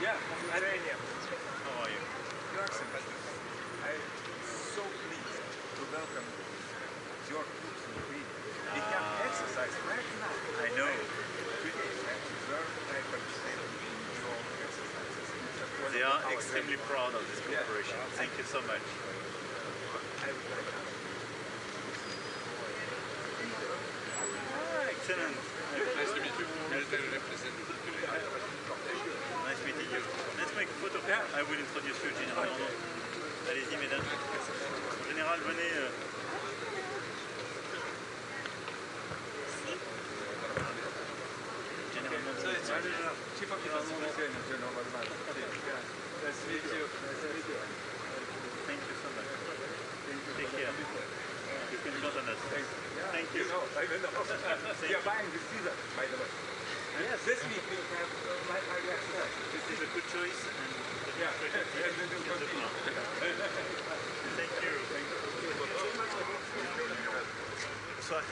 Yeah, from Armenian. How are you? You are sympathetic. I'm so pleased to welcome your troops in Ukraine. We can exercise right now. I know. Today, I participate in your exercises. They are extremely proud of this cooperation. Thank you so much. I would like to. Excellent. Nice to meet you. Military representative. Nice meeting you. Let's make a photo. I will introduce you, Général. Allez-y, mesdames. Général, venez. Général, Chief of Defense, General Vladimir. Nice to meet you. Thank you so much. Take care. You can count on us. Thank you. We are buying this visa, by the way. Yes. This week we have my access. This is a good choice. And yeah, and we will continue. Thank you. Bonsoir.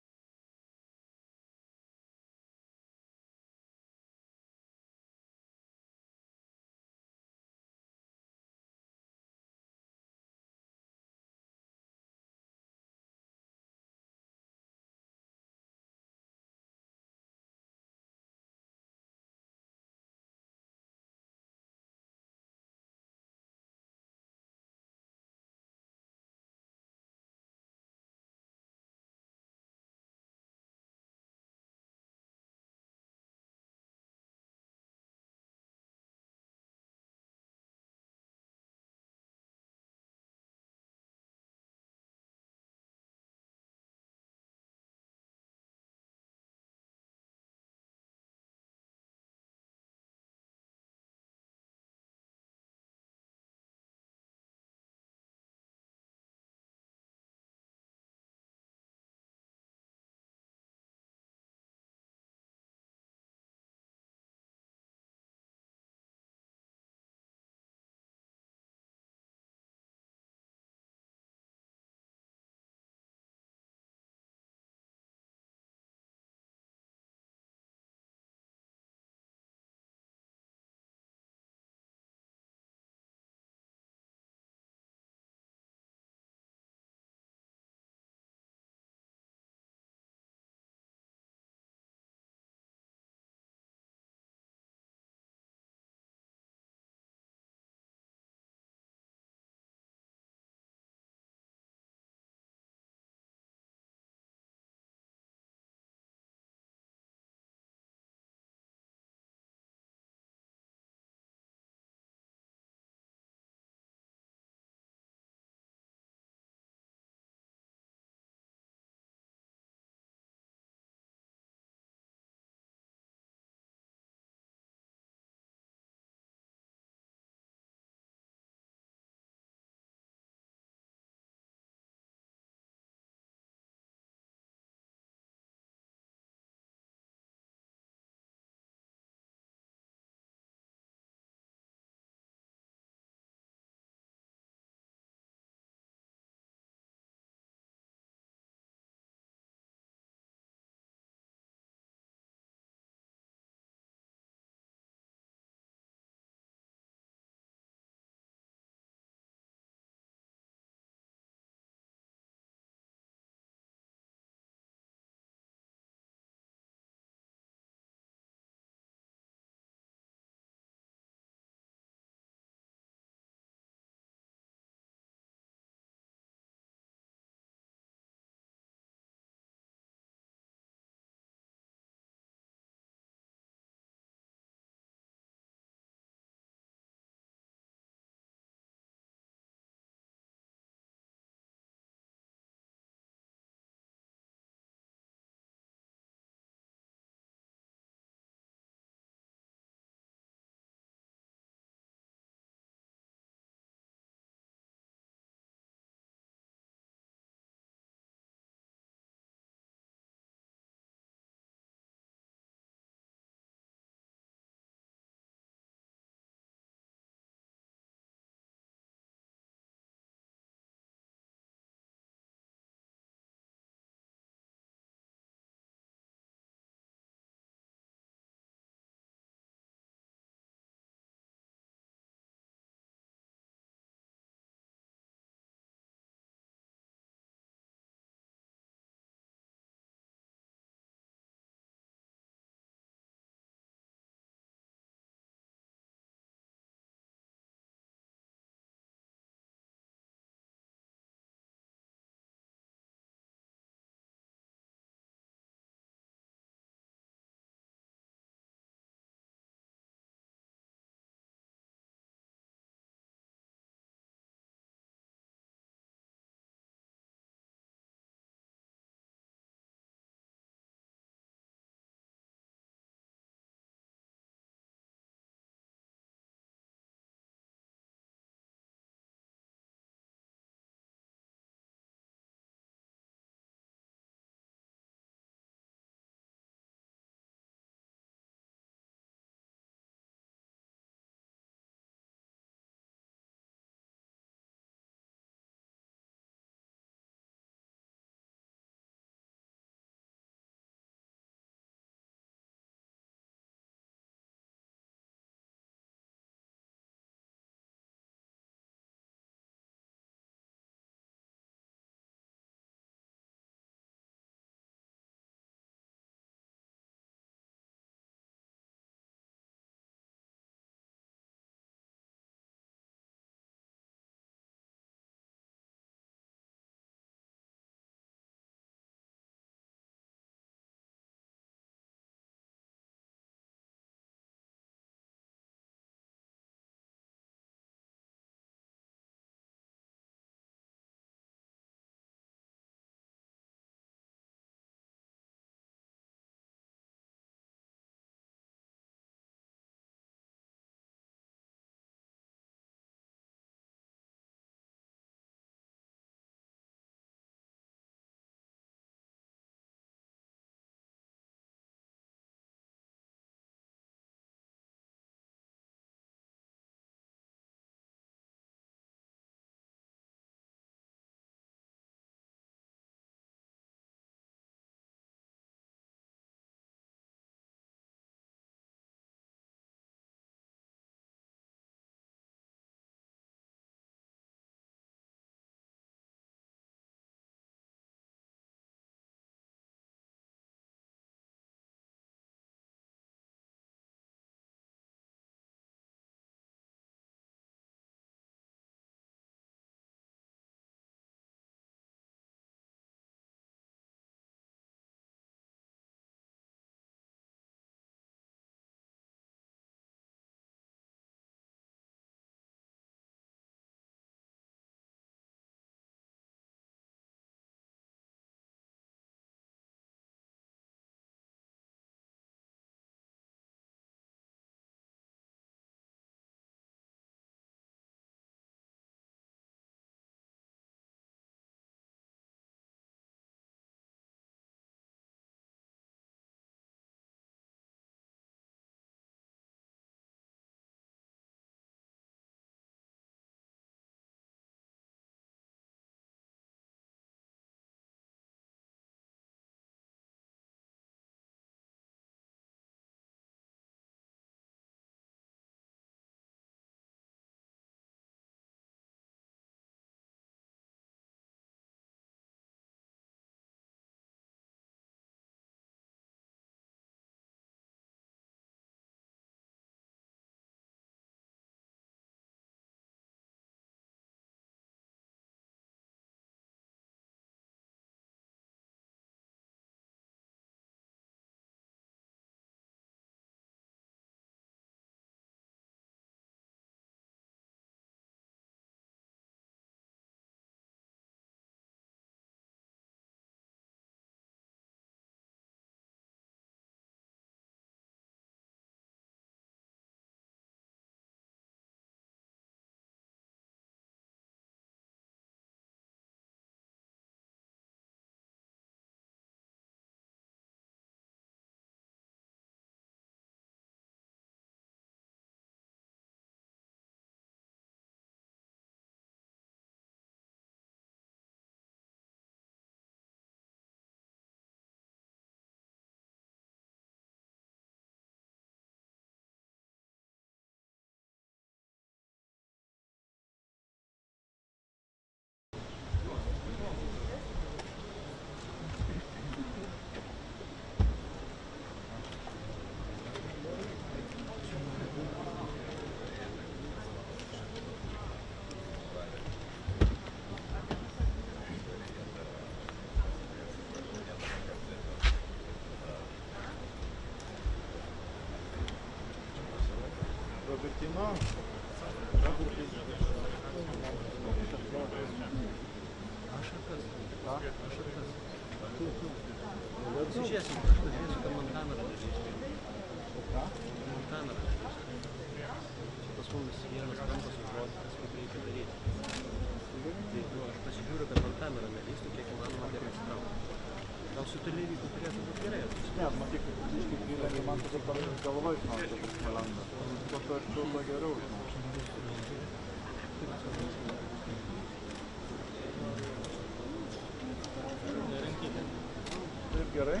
Gerai?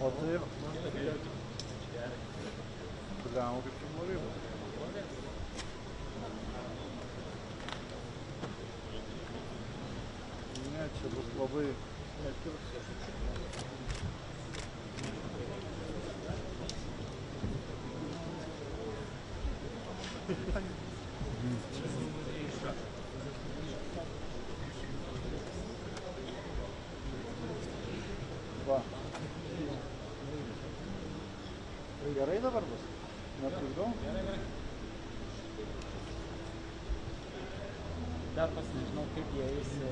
O tai Pliau kaip čia norėjau. Ne, čia bus labai netirps. Va. Tai gerai dabar bus? Netrukdau? Dar pas nežinau, kaip jie eis ir...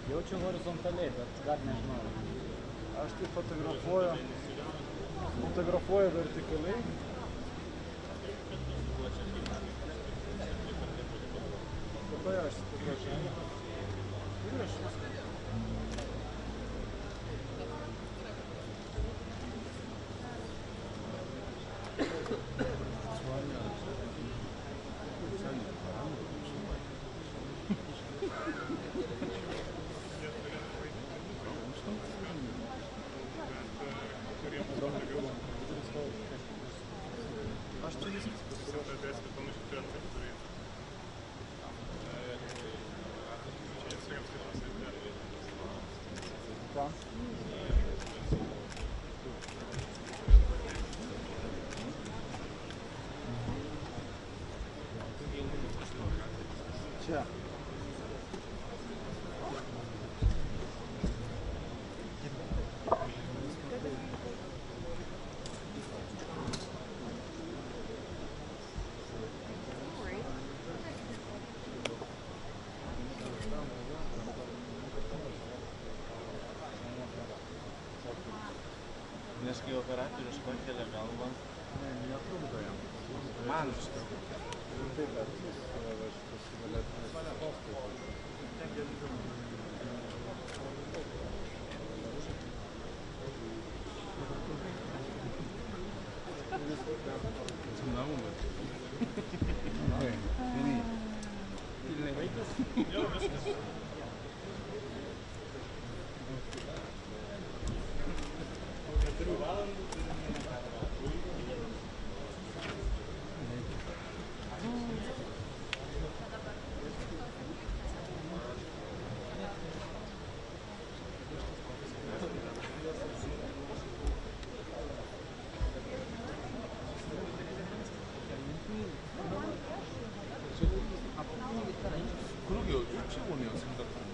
Jaučiu horizontaliai, bet dar nežinau. Aš tai fotografuoju vertikaliai. Dabar aš fotografuoju. Ir aš viską. Čia. Nes kai operatorius pakelia galvą, netrukdo jam. Man užtrukdo. Taip, bet šitas galėtume postai. 그러게 일찍 오네요 생각하는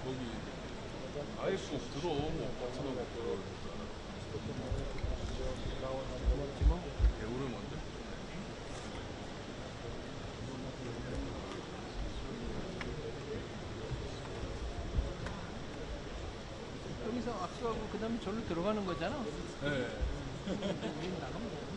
거기 아예 꼭 들어오고 같이 배우를 먼저 여기서 악수하고 그 다음에 절로 들어가는 거잖아. 네. 우린 나가면 돼.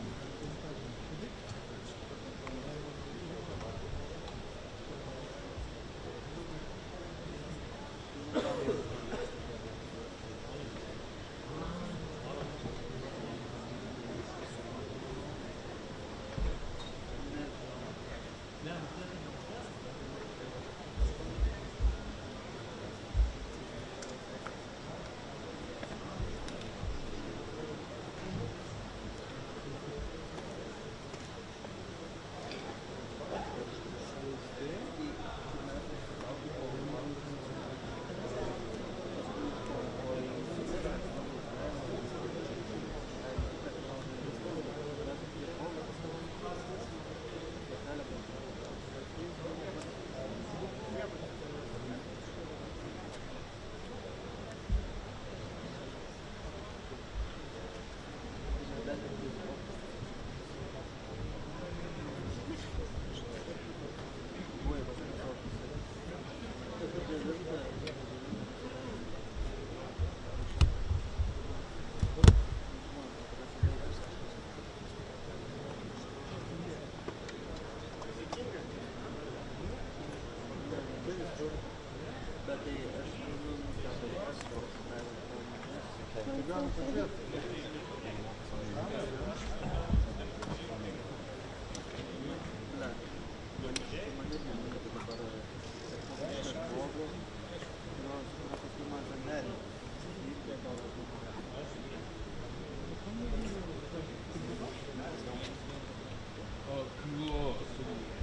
그거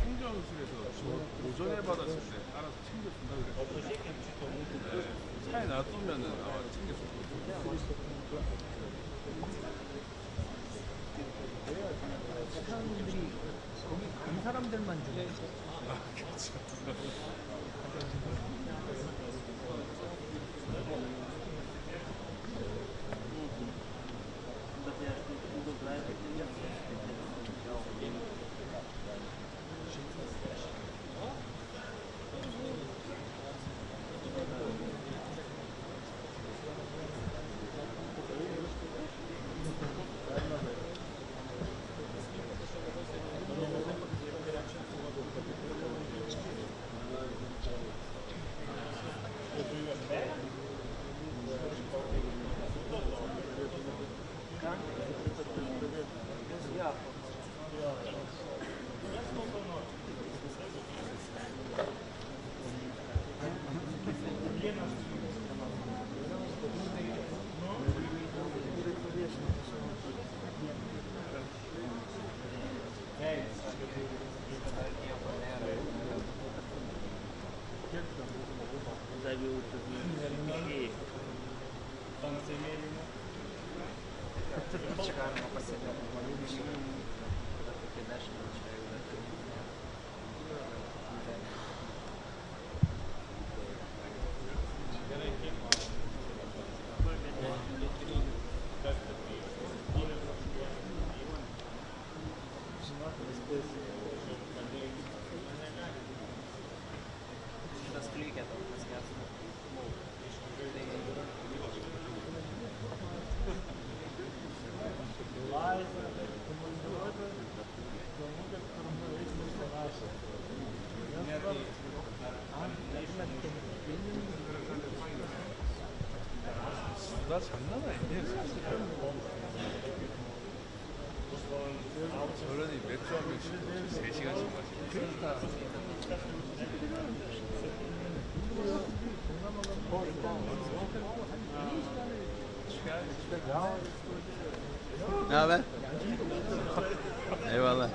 행정실에서 오전에 받았을 때 알아서 챙겨준다 그랬어요. 차에 놔두면은 아마 챙겼을 거예요. 사람들이 거기 간 사람들만 주고. 아, 그렇죠. 나 장난 아니네. 저런이 맥주 한 병씩 3시간씩 마시고. Ne haber? Eyvallah.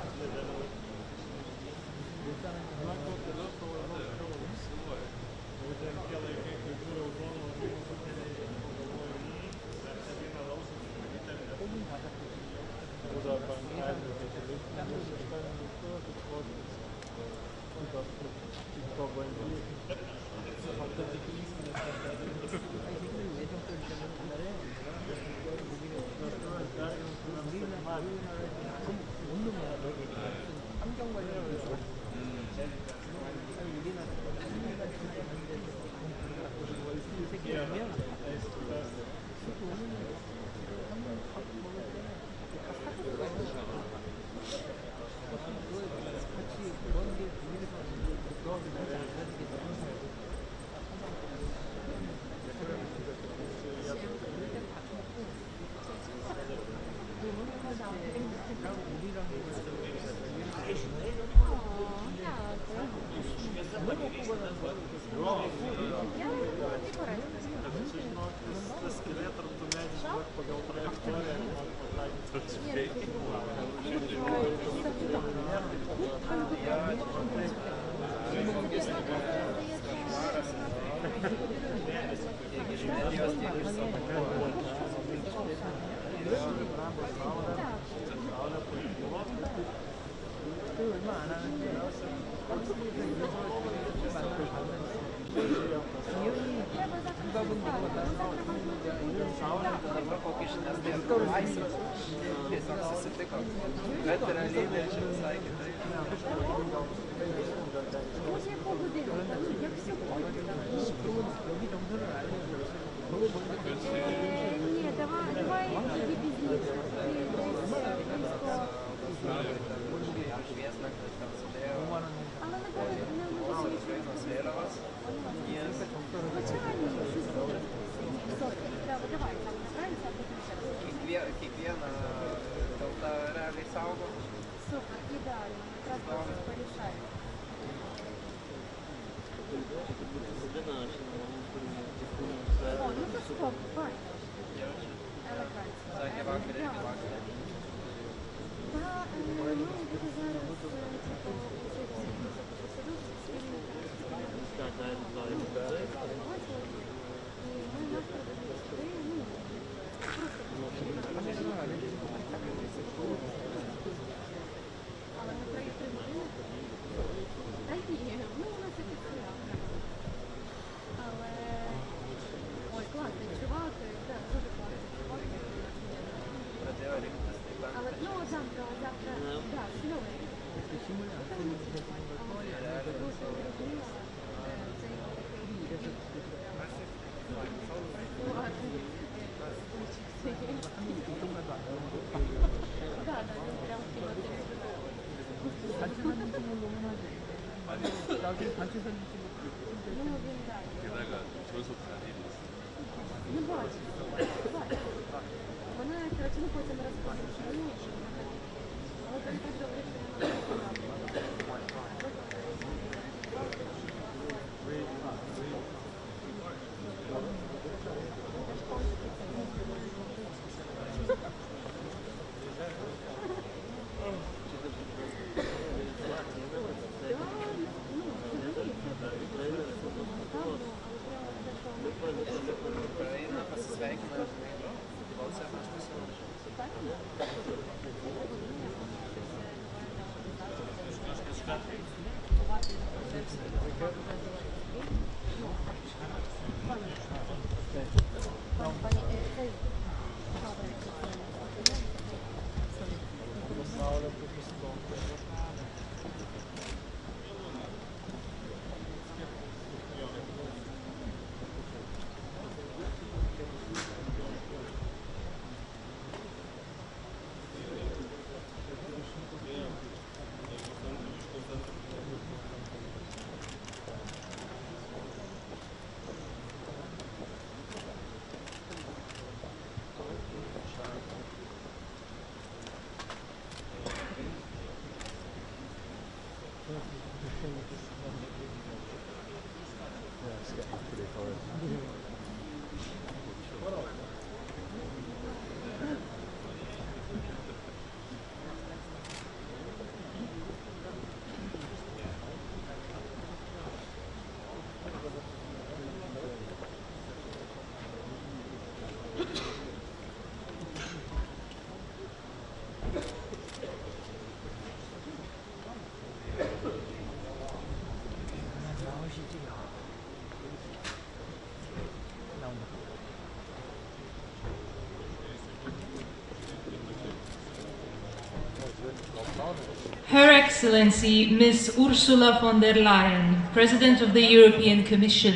Her Excellency Ms. Ursula von der Leyen, President of the European Commission.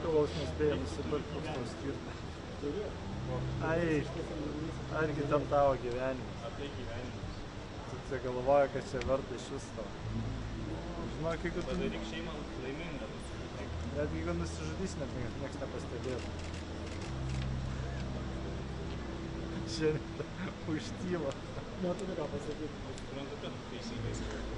Galvos nespėjo nusipirkti koks nors skirtas. Argi tam tavo gyvenimas. Tu galvoja, kad čia verta iš vis tavo. Žinok, jeigu tu... Padaryk šeimą laimingą. Net jeigu nusižudys, net nieks nepastebėtų. Čia užtyla. Neturiu ką pasakyti. Suprantu, kad teisingai skirti.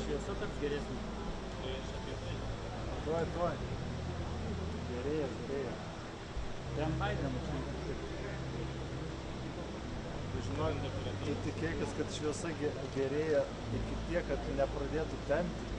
Šviesa taps geresnė. Tuoj. Gerėja. Ten Baidenas. Žinok, tu tikėkis, kad šviesa gerėja iki tiek, kad nepradėtų temti.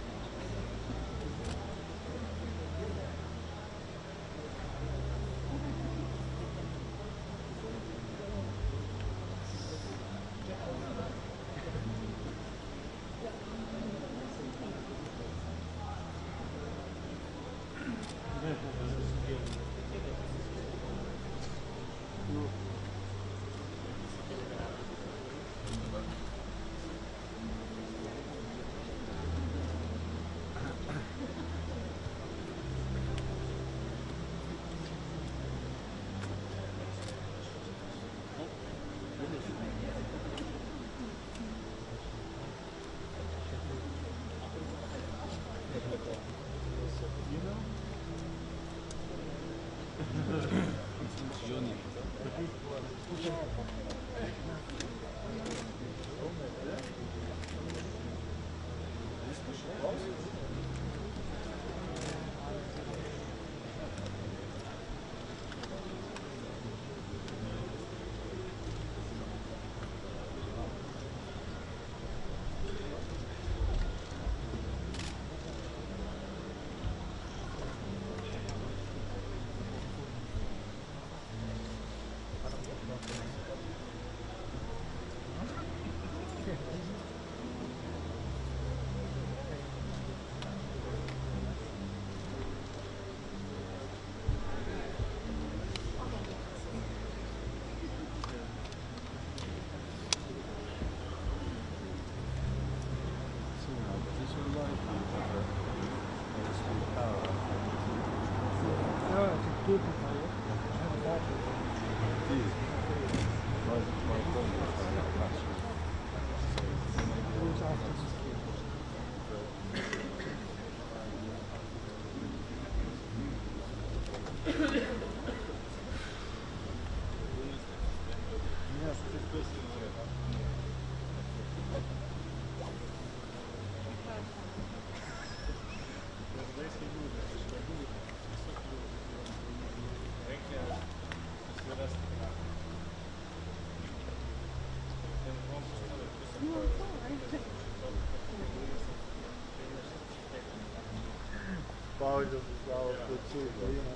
Paulius, Ukrainą.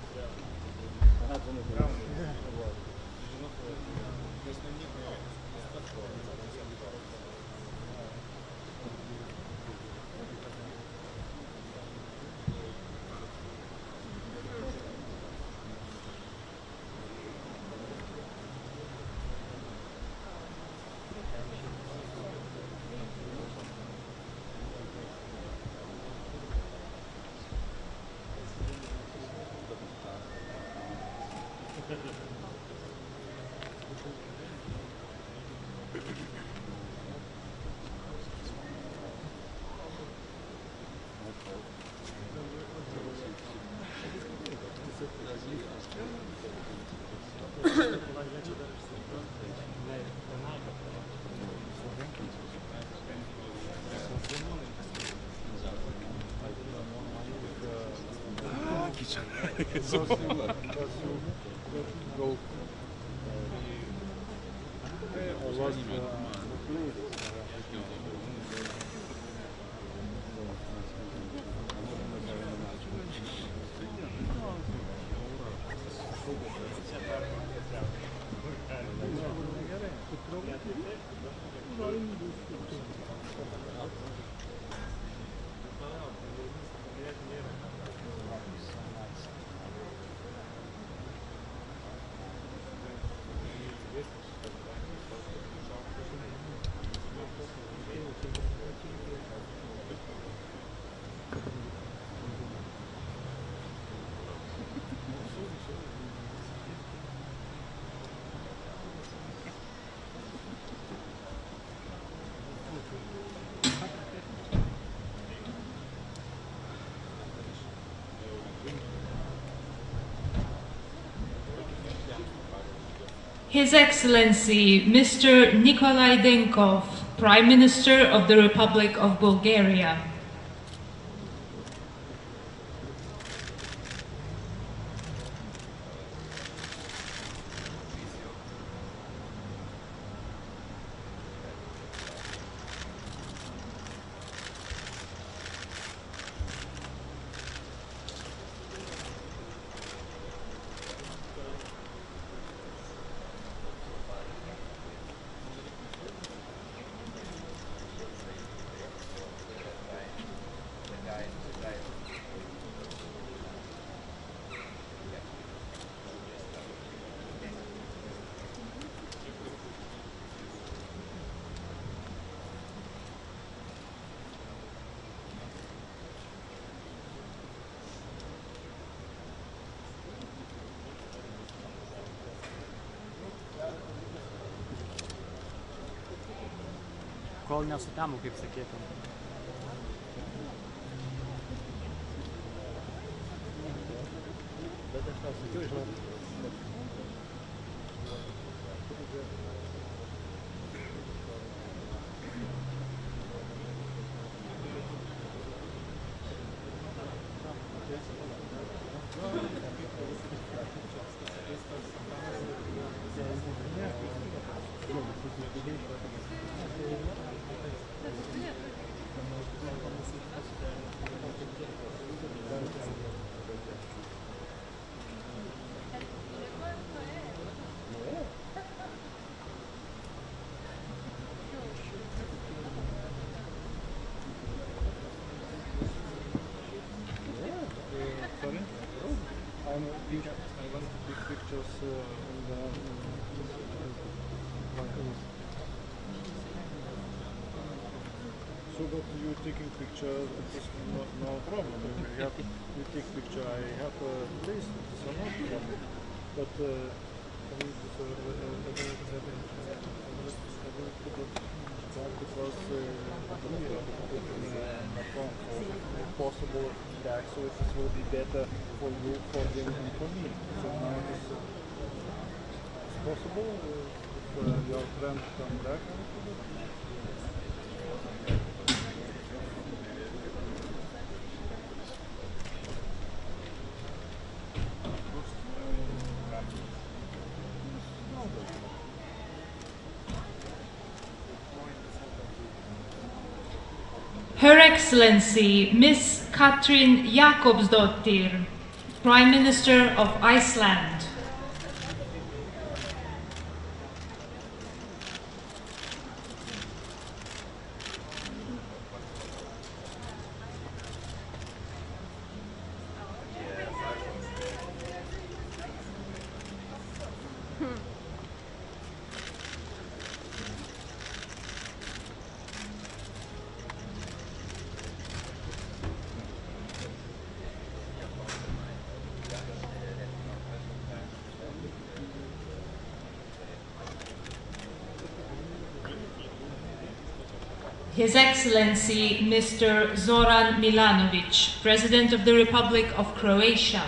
His Excellency Mr. Nikolai Denkov, Prime Minister of the Republic of Bulgaria. Kol nesutemo, kaip sakytum. Bet aš tau sakiau, žinau. So that you taking picture, it's no problem. You take picture. I have a place, it's not problem. But because possible back, so it will be better for you, for them, and for me. So now it's possible if your friend come back. Her Excellency Miss Katrin Jakobsdottir, Prime Minister of Iceland. His Excellency Mr. Zoran Milanovic, President of the Republic of Croatia.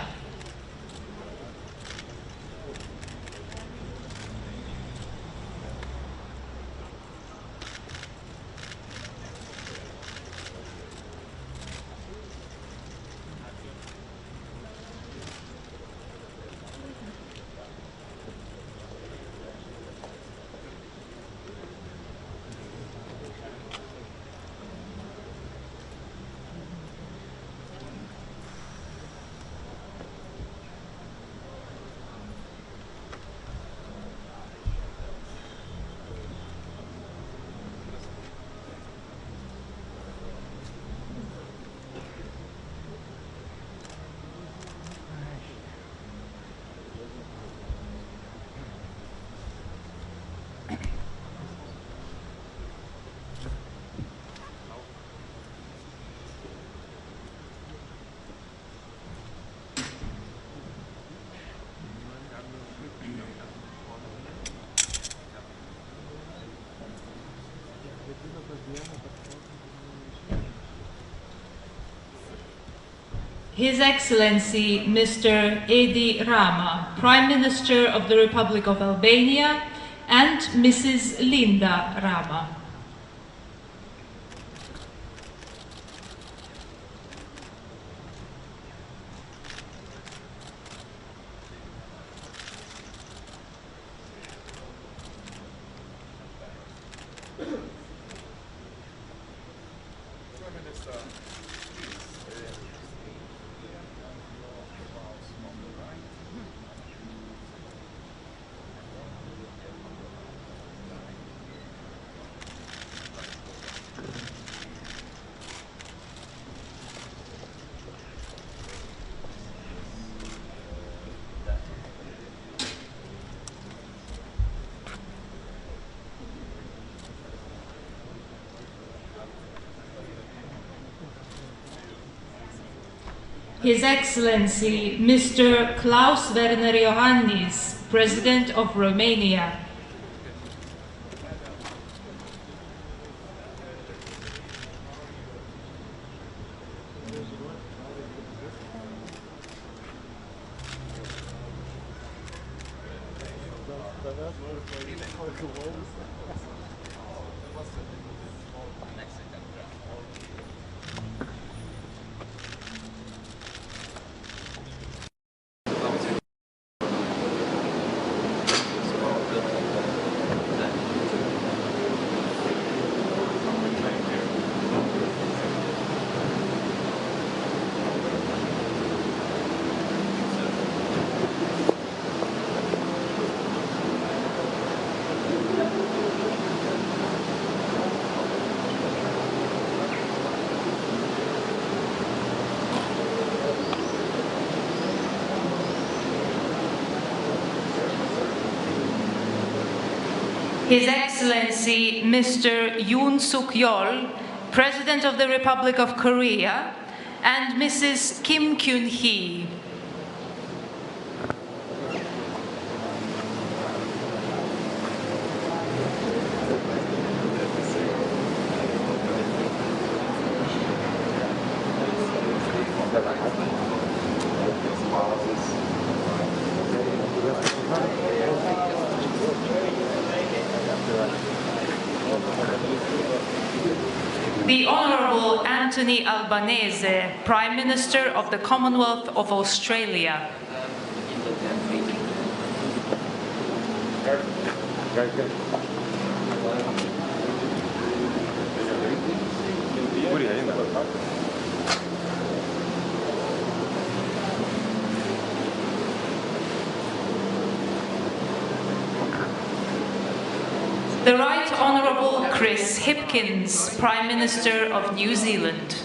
His Excellency Mr. Edi Rama, Prime Minister of the Republic of Albania, and Mrs. Linda Rama. His Excellency Mr. Klaus Werner Iohannis, President of Romania. His Excellency Mr. Yoon Suk-yeol, President of the Republic of Korea, and Mrs. Kim Kyun-hee. The Honourable Anthony Albanese, Prime Minister of the Commonwealth of Australia. The Right Honourable Chris Hipkins, Prime Minister of New Zealand.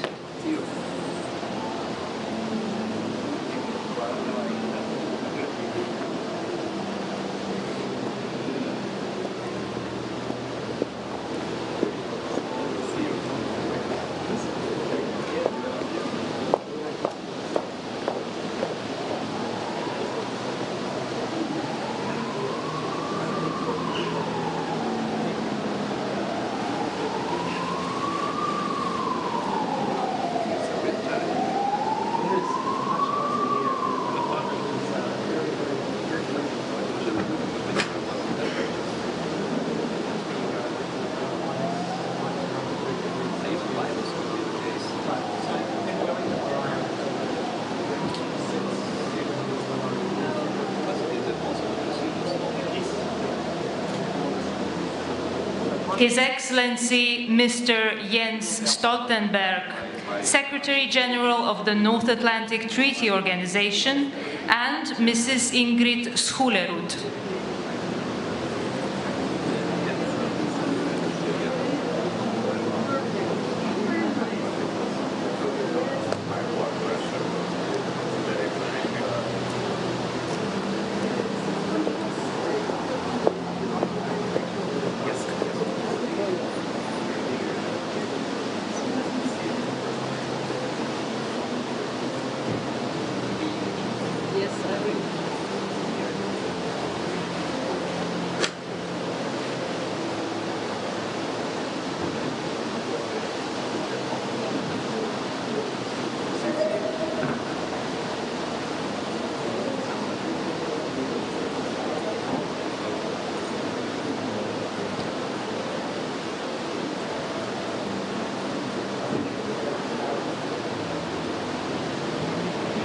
His Excellency Mr. Jens Stoltenberg, Secretary General of the North Atlantic Treaty Organization, and Mrs. Ingrid Schulerud.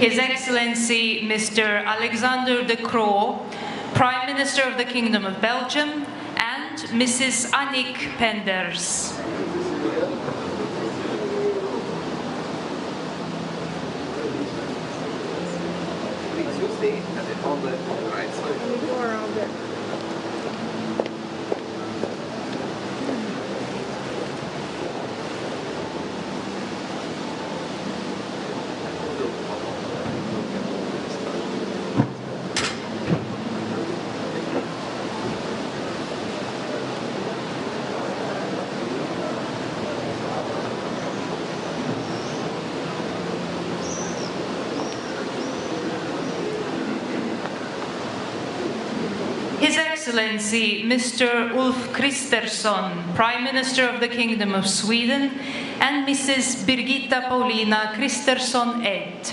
His Excellency Mr. Alexander De Croo, Prime Minister of the Kingdom of Belgium, and Mrs. Annick Penders. Please, you stay on the right side. Go around there. His Excellency Mr. Ulf Kristersson, Prime Minister of the Kingdom of Sweden, and Mrs. Birgitta Paulina Kristersson Ed.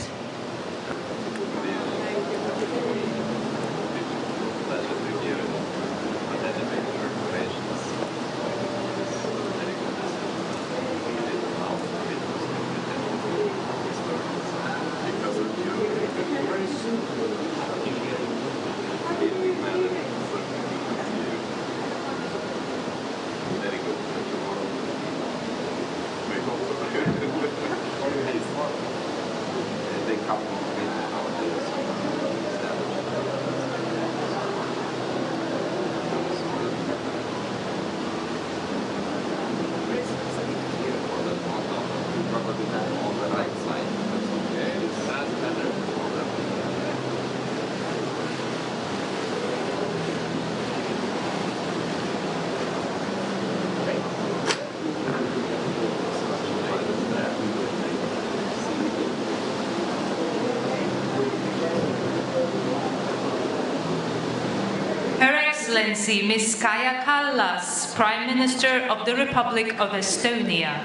Excellency Ms. Kaja Kallas, Prime Minister of the Republic of Estonia.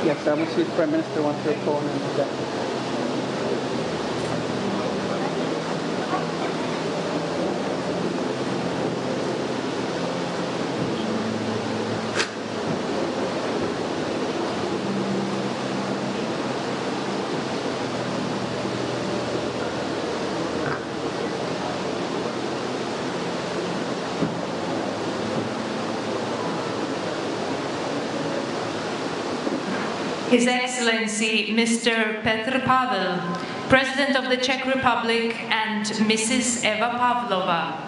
Yes, I will see the Prime Minister wants her phone and that. His Excellency Mr. Petr Pavel, President of the Czech Republic, and Mrs. Eva Pavlova.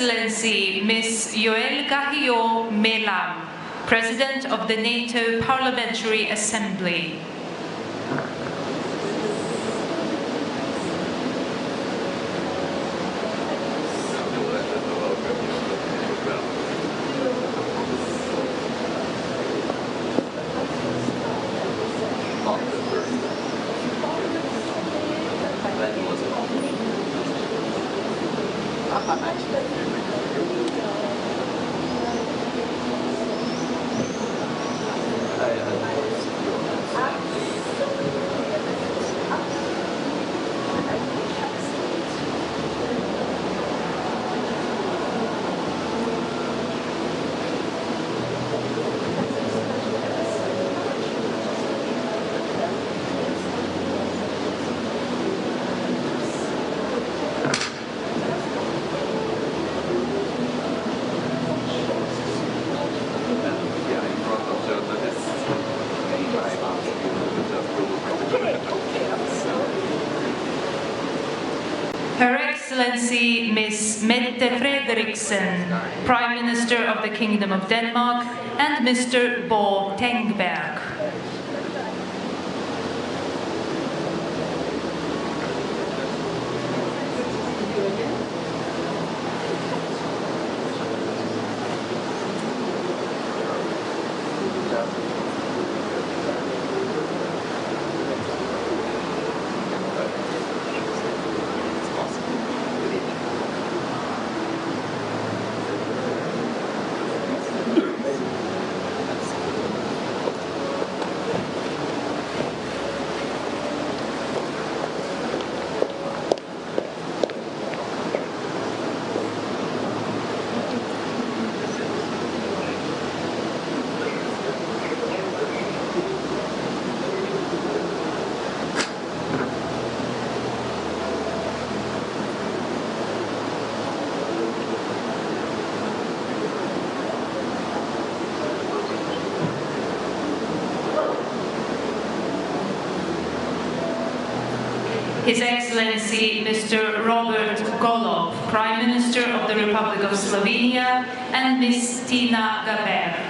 Excellency Ms. Yoel Gahio Melam, President of the NATO Parliamentary Assembly. Her Excellency Ms. Mette Frederiksen, Prime Minister of the Kingdom of Denmark, and Mr. Bo Tengberg. His Excellency Mr. Robert Golov, Prime Minister of the Republic of Slovenia, and Ms. Tina Gaber.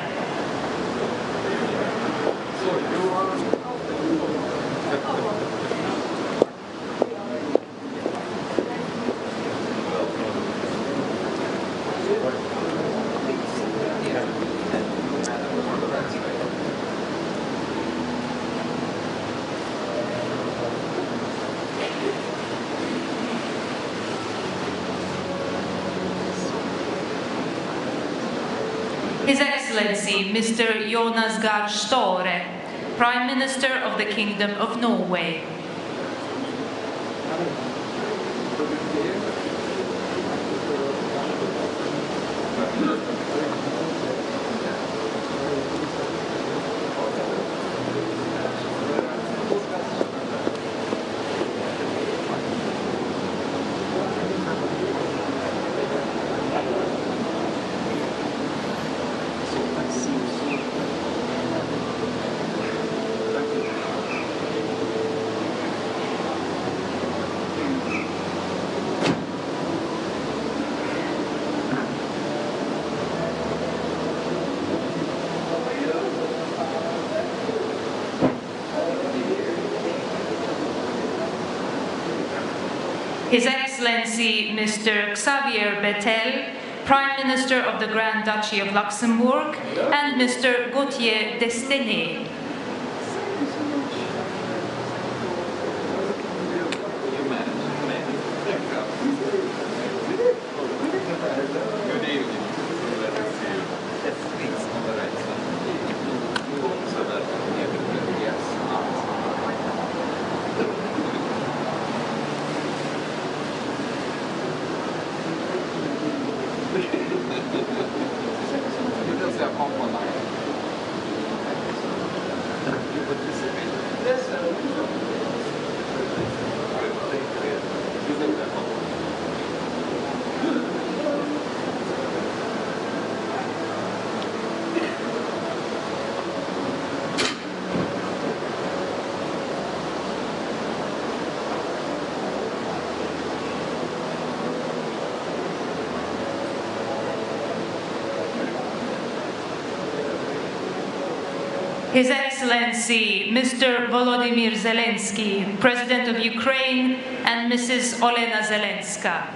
His Excellency Mr. Jonas Gahr Støre, Prime Minister of the Kingdom of Norway. His Excellency Mr. Xavier Bettel, Prime Minister of the Grand Duchy of Luxembourg, and Mr. Gauthier Destené. His Excellency Mr. Volodymyr Zelensky, President of Ukraine, and Mrs. Olena Zelenska.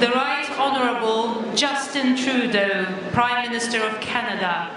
The Right Honourable Justin Trudeau, Prime Minister of Canada.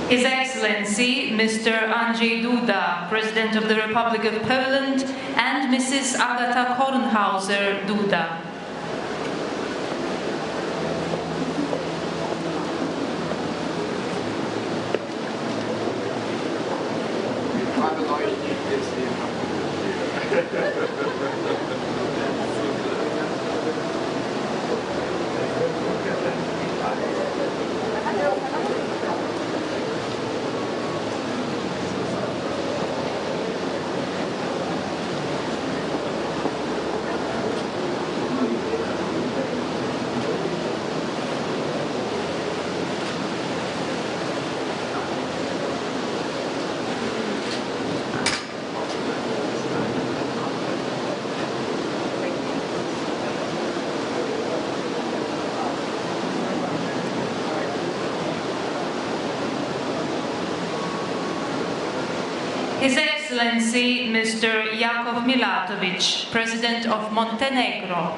His Excellency Mr. Andrzej Duda, President of the Republic of Poland, and Mrs. Agata Kornhauser Duda. His Excellency Mr. Jakov Milatovic, President of Montenegro.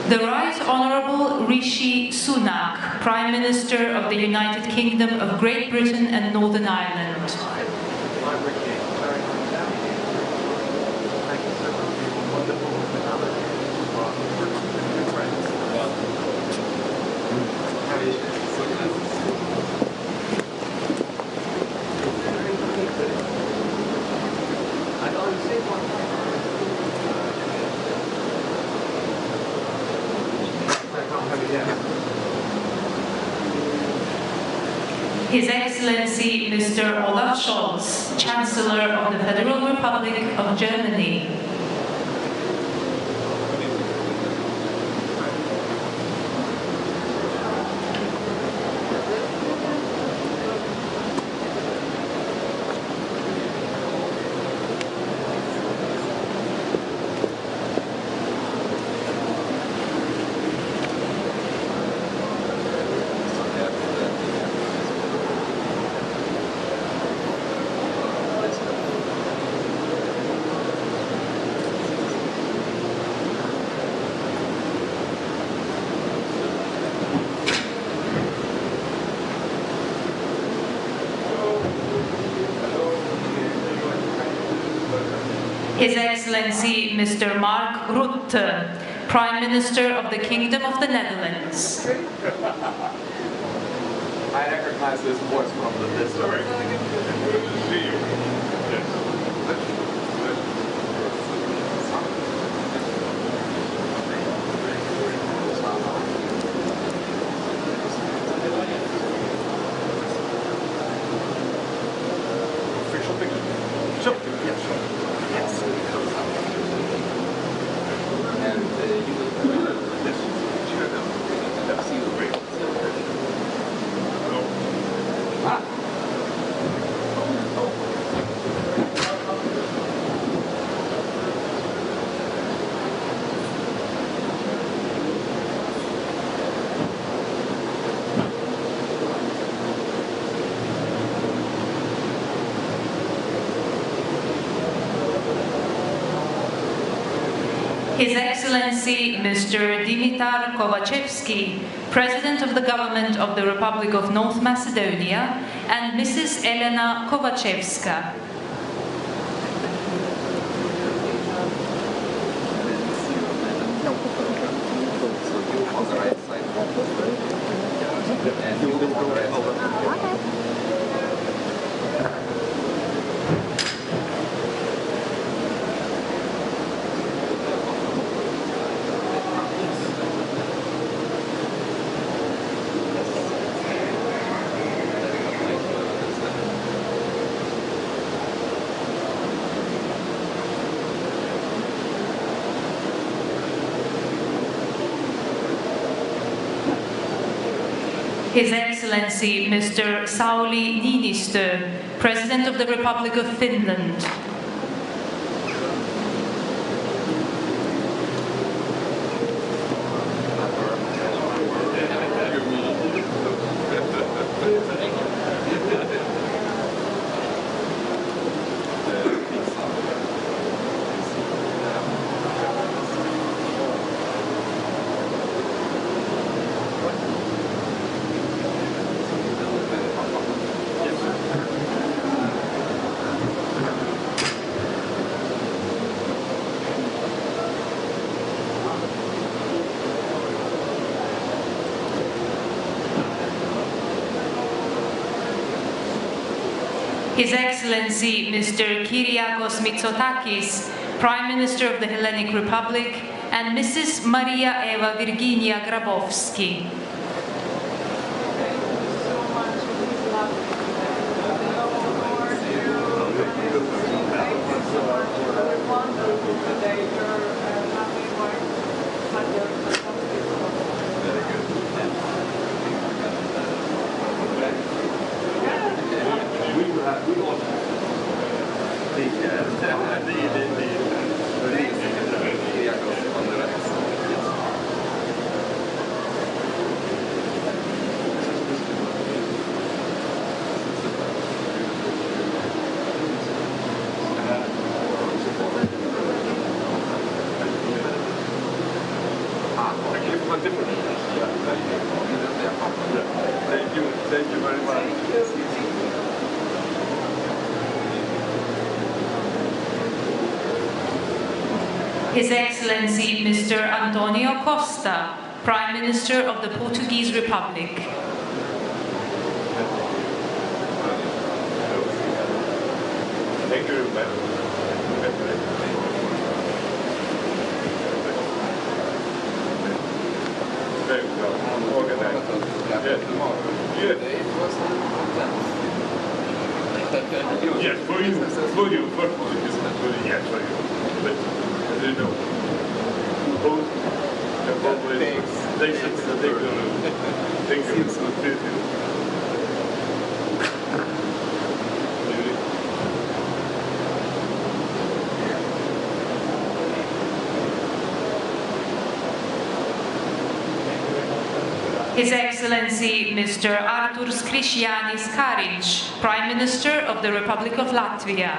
The Right Honourable Rishi Sunak, Prime Minister of the United Kingdom of Great Britain and Northern Ireland. His Excellency Mr. Olaf Scholz, Chancellor of the Federal Republic of Germany. His Excellency Mr. Mark Rutte, Prime Minister of the Kingdom of the Netherlands. I recognize this voice from the distance. His Excellency Mr. Dimitar Kovachevsky, President of the Government of the Republic of North Macedonia, and Mrs. Elena Kovachevska. His Excellency Mr. Sauli Niinistö, President of the Republic of Finland. His Excellency Mr. Kyriakos Mitsotakis, Prime Minister of the Hellenic Republic, and Mrs. Maria Eva Virginia Grabowski. His Excellency Mr. Antonio Costa, Prime Minister of the Portuguese Republic. Thank you, very well organized. Yes, for you, yes, for you. But, you know, both His Excellency Mr. Artūrs Krišjānis Kariņš, Prime Minister of the Republic of Latvia.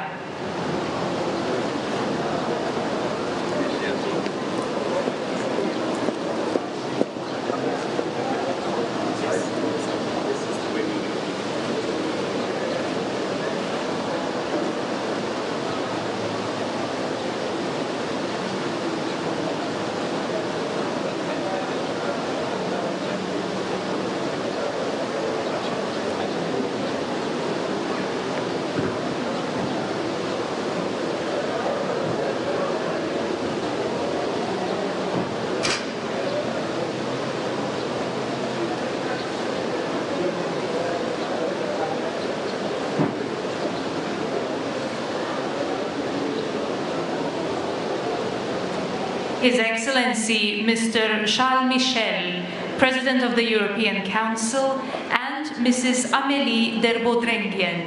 His Excellency Mr. Charles Michel, President of the European Council, and Mrs. Amélie Derbaudrenguien.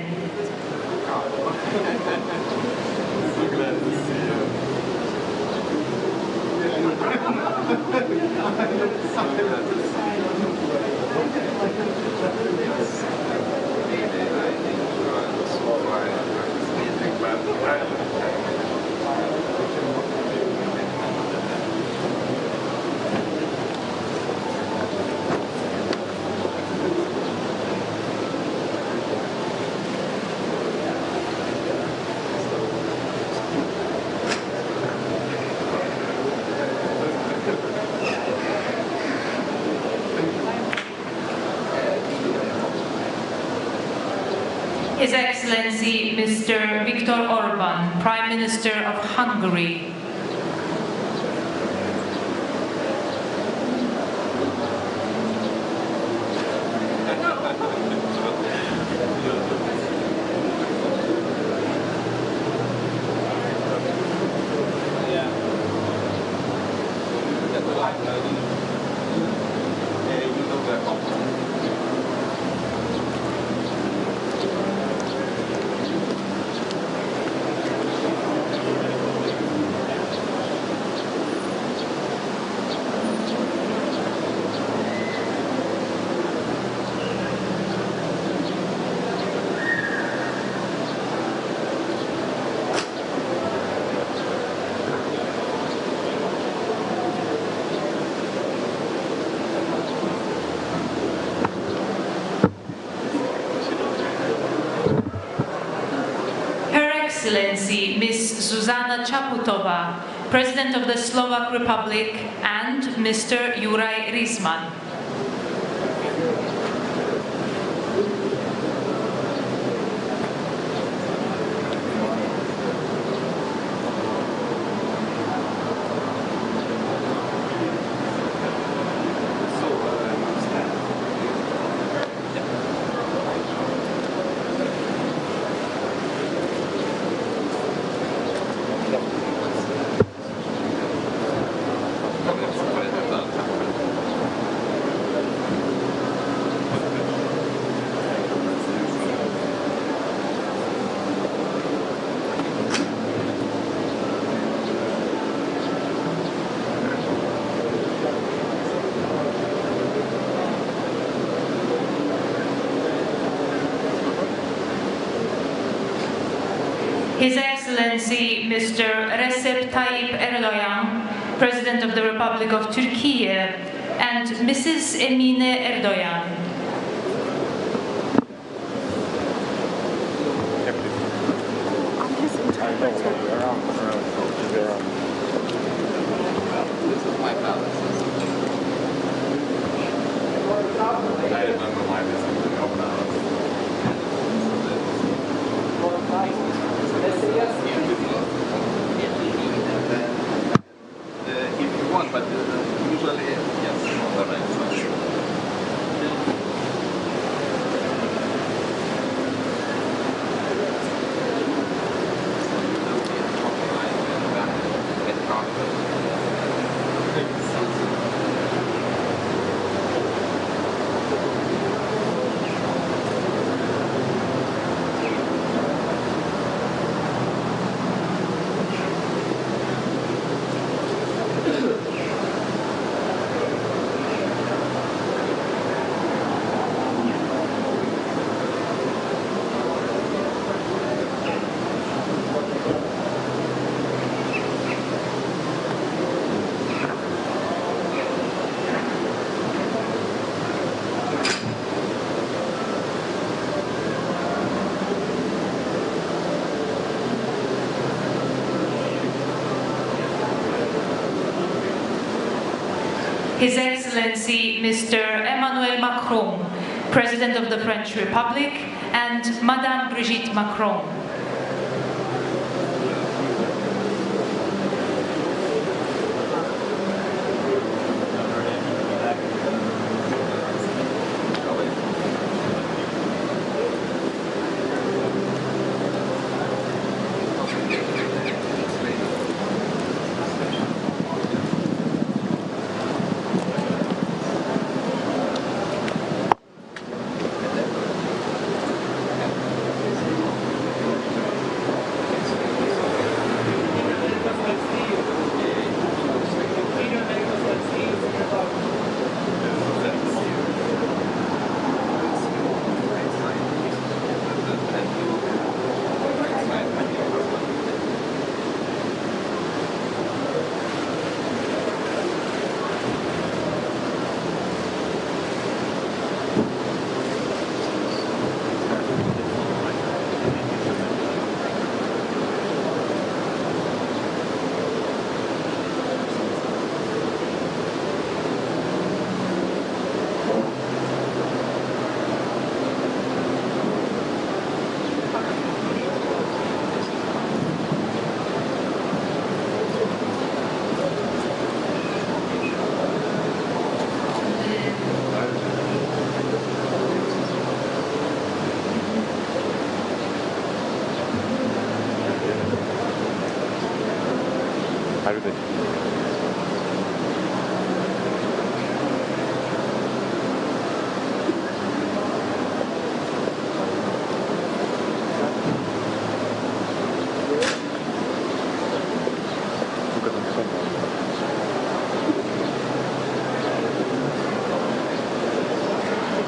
His Excellency Mr. Viktor Orban, Prime Minister of Hungary. Excellency Ms. Zuzana Čaputová, President of the Slovak Republic, and Mr. Juraj Rizman. His Excellency Mr. Recep Tayyip Erdogan, President of the Republic of Turkey, and Mrs. Emine Erdogan. His Excellency Mr. Emmanuel Macron, President of the French Republic, and Madame Brigitte Macron.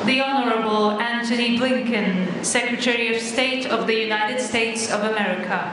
The Honorable Antony Blinken, Secretary of State of the United States of America.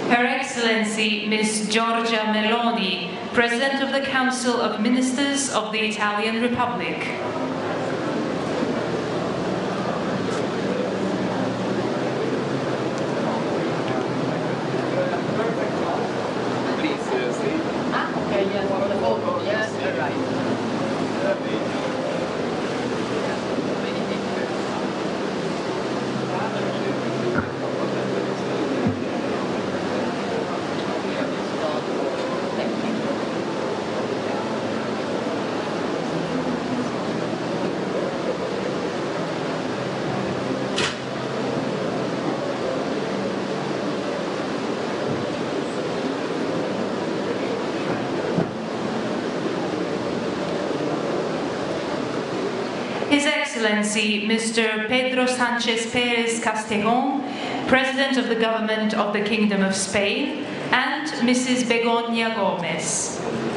Her Excellency Ms. Giorgia Meloni, President of the Council of Ministers of the Italian Republic. Excellency Mr. Pedro Sanchez Perez Castellón, President of the Government of the Kingdom of Spain, and Mrs. Begoña Gómez.